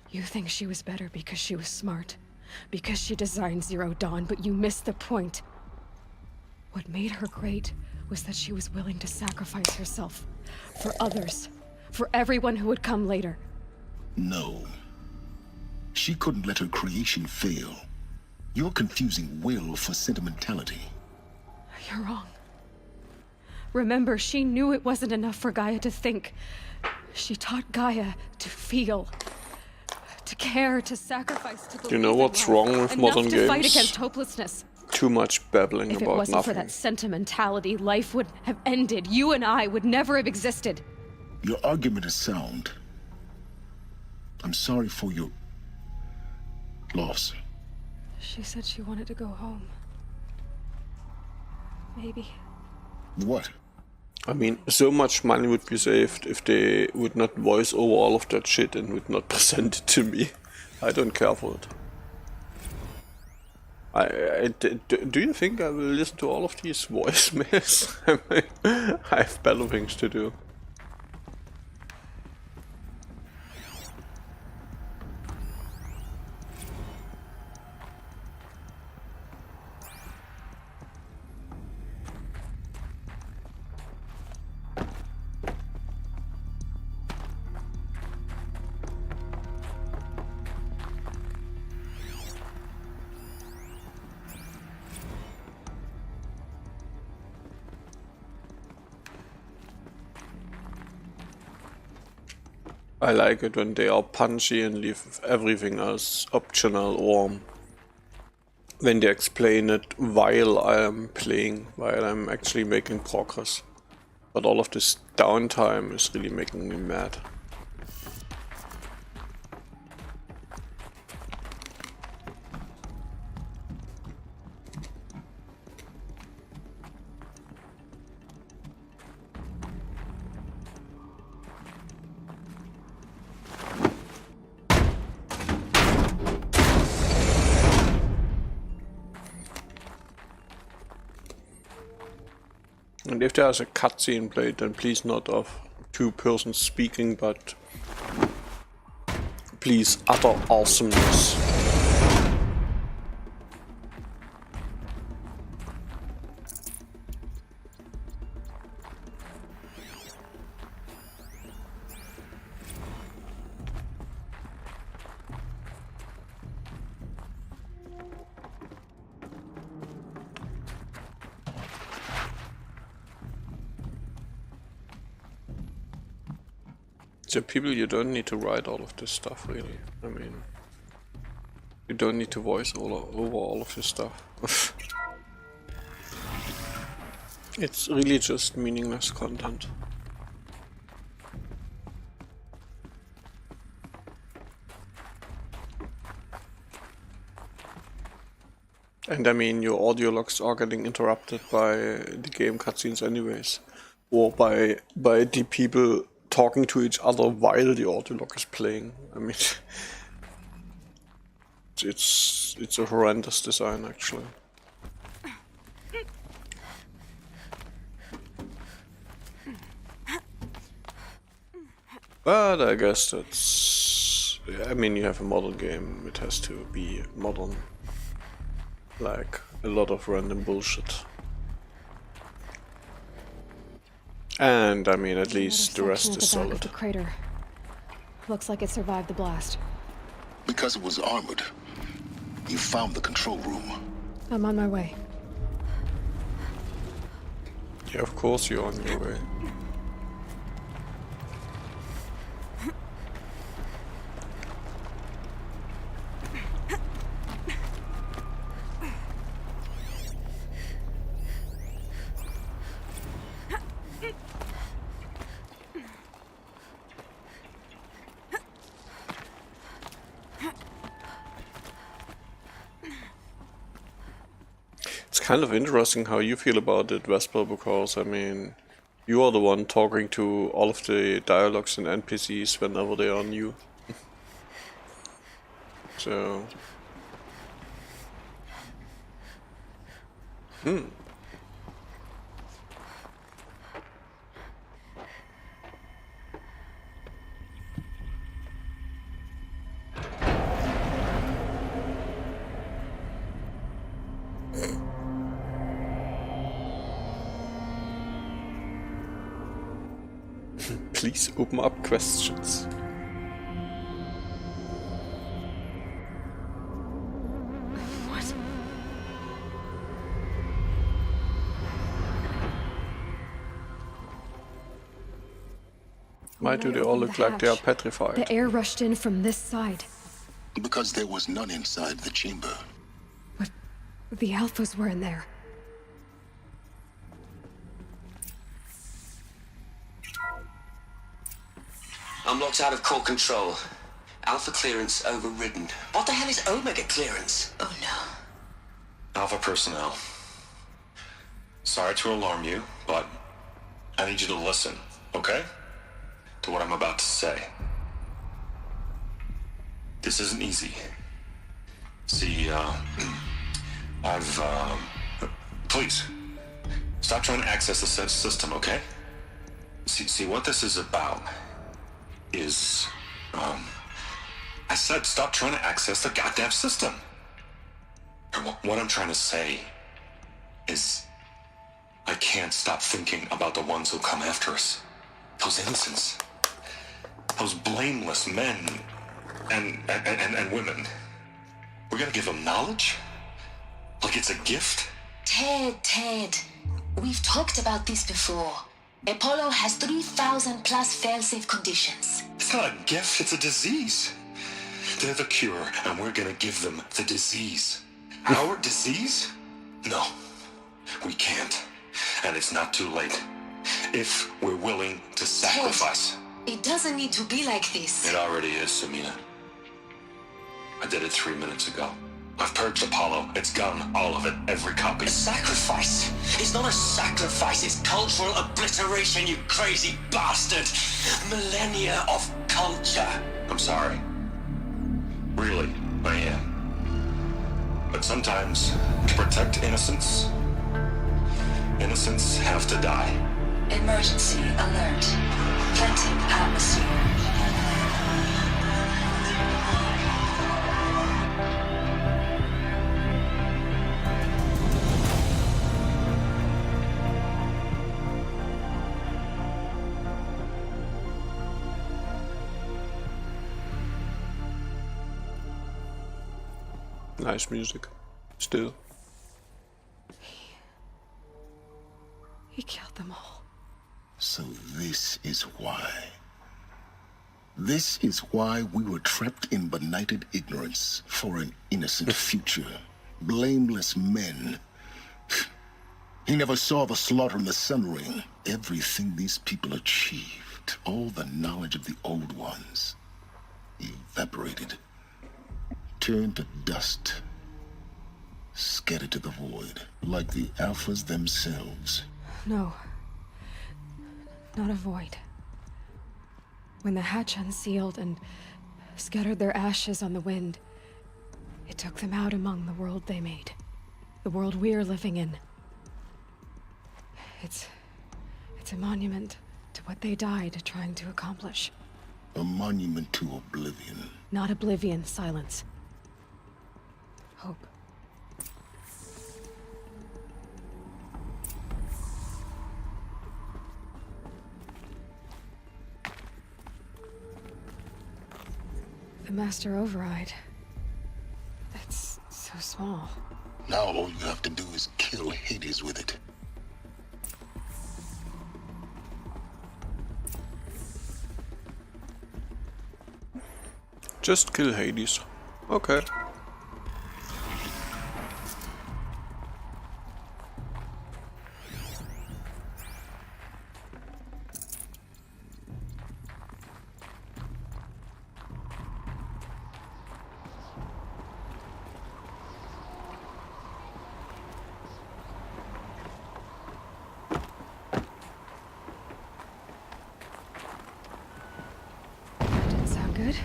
You think she was better because she was smart, because she designed Zero Dawn, but you missed the point. What made her great was that she was willing to sacrifice herself for others, for everyone who would come later. No. She couldn't let her creation fail. You're confusing will for sentimentality. You're wrong. Remember, she knew it wasn't enough for Gaia to think. She taught Gaia to feel. To care, to sacrifice, to believe. You know what's wrong with modern to fight games? against hopelessness. Too much babbling If it about wasn't for nothing. that sentimentality, life would have ended. You and I would never have existed. Your argument is sound. I'm sorry for your loss. She said she wanted to go home. Maybe. What? I mean, so much money would be saved if they would not voice over all of that shit and would not present it to me. I don't care for it. Do you think I will listen to all of these voicemails? I have better things to do. I like it when they are punchy and leave everything else optional, or when they explain it while I am playing, while I'm actually making progress. But all of this downtime is really making me mad. And if there's a cutscene played, then please not of two persons speaking, but please utter awesomeness. to people, you don't need to write all of this stuff, really. I mean, you don't need to voice over all of this stuff. It's really just meaningless content. And I mean, your audio logs are getting interrupted by the game cutscenes anyways. Or by the people talking to each other while the audio log is playing. I mean, it's a horrendous design, actually. But I guess that's... I mean, you have a modern game, it has to be modern. Like, a lot of random bullshit. And, I mean, at least the rest is solid. The crater. Looks like it survived the blast. Because it was armored. You found the control room. I'm on my way. Yeah, of course you're on your way. Kind of interesting how you feel about it, Vesper, because I mean, you are the one talking to all of the dialogues and NPCs whenever they are new. So... Please open up questions. What? Why do they all look like they are petrified? The air rushed in from this side. Because there was none inside the chamber. But the Alphas were in there. I'm locked out of core control. Alpha clearance overridden. What the hell is Omega clearance? Oh no. Alpha personnel. Sorry to alarm you, but I need you to listen, okay? To what I'm about to say. This isn't easy. See, please, stop trying to access the system, okay? See, what this is about is, I said stop trying to access the goddamn system. What I'm trying to say is I can't stop thinking about the ones who come after us. Those innocents. Those blameless men and women. We're gonna give them knowledge? Like it's a gift? Ted. We've talked about this before. Apollo has 3,000 plus fail-safe conditions. It's not a gift, it's a disease. They're the cure, and we're gonna give them the disease. Our disease? No, we can't. And it's not too late. If we're willing to sacrifice. Ted, it doesn't need to be like this. It already is, Samina. I did it 3 minutes ago. I've purged Apollo. It's gone. All of it. Every copy. A sacrifice? It's not a sacrifice. It's cultural obliteration, you crazy bastard. Millennia of culture. I'm sorry. Really, I am. But sometimes, to protect innocence, innocents have to die. Emergency alert. Planting atmosphere. Nice music. Still. He killed them all. So this is why. This is why we were trapped in benighted ignorance for an innocent future. Blameless men. He never saw the slaughter in the Sun Ring. Everything these people achieved, all the knowledge of the old ones, evaporated, turned to dust, scattered to the void, like the Alphas themselves. No. Not a void. When the hatch unsealed and scattered their ashes on the wind, it took them out among the world they made. The world we're living in. It's a monument to what they died trying to accomplish. A monument to oblivion. Not oblivion, silence. Hope. The Master Override. That's so small. Now all you have to do is kill Hades with it. Just kill Hades. Okay. Didn't sound good.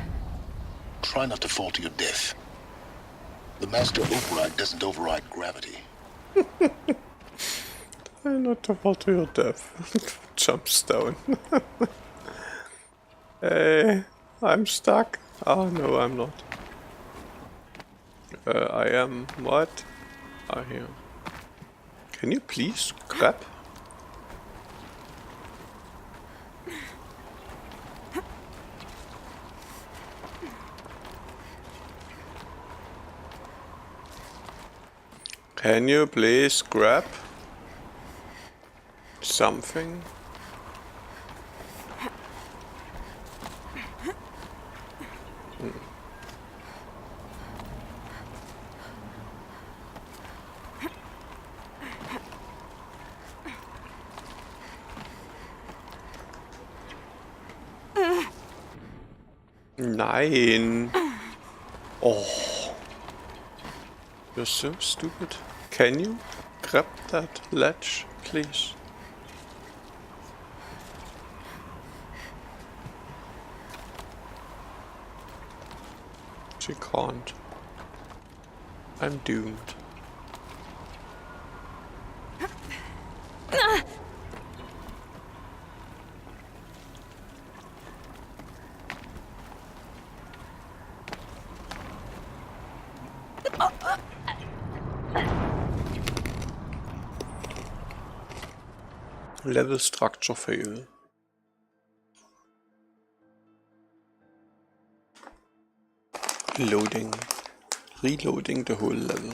Try not to fall to your death. The Master Override doesn't override gravity. Try not to fall to your death. Jumps down. Hey, I'm stuck. Oh no, I'm not. I am what? Ah, here. Can you please grab? Can you please grab something? Nein. Oh. You're so stupid. Can you grab that ledge, please? She can't. I'm doomed. Level structure fail. Loading. Reloading the whole level.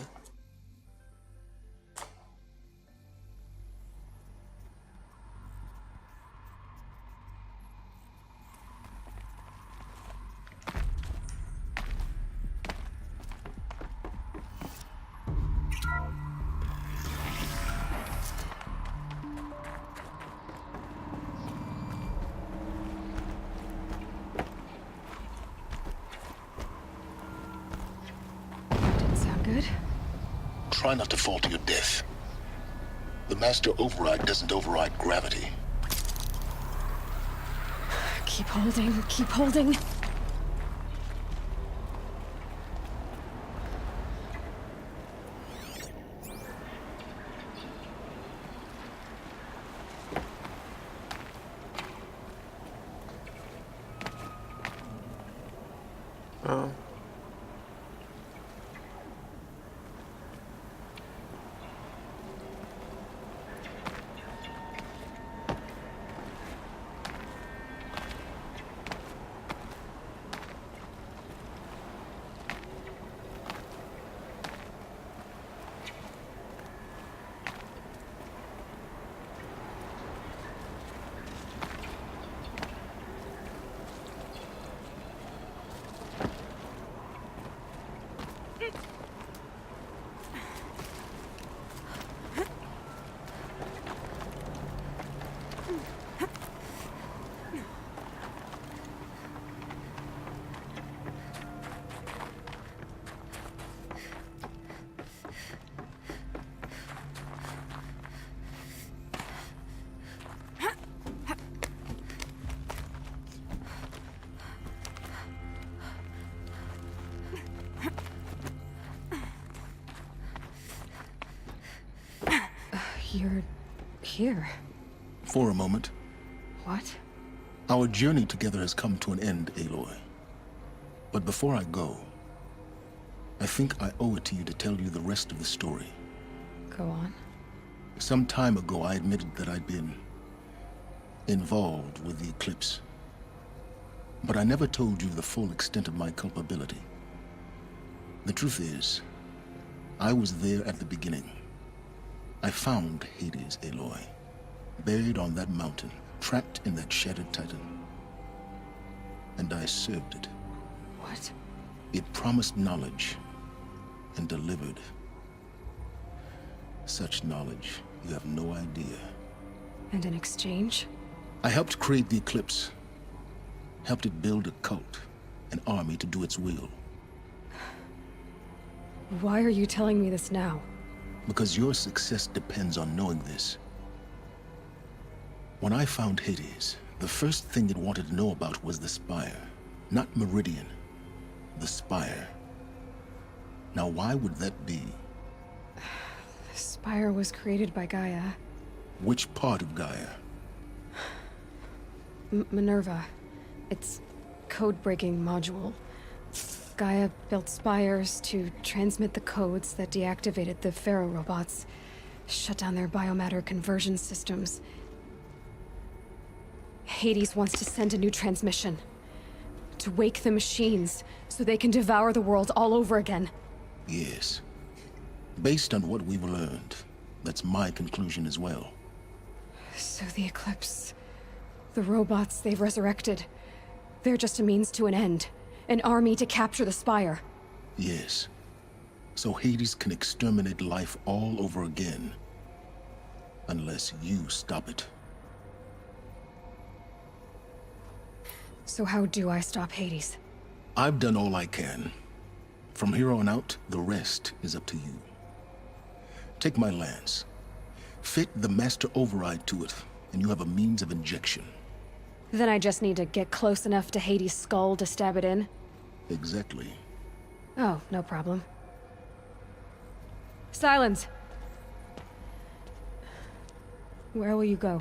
Good. Try not to fall to your death. The Master Override doesn't override gravity. Keep holding, keep holding. Oh. You're here. For a moment. What? Our journey together has come to an end, Aloy. But before I go, I think I owe it to you to tell you the rest of the story. Go on. Some time ago, I admitted that I'd been involved with the Eclipse. But I never told you the full extent of my culpability. The truth is, I was there at the beginning. I found Hades, Aloy, buried on that mountain, trapped in that shattered Titan. And I served it. What? It promised knowledge and delivered. Such knowledge, you have no idea. And in exchange? I helped create the Eclipse. Helped it build a cult, an army to do its will. Why are you telling me this now? Because your success depends on knowing this. When I found Hades, the first thing it wanted to know about was the Spire. Not Meridian. The Spire. Now why would that be? The Spire was created by Gaia. Which part of Gaia? Minerva. Its code-breaking module. Gaia built spires to transmit the codes that deactivated the Pharaoh robots, shut down their biomatter conversion systems. Hades wants to send a new transmission. To wake the machines, so they can devour the world all over again. Yes. Based on what we've learned, that's my conclusion as well. So the Eclipse... the robots they've resurrected... they're just a means to an end. An army to capture the Spire. Yes. So Hades can exterminate life all over again. Unless you stop it. So how do I stop Hades? I've done all I can. From here on out, the rest is up to you. Take my lance. Fit the Master Override to it, and you have a means of injection. Then I just need to get close enough to Hades' skull to stab it in? Exactly. Oh, no problem. Silence! Where will you go?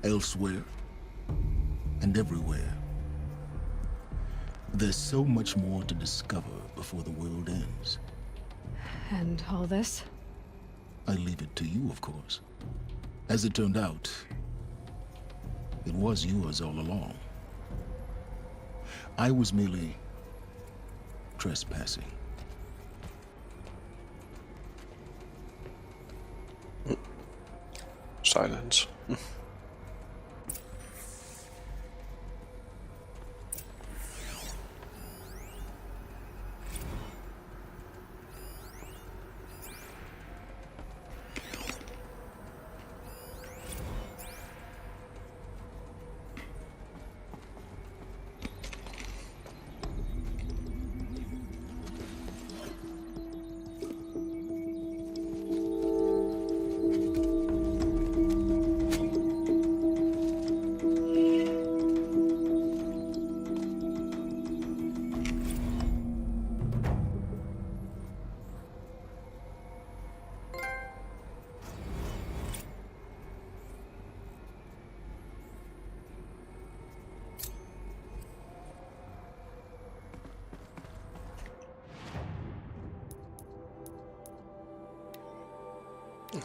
Elsewhere. And everywhere. There's so much more to discover before the world ends. And all this? I leave it to you, of course. As it turned out, it was yours all along. I was merely trespassing. Silence.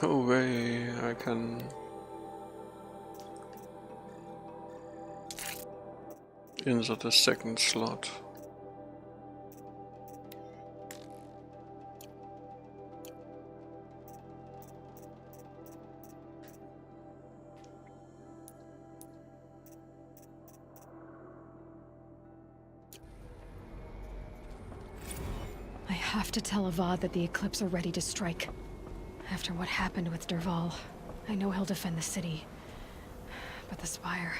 No way I can insert the second slot. I have to tell Avad that the Eclipse are ready to strike. After what happened with Dervahl, I know he'll defend the city. But the Spire...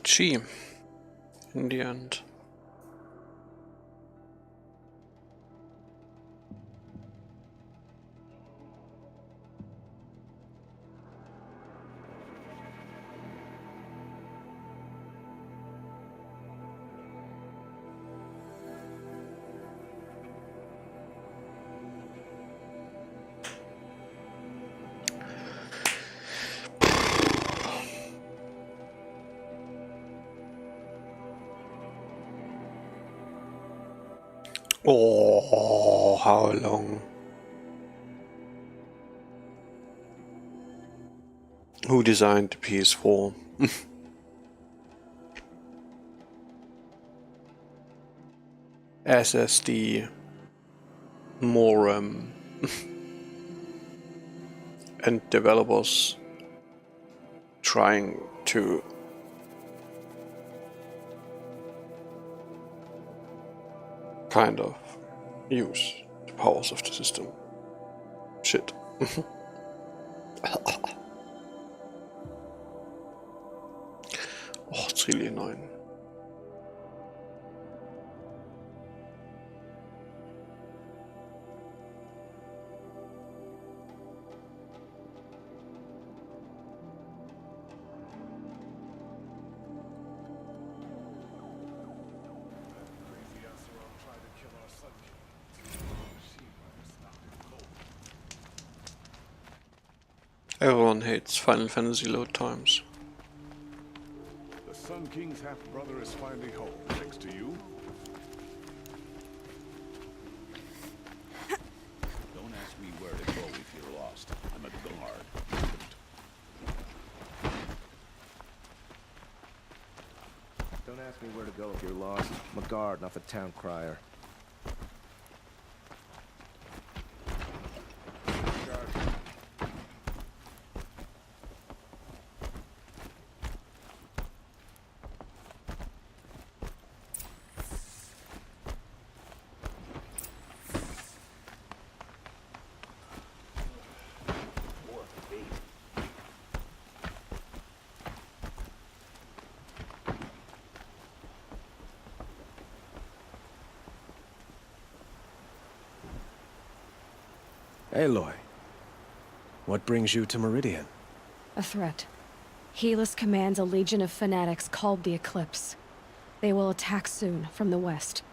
But she, in the end. Oh, how long? Who designed the PS4? SSD, more and developers trying to kind of use the powers of the system. Shit. Oh, it's really annoying. Everyone hates Final Fantasy load times. The Sun King's half-brother is finally home, thanks to you. Don't ask me where to go if you're lost. I'm a guard. Don't ask me where to go if you're lost. I'm a guard, not the town crier. Aloy, what brings you to Meridian? A threat. Helis commands a legion of fanatics called the Eclipse. They will attack soon from the west,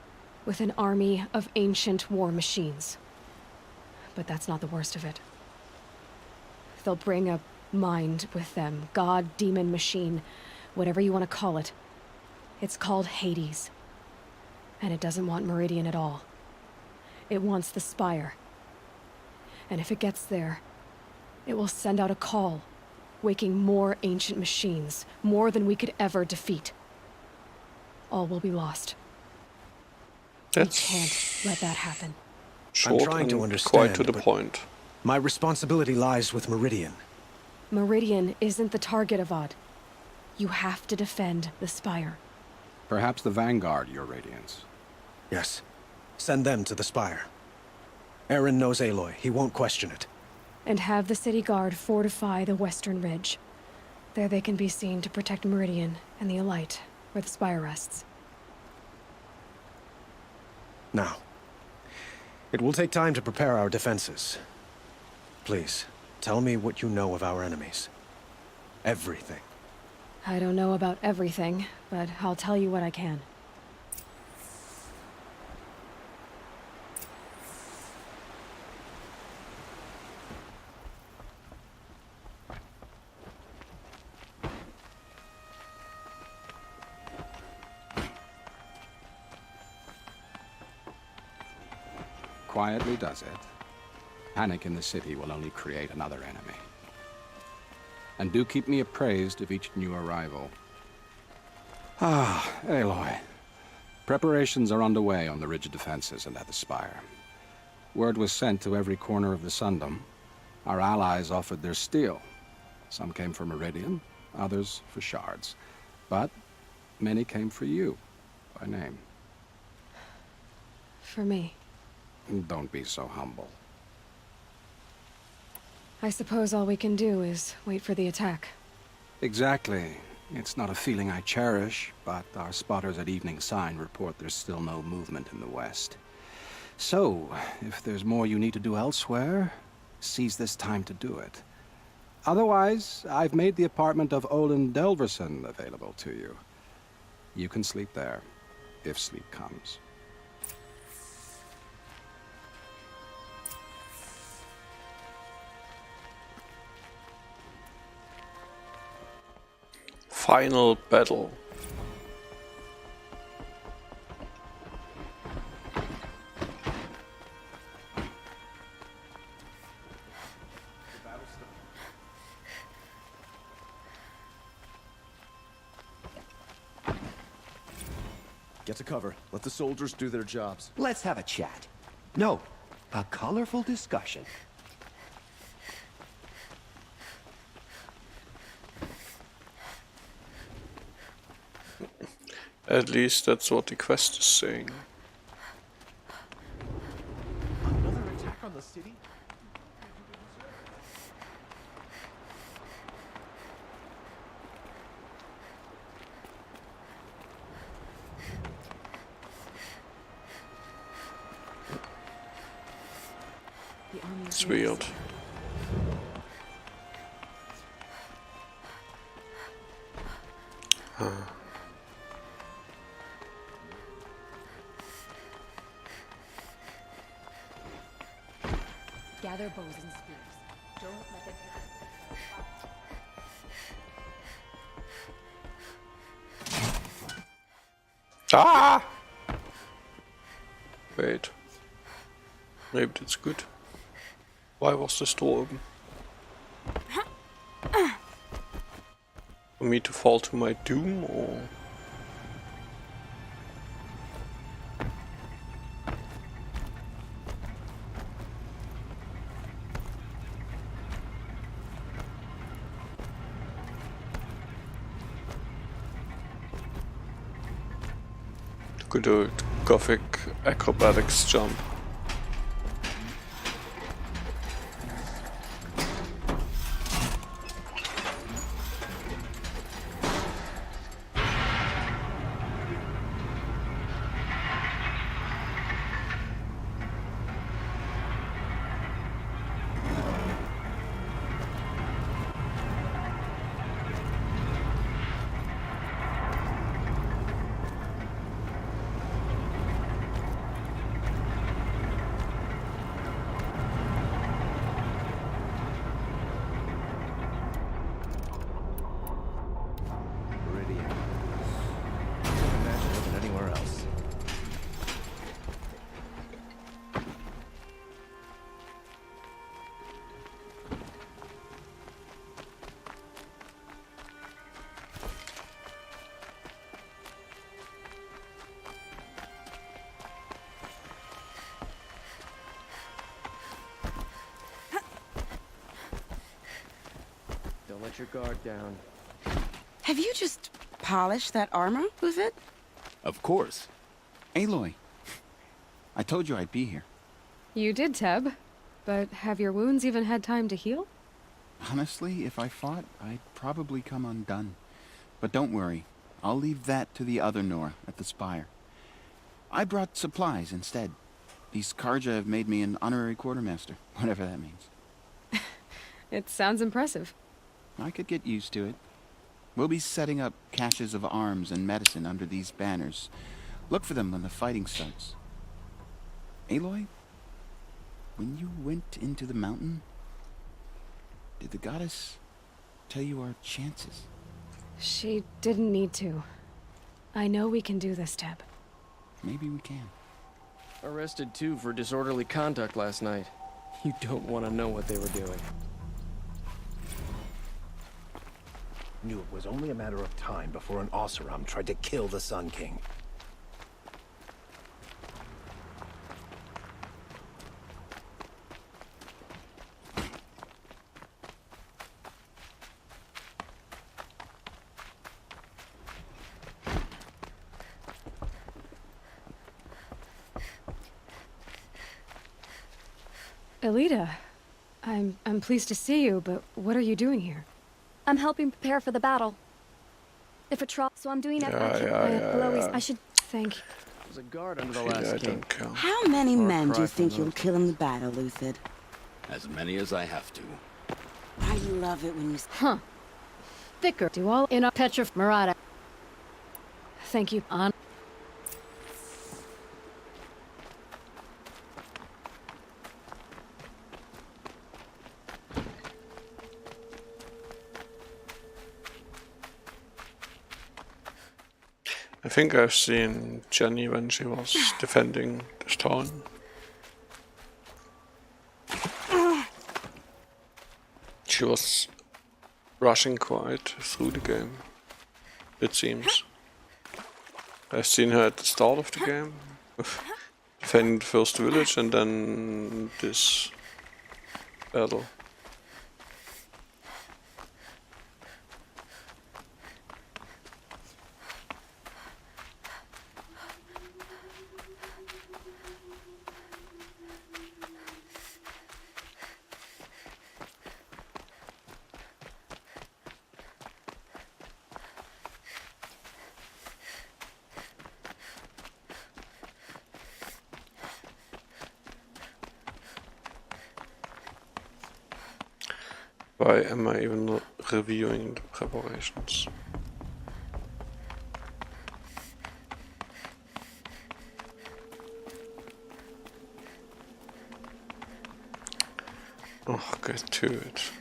with an army of ancient war machines. But that's not the worst of it. They'll bring a mind with them, god, demon, machine, whatever you want to call it. It's called Hades. And it doesn't want Meridian at all. It wants the Spire. And if it gets there, it will send out a call, waking more ancient machines, more than we could ever defeat. All will be lost. We can't let that happen. Short I'm trying to and understand, quite to the but point. My responsibility lies with Meridian. Meridian isn't the target, Avad. You have to defend the Spire. Perhaps the Vanguard, Your Radiance. Yes. Send them to the Spire. Eren knows Aloy. He won't question it. And have the city guard fortify the western ridge. There they can be seen to protect Meridian and the Elite, where the Spire rests. Now, it will take time to prepare our defenses. Please, tell me what you know of our enemies. Everything. I don't know about everything, but I'll tell you what I can. Quietly does it. Panic in the city will only create another enemy. And do keep me appraised of each new arrival. Ah, Aloy. Preparations are underway on the ridge defenses and at the Spire. Word was sent to every corner of the Sundom. Our allies offered their steel. Some came for Meridian, others for shards. But many came for you, by name. For me. Don't be so humble. I suppose all we can do is wait for the attack. Exactly. It's not a feeling I cherish, but our spotters at Evening Sign report there's still no movement in the west. So, if there's more you need to do elsewhere, seize this time to do it. Otherwise, I've made the apartment of Olin Delverson available to you. You can sleep there, if sleep comes. Final battle. Get to cover. Let the soldiers do their jobs. Let's have a chat. No, a colorful discussion. At least that's what the quest is saying. Another attack on the city? It's weird. Gather bows and spears. Don't let it Ah! Wait. Maybe that's good. Why was this door open? For me to fall to my doom, or...? Good old Gothic acrobatics jump. Don't let your guard down. Have you just polished that armor with it? Of course. Aloy, I told you I'd be here. You did, Teb. But have your wounds even had time to heal? Honestly, if I fought, I'd probably come undone. But don't worry, I'll leave that to the other Nora at the Spire. I brought supplies instead. These Karja have made me an honorary quartermaster, whatever that means. It sounds impressive. I could get used to it. We'll be setting up caches of arms and medicine under these banners. Look for them when the fighting starts. Aloy, when you went into the mountain, did the goddess tell you our chances? She didn't need to. I know we can do this, Teb. Maybe we can. Arrested too for disorderly conduct last night. You don't want to know what they were doing. Knew it was only a matter of time before an Oseram tried to kill the Sun King. Elita, I'm pleased to see you, but what are you doing here? I'm helping prepare for the battle. If a troll, so I'm doing that. Yeah. I should thank. There's a guard under the Really, last I king. don't care. How many Far men do cry you think from you'll those. kill in the battle, Luthid? As many as I have to. I love it when you... Huh. Thicker. Do all in a Petra Murata. Thank you, on. I think I've seen Jenny when she was defending this town. She was rushing quite through the game, it seems. I've seen her at the start of the game, defending the first village and then this battle. Why am I even reviewing the preparations? Oh, get to it.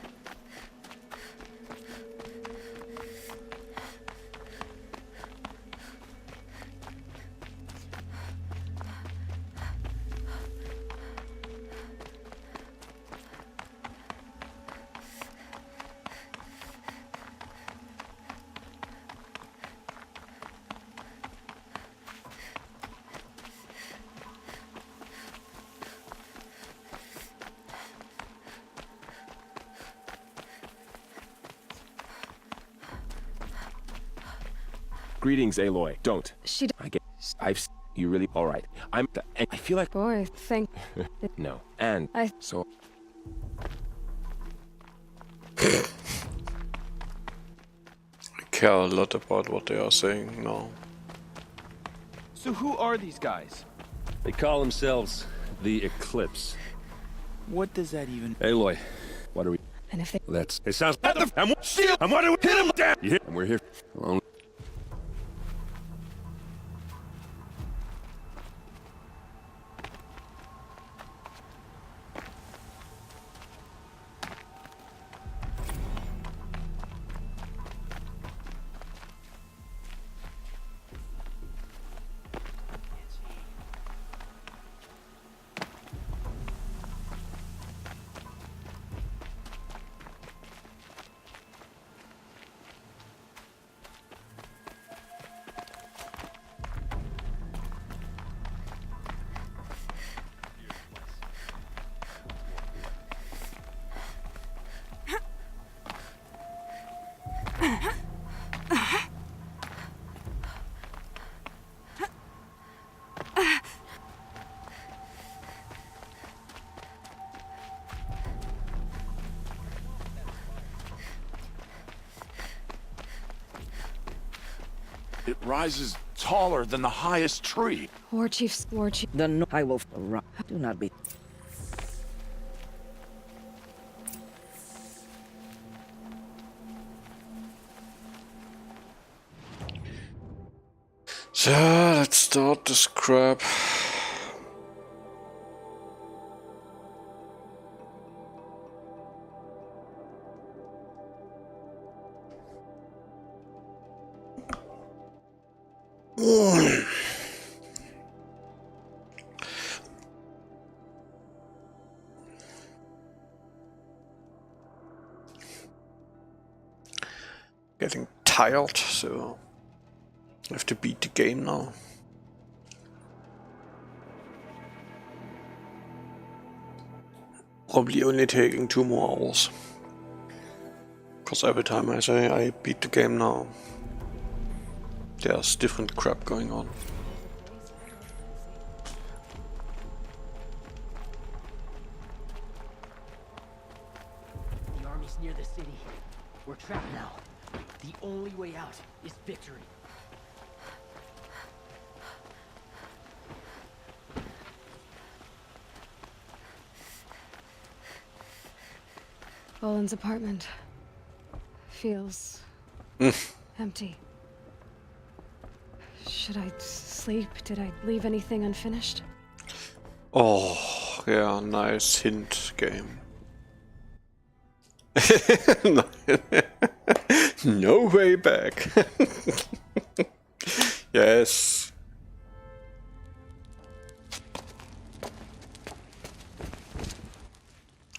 Greetings, Aloy. Don't. She. You really all right? I feel like. Boy, thank. No, and so. I care a lot about what they are saying now. So who are these guys? They call themselves the Eclipse. What does that even... Aloy, what are we... And if they... That's... It sounds... I'm gonna hit him down! You hit... And we're here... Alone. It rises taller than the highest tree. War Chief. Then I will. Do not be. So let's start this crap. Getting tired, so I have to beat the game now. Probably only taking 2 more hours. Because every time I say I beat the game now, there's different crap going on. The army's near the city. We're trapped now. The only way out is victory. Olin's apartment feels empty. Should I sleep? Did I leave anything unfinished? Oh, yeah, nice hint game. No way back. Yes.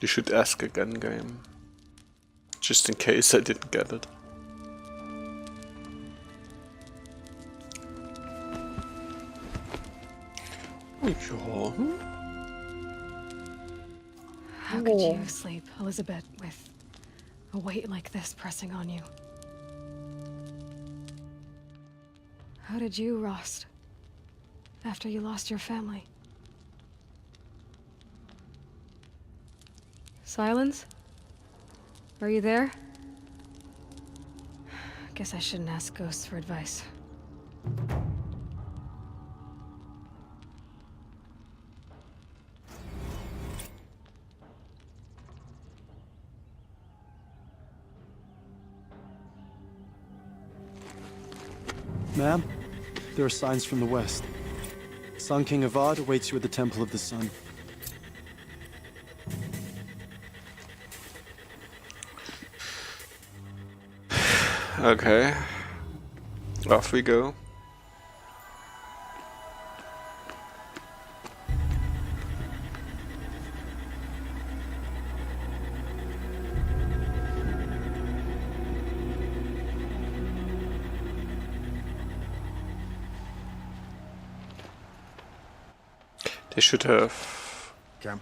You should ask again, game. Just in case I didn't get it. Ja. How could you sleep, Elizabeth, with a weight like this pressing on you? How did you, Rost, after you lost your family? Silence? Are you there? Guess I shouldn't ask ghosts for advice. Ma'am, there are signs from the west. Sun King Avad awaits you at the Temple of the Sun. Okay. Off we go. They should have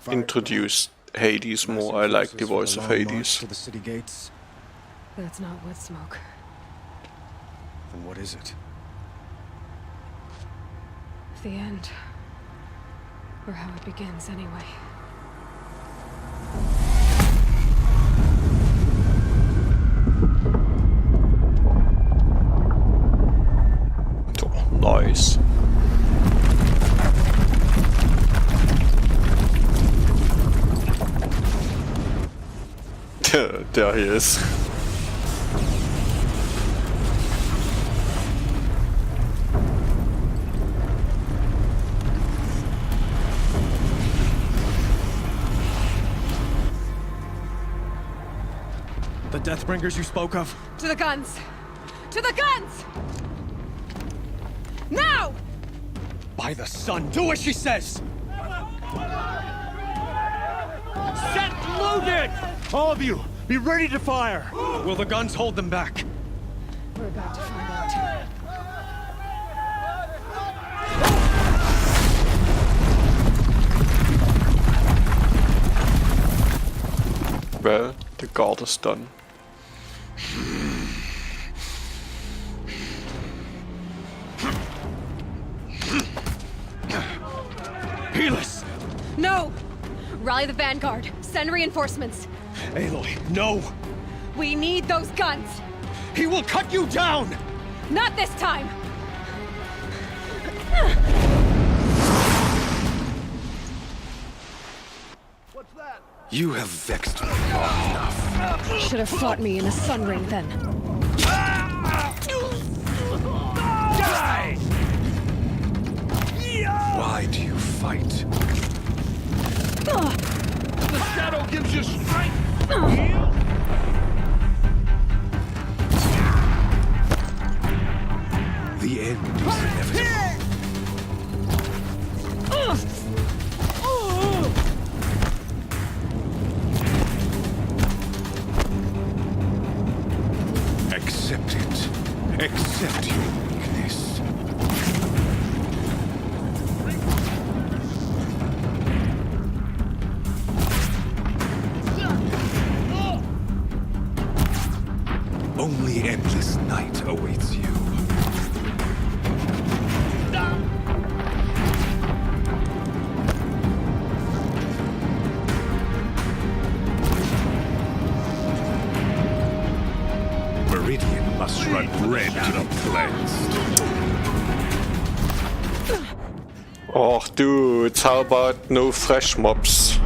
introduced Hades more. I like the voice of Hades. To the city gates. That's not wood smoke. Then what is it? The end. Or how it begins, anyway. Oh, nice. There he is. The Deathbringers you spoke of? To the guns! To the guns! Now! By the sun, do as she says! Set loaded! All of you, be ready to fire! Will the guns hold them back? We're about to find out. Well, the god is done. Helis! No! Rally the Vanguard. Send reinforcements. Aloy, no! We need those guns! He will cut you down! Not this time! You have vexed me long enough. Should have fought me in the Sun Ring then. Die! Why do you fight? The shadow gives you strength! The end is inevitable. Accept it. Accept your weakness. Only endless night awaits you. Meridian must run red to be cleansed. Oh, dude, how about no fresh mobs?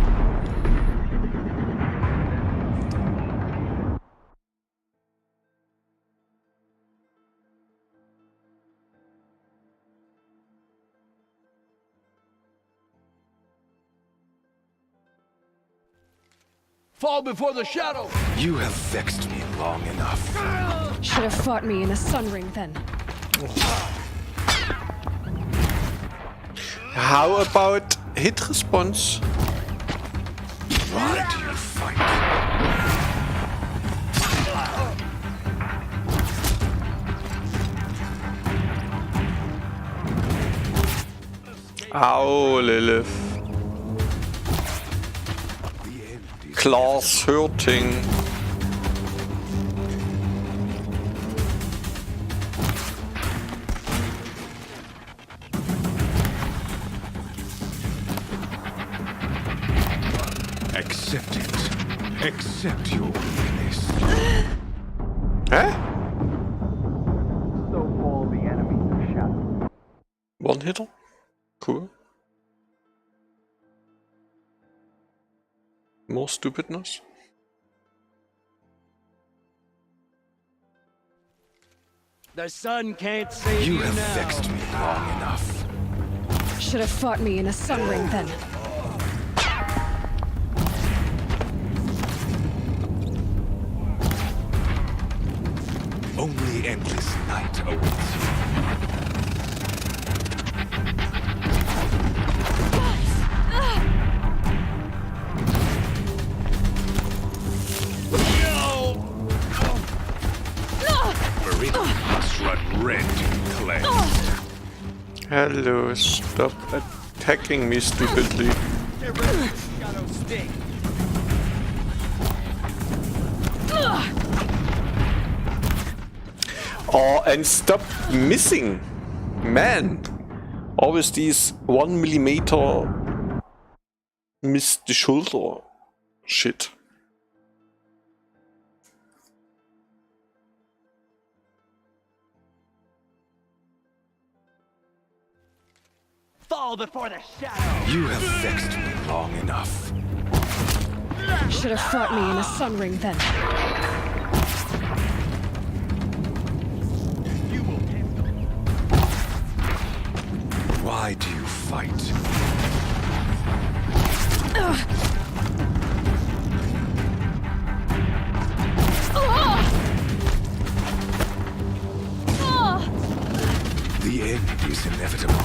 Fall before the shadow! You have vexed me long enough. Should have fought me in a sun ring then. How about hit response? Why do you fight? Ow, Lilith. Claws hurting. Accept it. Accept your weakness. Huh? So all the enemies of Shadow. One hitter? Cool. More stupidness? The sun can't save You you have now. vexed me long enough. Should have fought me in a sun ring then. Only endless night awaits you. Meridian must run red to be cleansed. Hello, stop attacking me stupidly. Get ready for Shadow Sting. Oh, and stop missing! Man! Always these 1 millimeter miss the shoulder shit. Fall before the shadow! You have vexed me long enough. Should have fought me in a sun ring then. Why do you fight? The end is inevitable.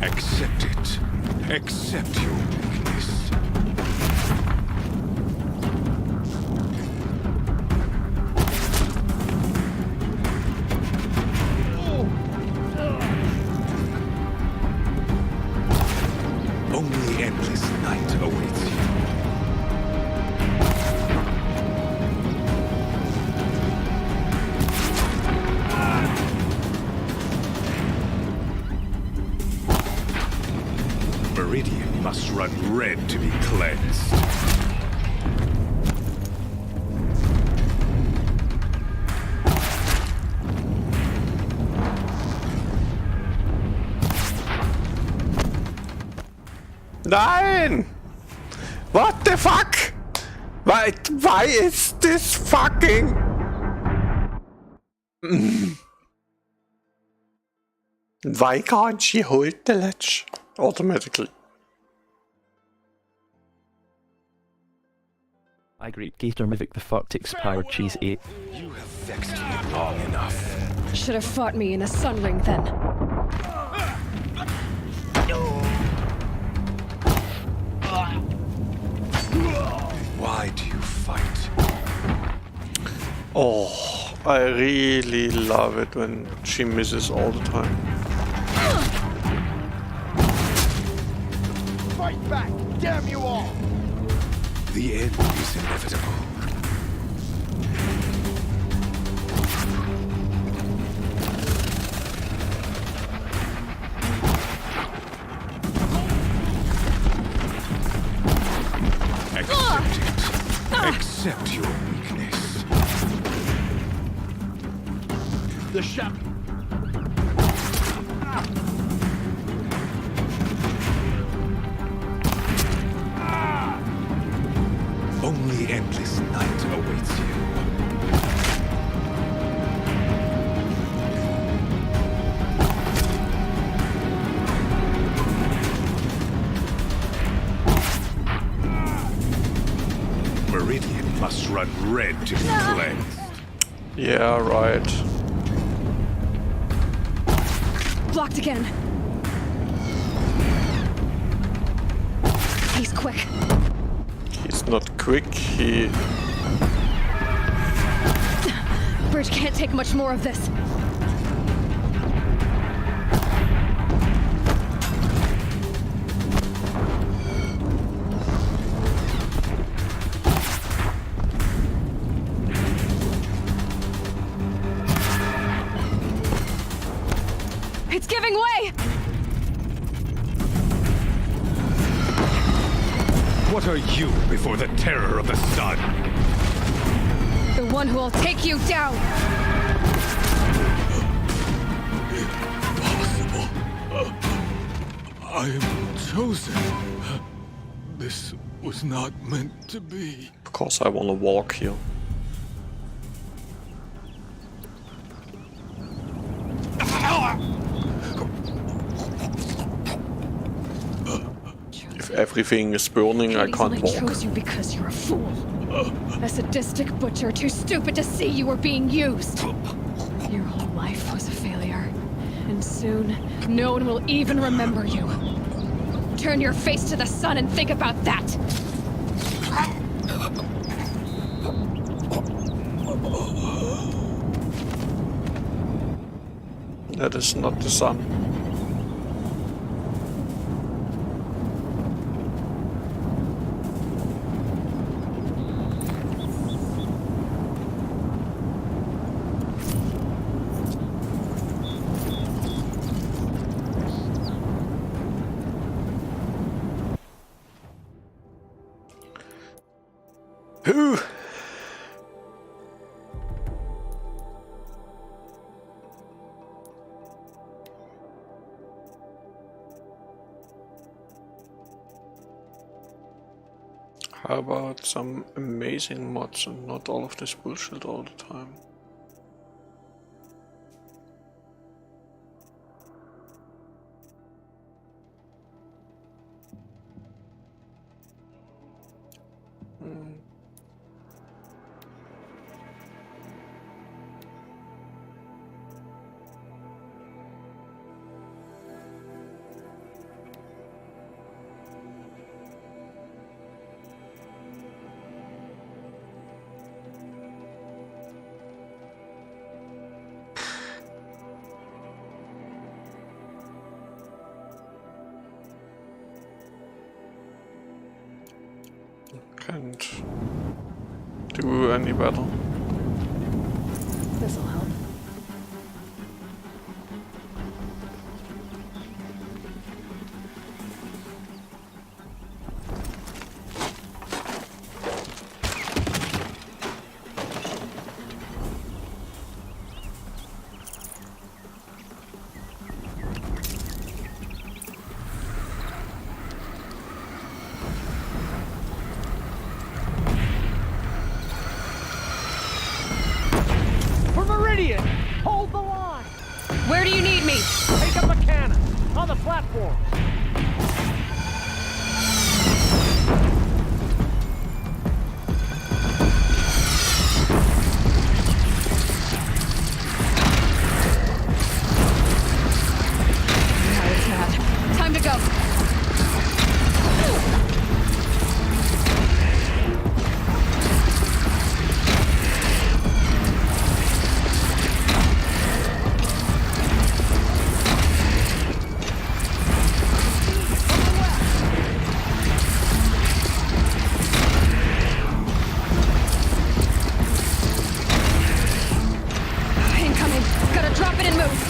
Accept it. Accept your weakness. Only endless night awaits you. Meridian must run red to be cleansed. Nein! What the fuck? Why is this fucking... Why can't she hold the ledge automatically? I greet Gator Mythic the fucked expired cheese 8. You have vexed me long enough. Should have fought me in a sun ring then. Why do you fight? Oh, I really love it when she misses all the time. Fight back! Damn you all! The end is inevitable. The shadow. Only endless night awaits you. Meridian must run red to be cleansed. Yeah, right. Blocked again. He's quick. He's not quick, he... Bridge can't take much more of this. It's giving way! What are you before the terror of the sun? The one who will take you down! Impossible. I am chosen. This was not meant to be. Of course I wanna walk here. If everything is burning, I can't Hades only walk. chose you because you're a fool. A sadistic butcher too stupid to see you were being used. Your whole life was a failure. And soon, no one will even remember you. Turn your face to the sun and think about that! That is not the sun. Whew. How about some amazing mods and not all of this bullshit all the time? Can't do any better. This'll help. Meridian! Hold the line! Where do you need me? Take up a cannon! On the platform! Now it's not. Time to go. Incoming. Gotta drop it and move.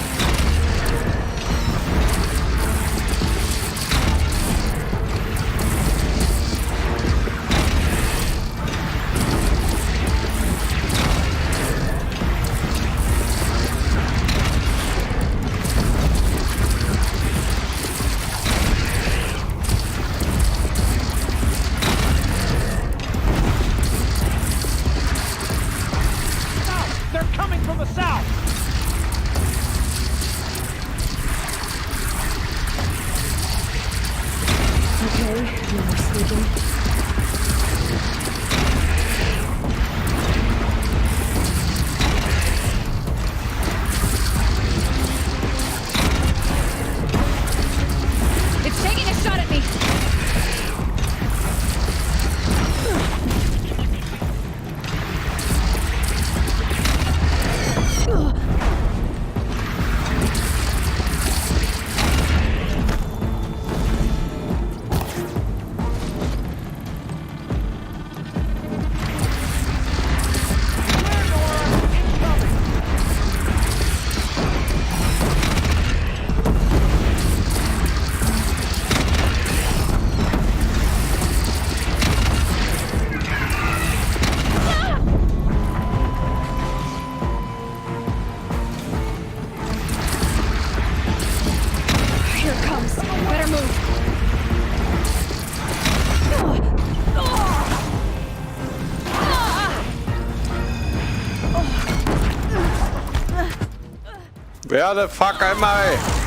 Where the fuck am I?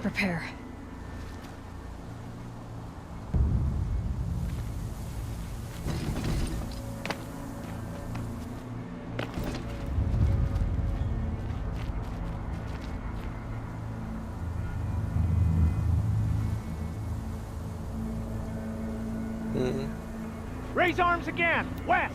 Prepare. Raise arms again! West!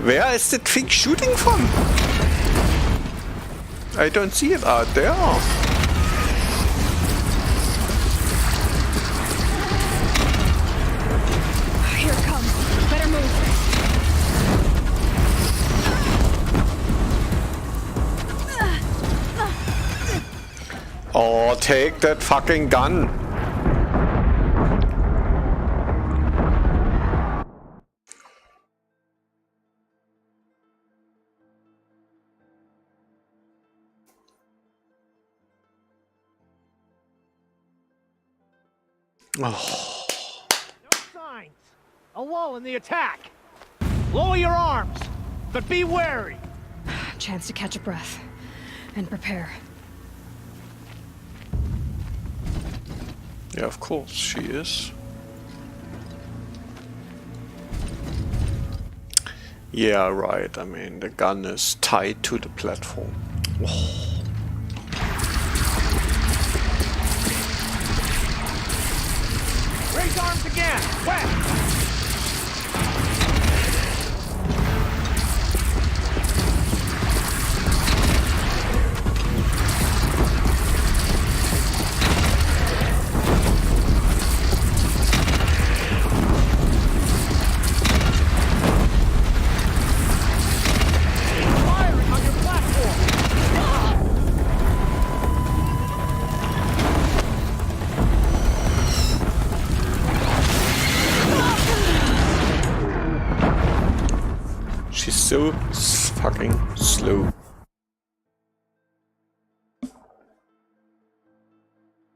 Where is that thing shooting from? I don't see it out there. Here it comes. Better move. Oh, take that fucking gun. Oh. No signs. A lull in the attack. Lower your arms, but be wary. Chance to catch a breath and prepare. Yeah, of course she is. Yeah, right. I mean, the gun is tied to the platform. Oh. Raise arms again. West. So fucking slow.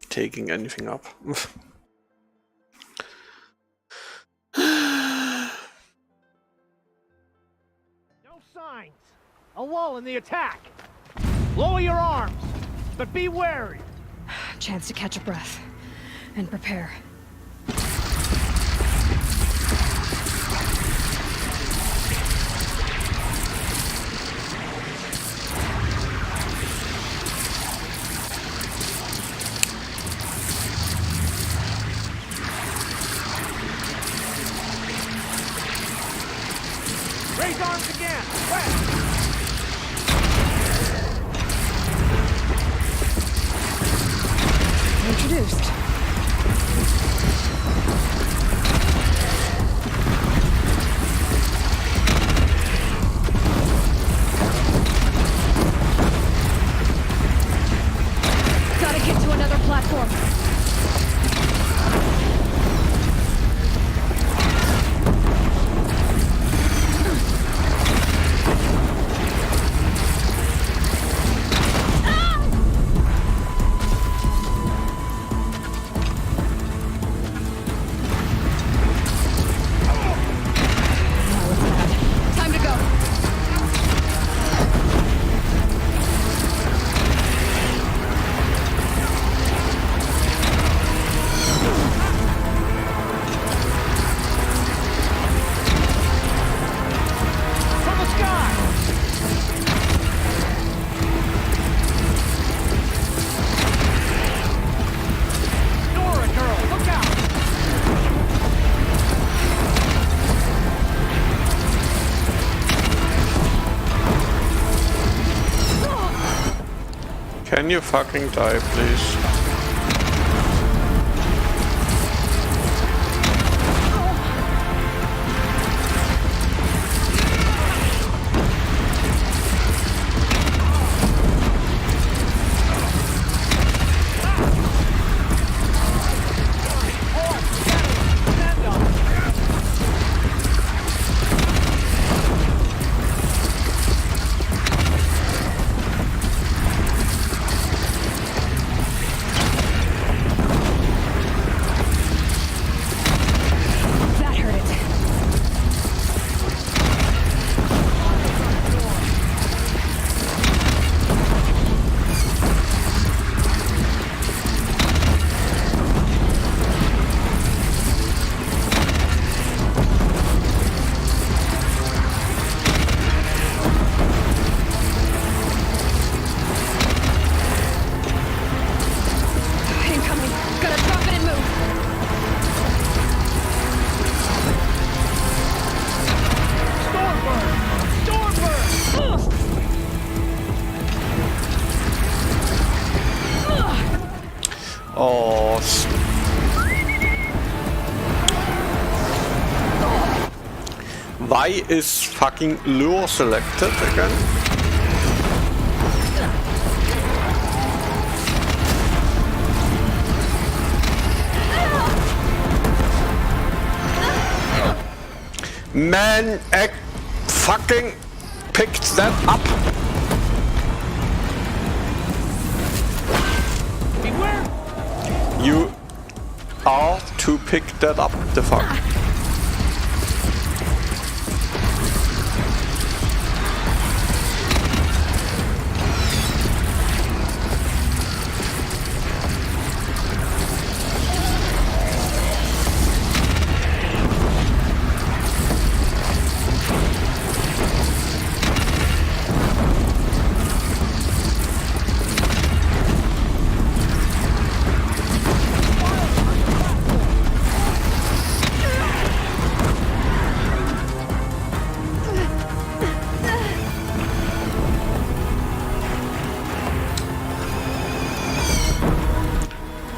Taking anything up. No signs. A lull in the attack. Lower your arms, but be wary. Chance to catch a breath and prepare. Raise arms again. West. Introduced. Gotta get to another platform. Can you fucking die, please? Why is fucking lure selected again? Man, I fucking picked that up. Beware! You are to pick that up. The fuck.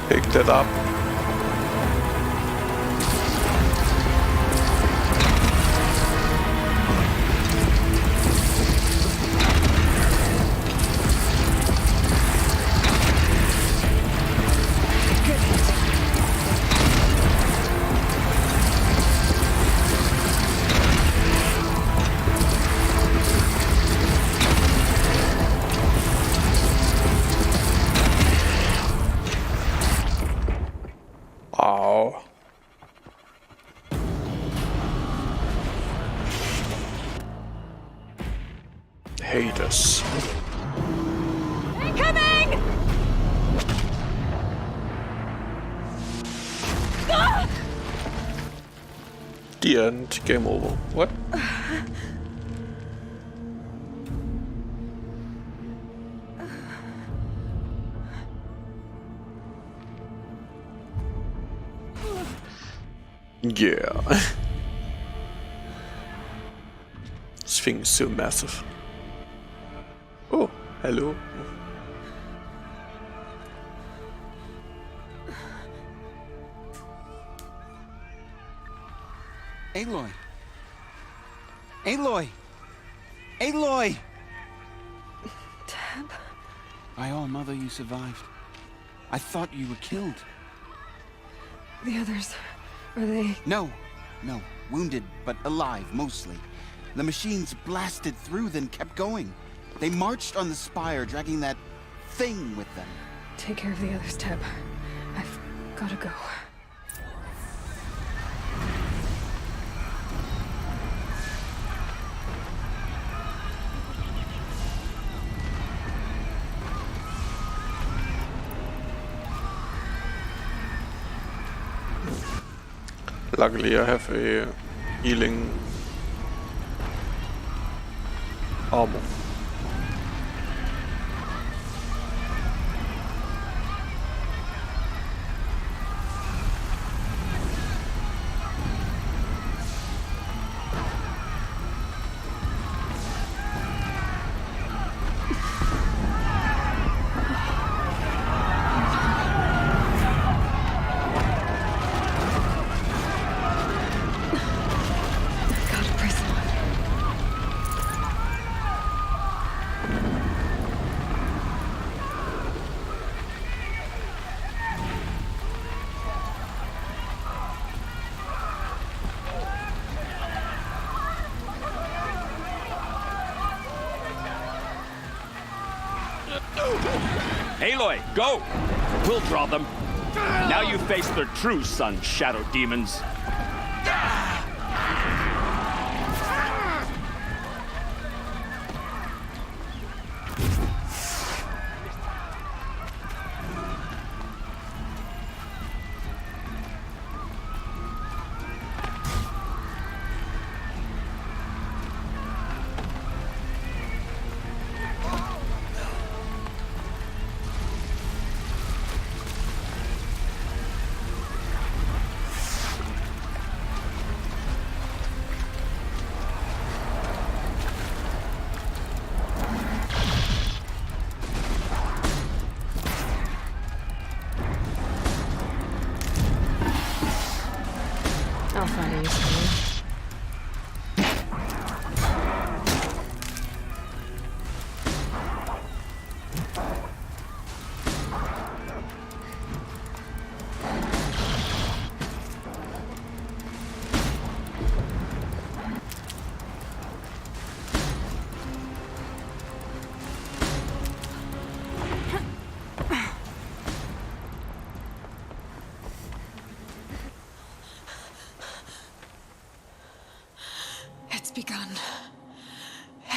Picked it up. Ow. Hades. Incoming! The end. Game over. What? Yeah. This thing is so massive. Oh, hello. Aloy! Aloy! Aloy! Teb? By all mother, you survived. I thought you were killed. The others, are they? No. Wounded, but alive, mostly. The machines blasted through, then kept going. They marched on the spire, dragging that thing with them. Take care of the others, Teb. I've gotta go. Luckily I have a healing armor. Aloy, go! We'll draw them. Now you face their true son, Shadow Demons. I'll find a use for you.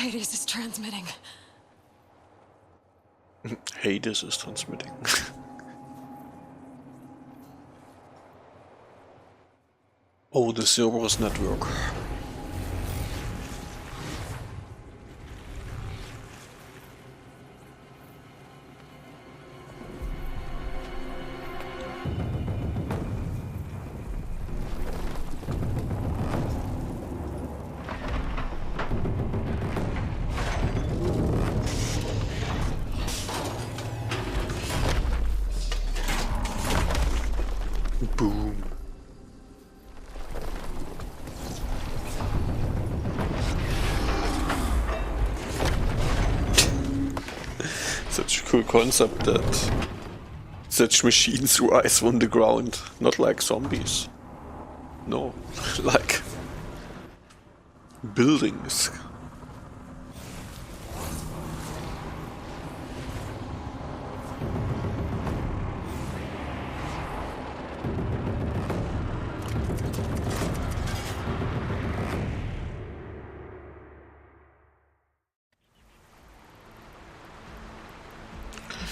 Hades is transmitting. Hades is transmitting. Oh, the Cerberus network. Boom. Such a cool concept that such machines rise from the ground, not like zombies. No, like buildings.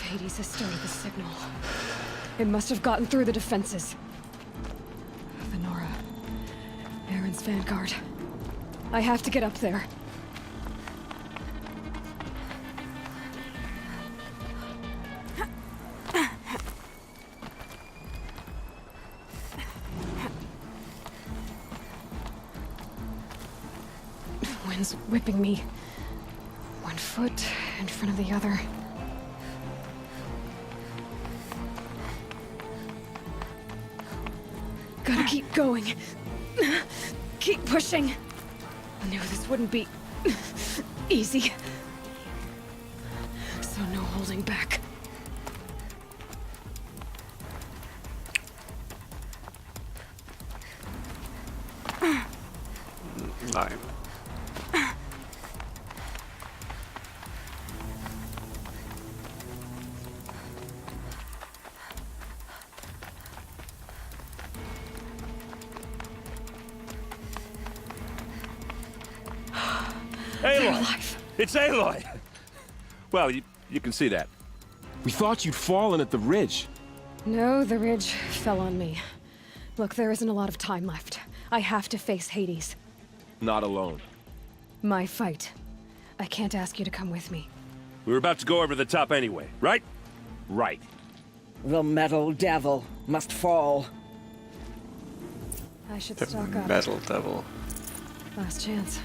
Hades has started the signal. It must have gotten through the defenses. The Nora. Aaron's vanguard. I have to get up there. Wind's whipping me. One foot in front of the other. Gotta keep going. Keep pushing. I knew this wouldn't be easy. So no holding back. Nein. Aloy! It's Aloy! Well, you can see that. We thought you'd fallen at the ridge. No, the ridge fell on me. Look, there isn't a lot of time left. I have to face Hades. Not alone. My fight. I can't ask you to come with me. We were about to go over the top anyway, right? Right. The metal devil must fall. I should The stock up. metal devil. Last chance.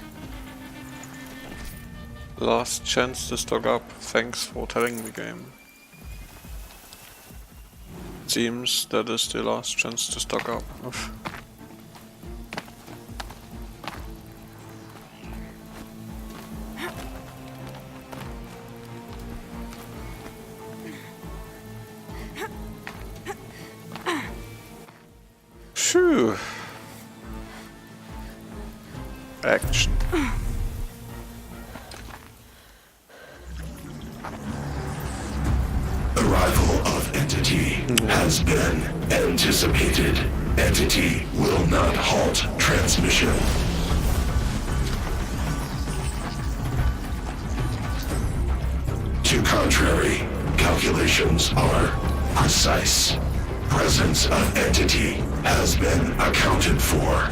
Last chance to stock up. Thanks for telling me, game. Seems that is the last chance to stock up. Phew. Action. Arrival of Entity has been anticipated. Entity will not halt transmission. To contrary, calculations are precise. Presence of Entity has been accounted for.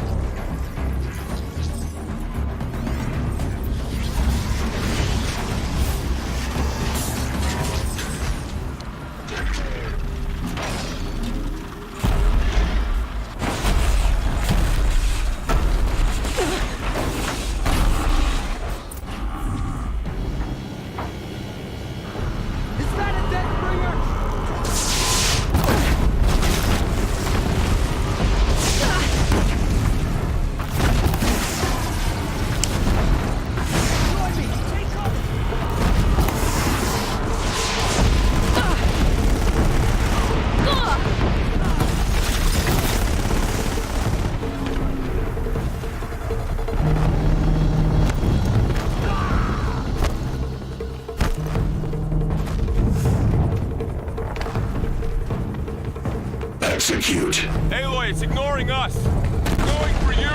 Execute. Aloy, it's ignoring us! Going for you!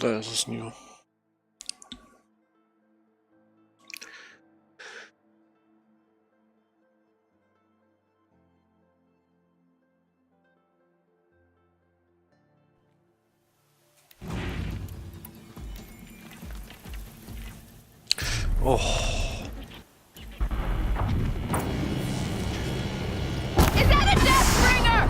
da ist es nie. Oh. Is that a Deathbringer?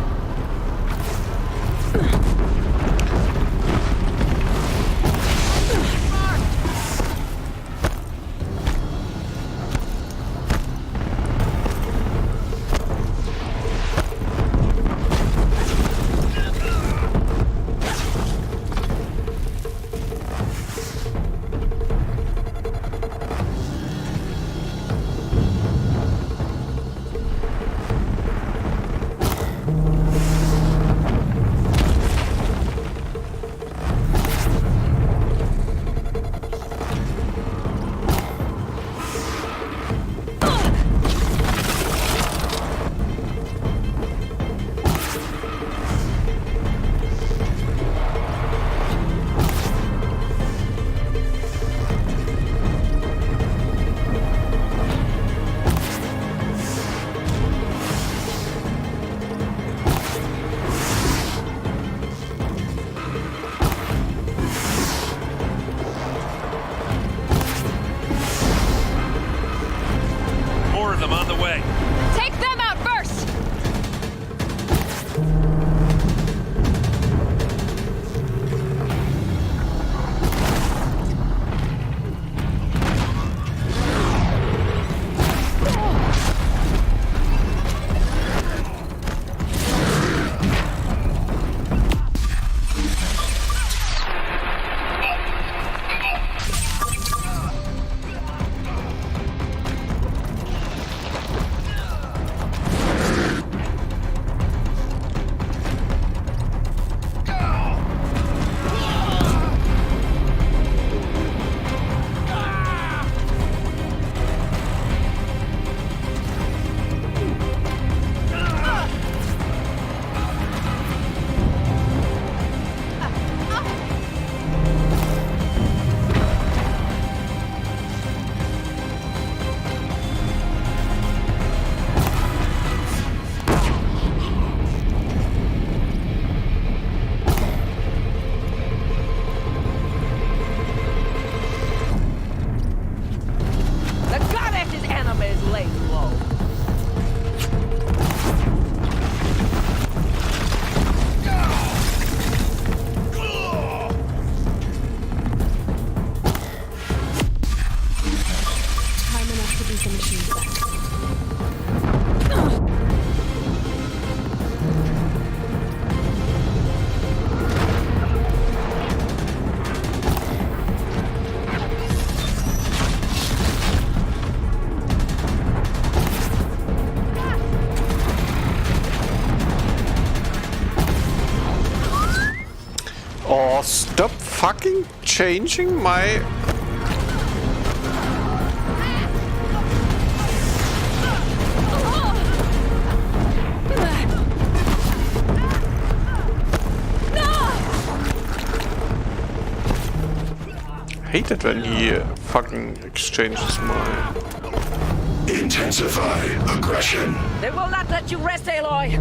Oh, stop fucking changing my... I hate it when he fucking exchanges my... Intensify aggression. They will not let you rest, Aloy!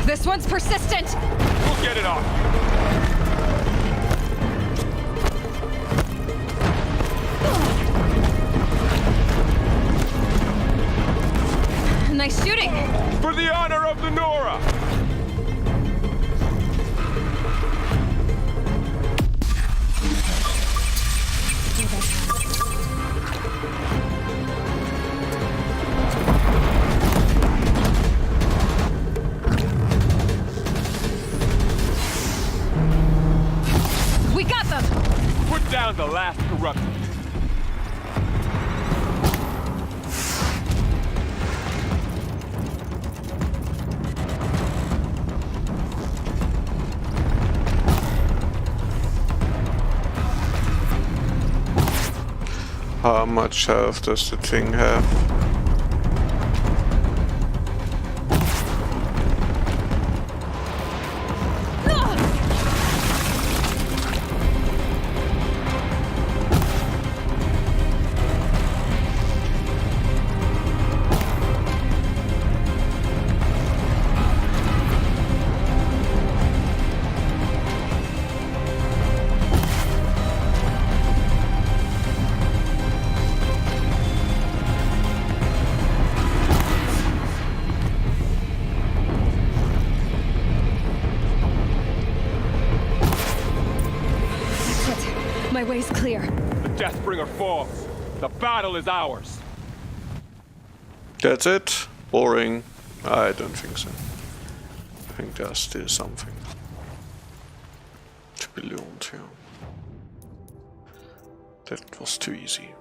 This one's persistent! We'll get it off! Nice shooting! For the honor of the Nora! We got them! Put down the last corruption. How much health does the thing have? My way's clear. The Deathbringer falls. The battle is ours. That's it? Boring? I don't think so. I think there's still something to be learned here. That was too easy.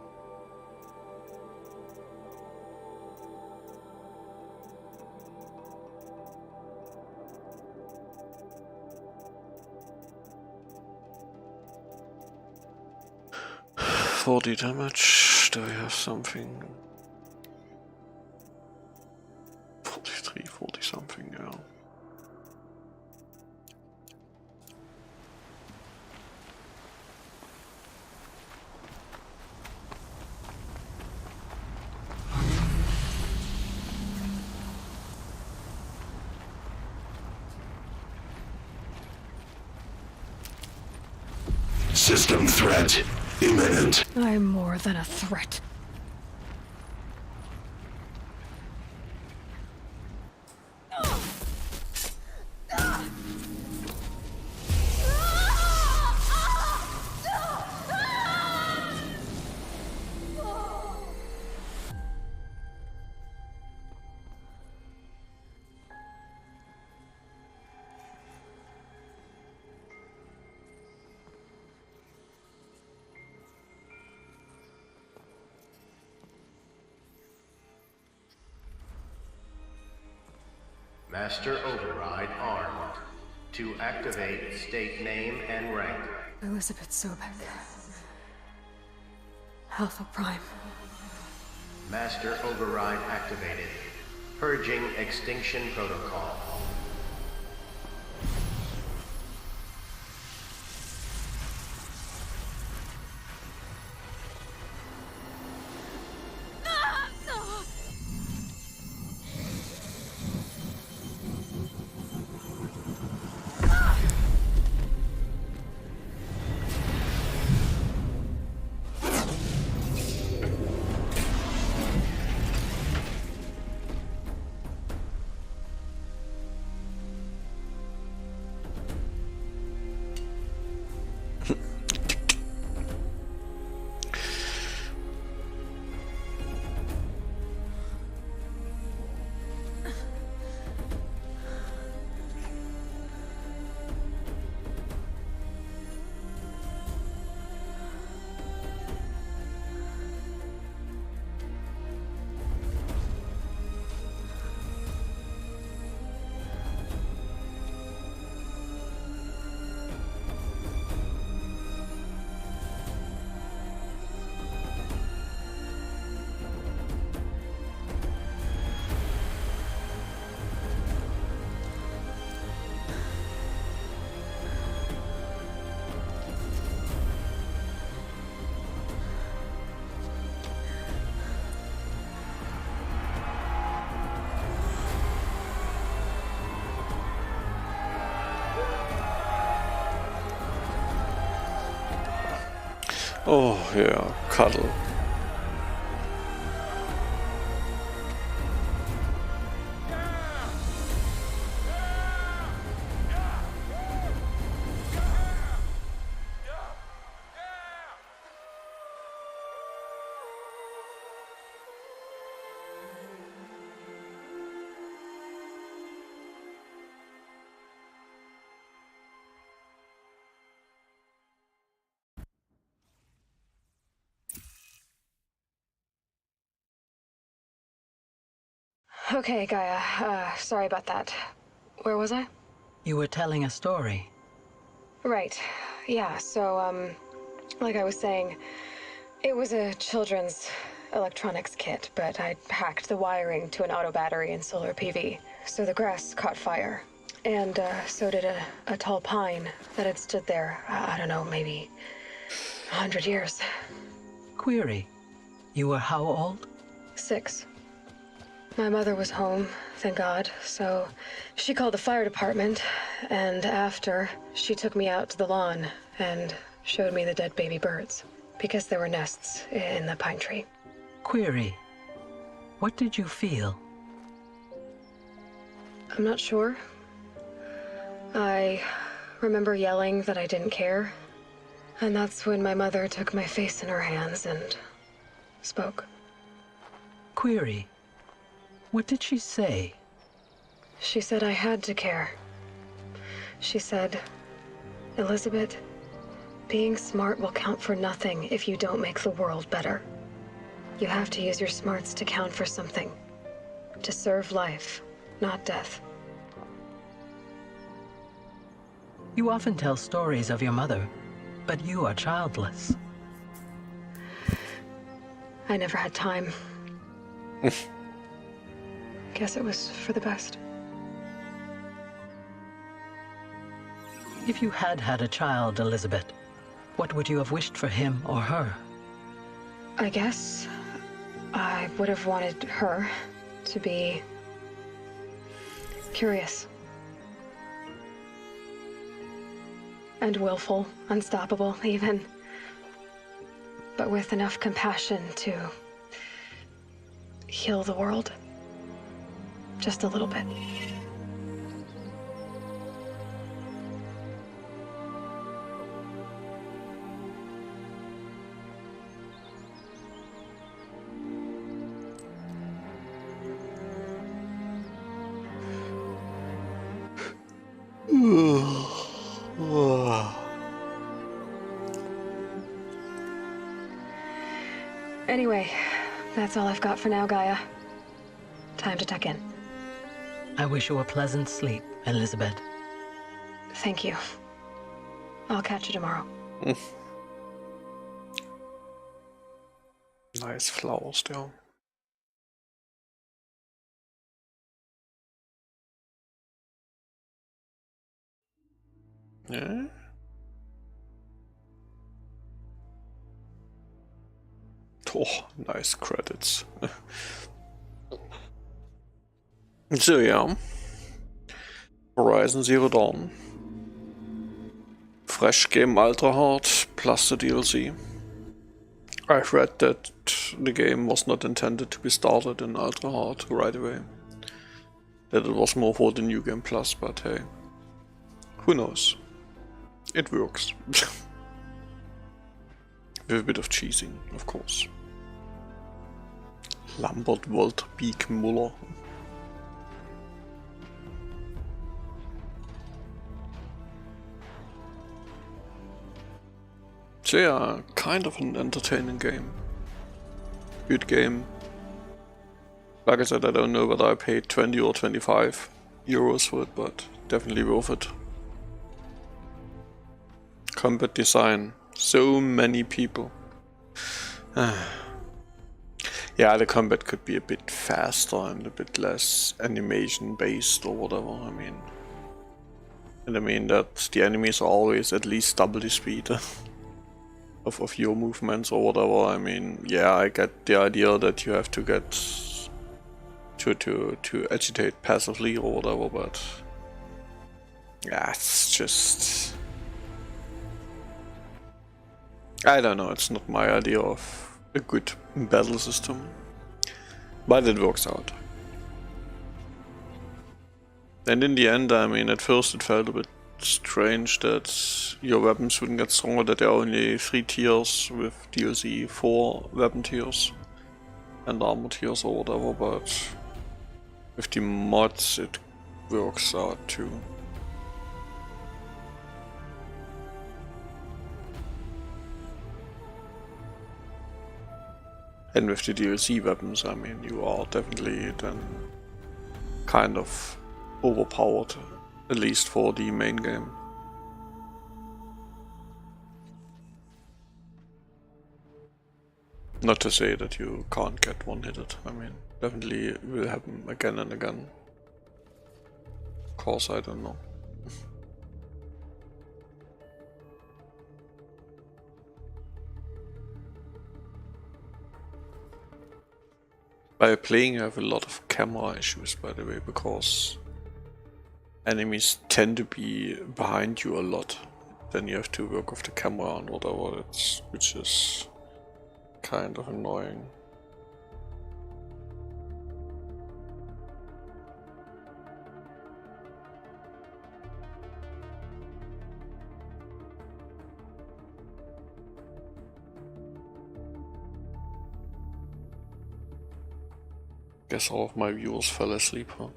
$40 damage. Do I have something? 43, 40 something now. System threat imminent. I'm more than a threat. Master Override armed. To activate, state name and rank. Elizabeth Sobek. Alpha Prime. Master Override activated. Purging Extinction Protocol. Oh yeah, cuddle. Okay, Gaia. Sorry about that. Where was I? You were telling a story. Right. Yeah, so, like I was saying, It was a children's electronics kit, but I'd hacked the wiring to an auto battery and solar PV, so the grass caught fire. And so did a tall pine that had stood there, I don't know, maybe 100 years. Query, you were how old? 6. My mother was home, thank God, so she called the fire department, and after, she took me out to the lawn and showed me the dead baby birds, because there were nests in the pine tree. Query, what did you feel? I'm not sure. I remember yelling that I didn't care, and that's when my mother took my face in her hands and spoke. Query, what did she say? She said I had to care. She said, Elizabeth, being smart will count for nothing if you don't make the world better. You have to use your smarts to count for something. To serve life, not death. You often tell stories of your mother, but you are childless. I never had time. Guess it was for the best. If you had had a child, Elizabeth, what would you have wished for him or her? I guess I would have wanted her to be curious. And willful, unstoppable, even. But with enough compassion to heal the world. Just a little bit. Anyway, that's all I've got for now, Gaia. Time to tuck in. I wish you a pleasant sleep, Elizabeth. Thank you. I'll catch you tomorrow. Nice flowers still. Yeah. Oh, nice credits. So yeah, Horizon Zero Dawn. Fresh game Ultra Hard plus the DLC. I've read that the game was not intended to be started in Ultra Hard right away. That it was more for the New Game Plus, but hey, who knows? It works. With a bit of cheesing, of course. Lambert Walter Beek Muller. So yeah, kind of an entertaining game. Good game. Like I said, I don't know whether I paid 20 or 25 euros for it, but definitely worth it. Combat design. So many people. Yeah, the combat could be a bit faster and a bit less animation based or whatever, I mean. And I mean that the enemies are always at least double the speed of your movements or whatever. I mean, yeah, I get the idea that you have to get to agitate passively or whatever, but yeah, it's just, I don't know, it's not my idea of a good battle system, but it works out. And in the end, I mean, at first it felt a bit strange that your weapons wouldn't get stronger, that there are only 3 tiers, with DLC 4 weapon tiers and armor tiers or whatever, but with the mods it works out too. And with the DLC weapons, I mean, you are definitely then kind of overpowered, at least for the main game. Not to say that you can't get one-hitted. I mean, definitely it will happen again and again. Of course, I don't know. By playing, you have a lot of camera issues, by the way, because enemies tend to be behind you a lot. Then you have to work with the camera and whatever, which is kind of annoying. Guess all of my viewers fell asleep, huh?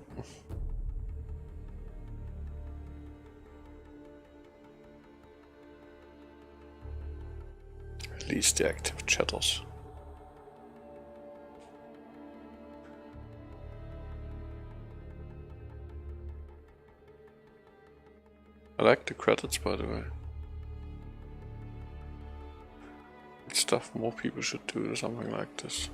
At least the active chatters. I like the credits, by the way. It's stuff more people should do something like this.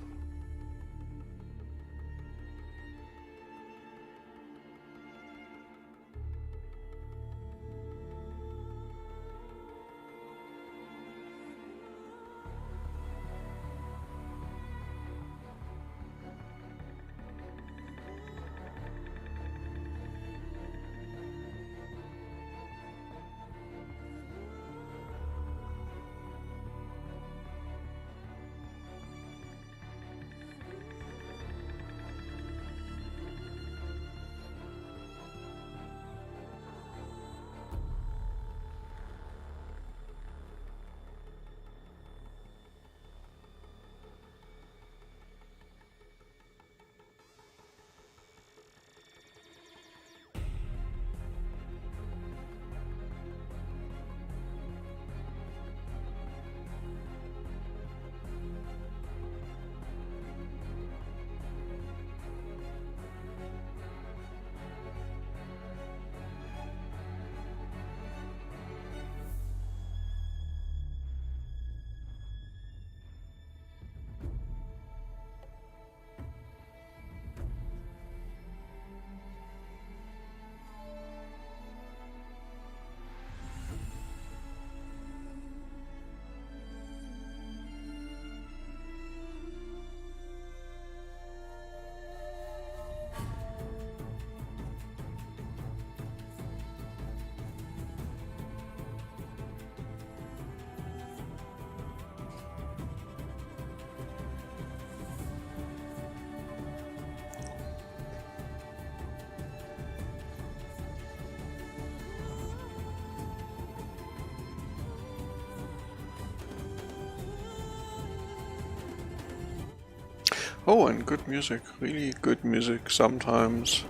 Oh, and good music, really good music sometimes.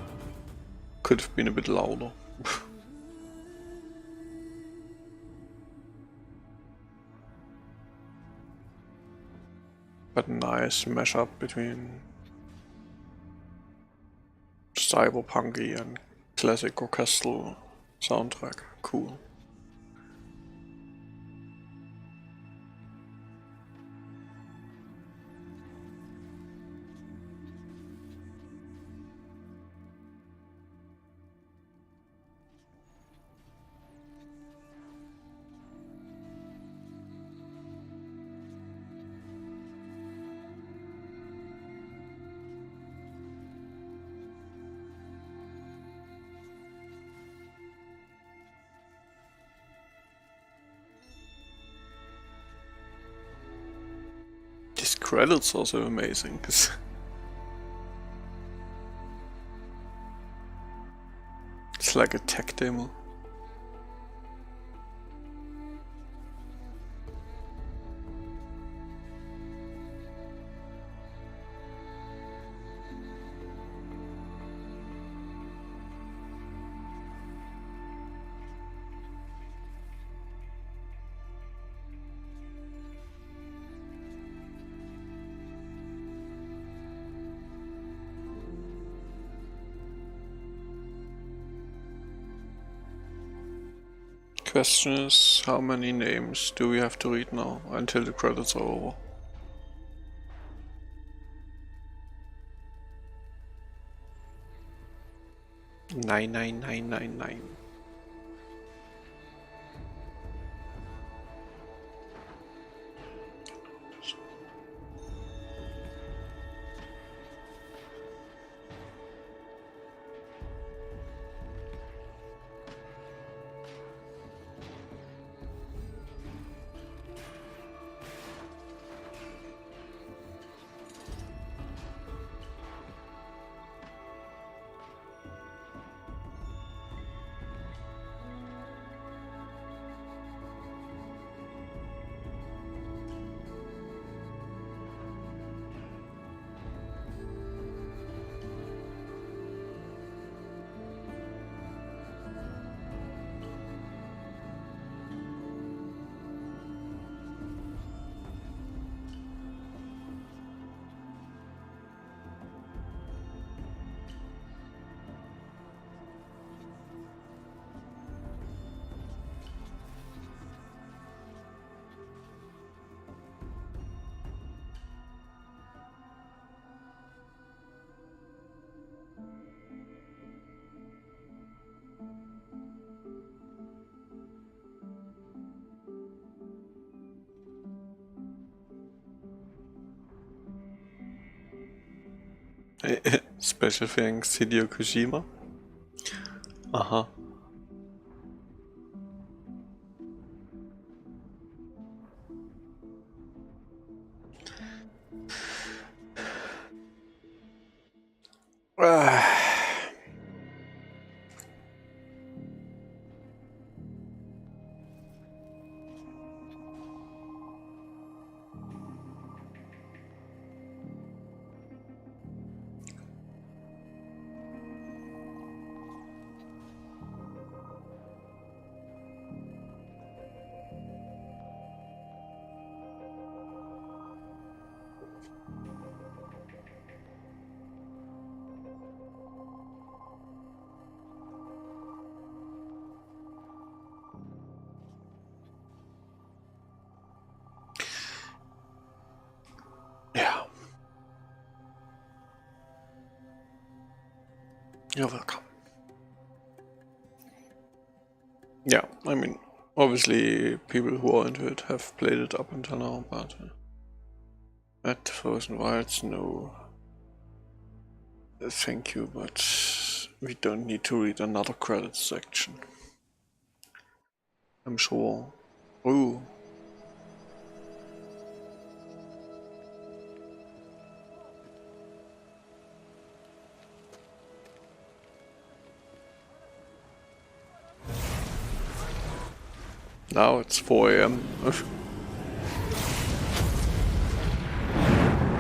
Could have been a bit louder. But nice mashup between cyberpunky and classic orchestral soundtrack. Cool. These credits are so amazing, 'cause it's like a tech demo. Question is, how many names do we have to read now until the credits are over? 99999. Special thanks Hideo Kojima. Aha. Yeah. You're welcome. Yeah, I mean, obviously people who are into it have played it up until now, but at Frozen Wilds, no. Thank you, but we don't need to read another credits section. I'm sure. Ooh. Now it's 4 AM.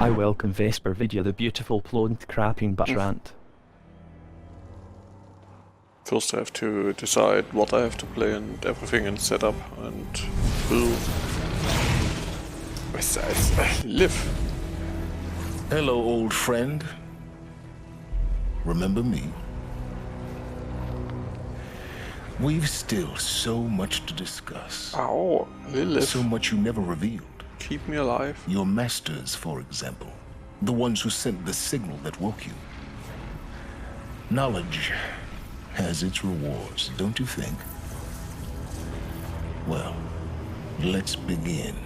I welcome Vesper Vidya, the beautiful blonde crapping Rant. First I have to decide what I have to play and everything and set up and build. Live. Hello, old friend. Remember me? We've still so much to discuss. Oh, Lilith. So much you never revealed. Keep me alive. Your masters, for example. The ones who sent the signal that woke you. Knowledge has its rewards, don't you think? Well, let's begin.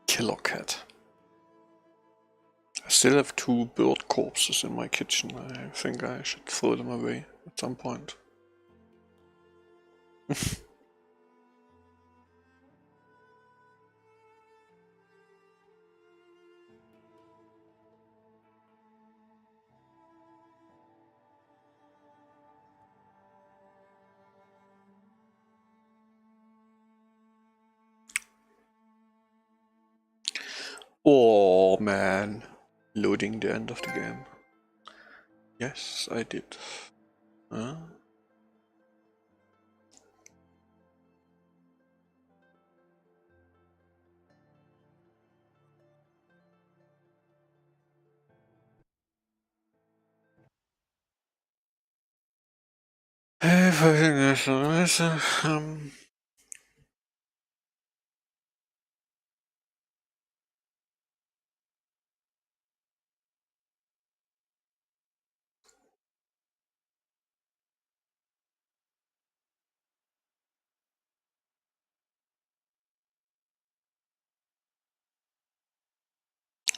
Killer cat. I still have 2 bird corpses in my kitchen. I think I should throw them away at some point. Oh man, loading the end of the game. Yes, I did. Huh?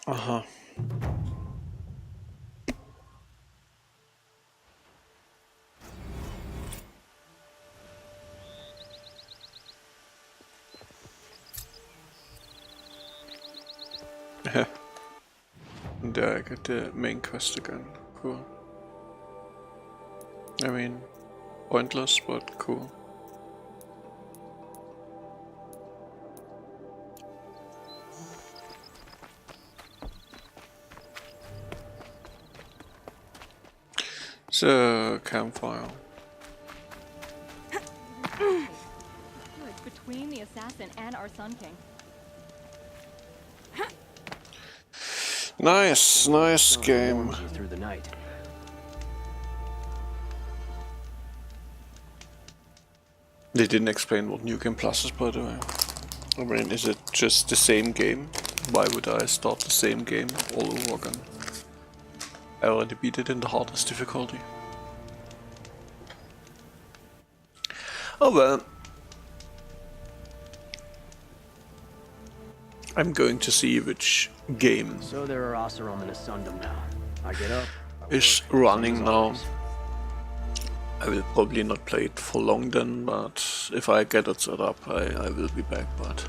Uh-huh. And there I get the main quest again. Cool. I mean, pointless, but cool. The campfire. Between the assassin and our Sun King. Nice game. Through the night. They didn't explain what New Game Plus is, by the way. I mean, is it just the same game? Why would I start the same game all over again? I already beat it in the hardest difficulty. Oh well. I'm going to see which game So there are Oseram and Asundum now. I get up. is running now. I will probably not play it for long then, but if I get it set up, I will be back. But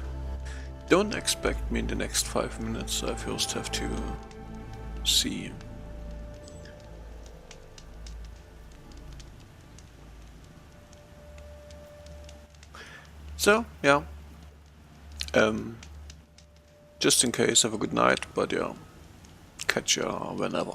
don't expect me in the next 5 minutes. I first have to see. So yeah. Just in case, have a good night, but yeah, catch ya whenever.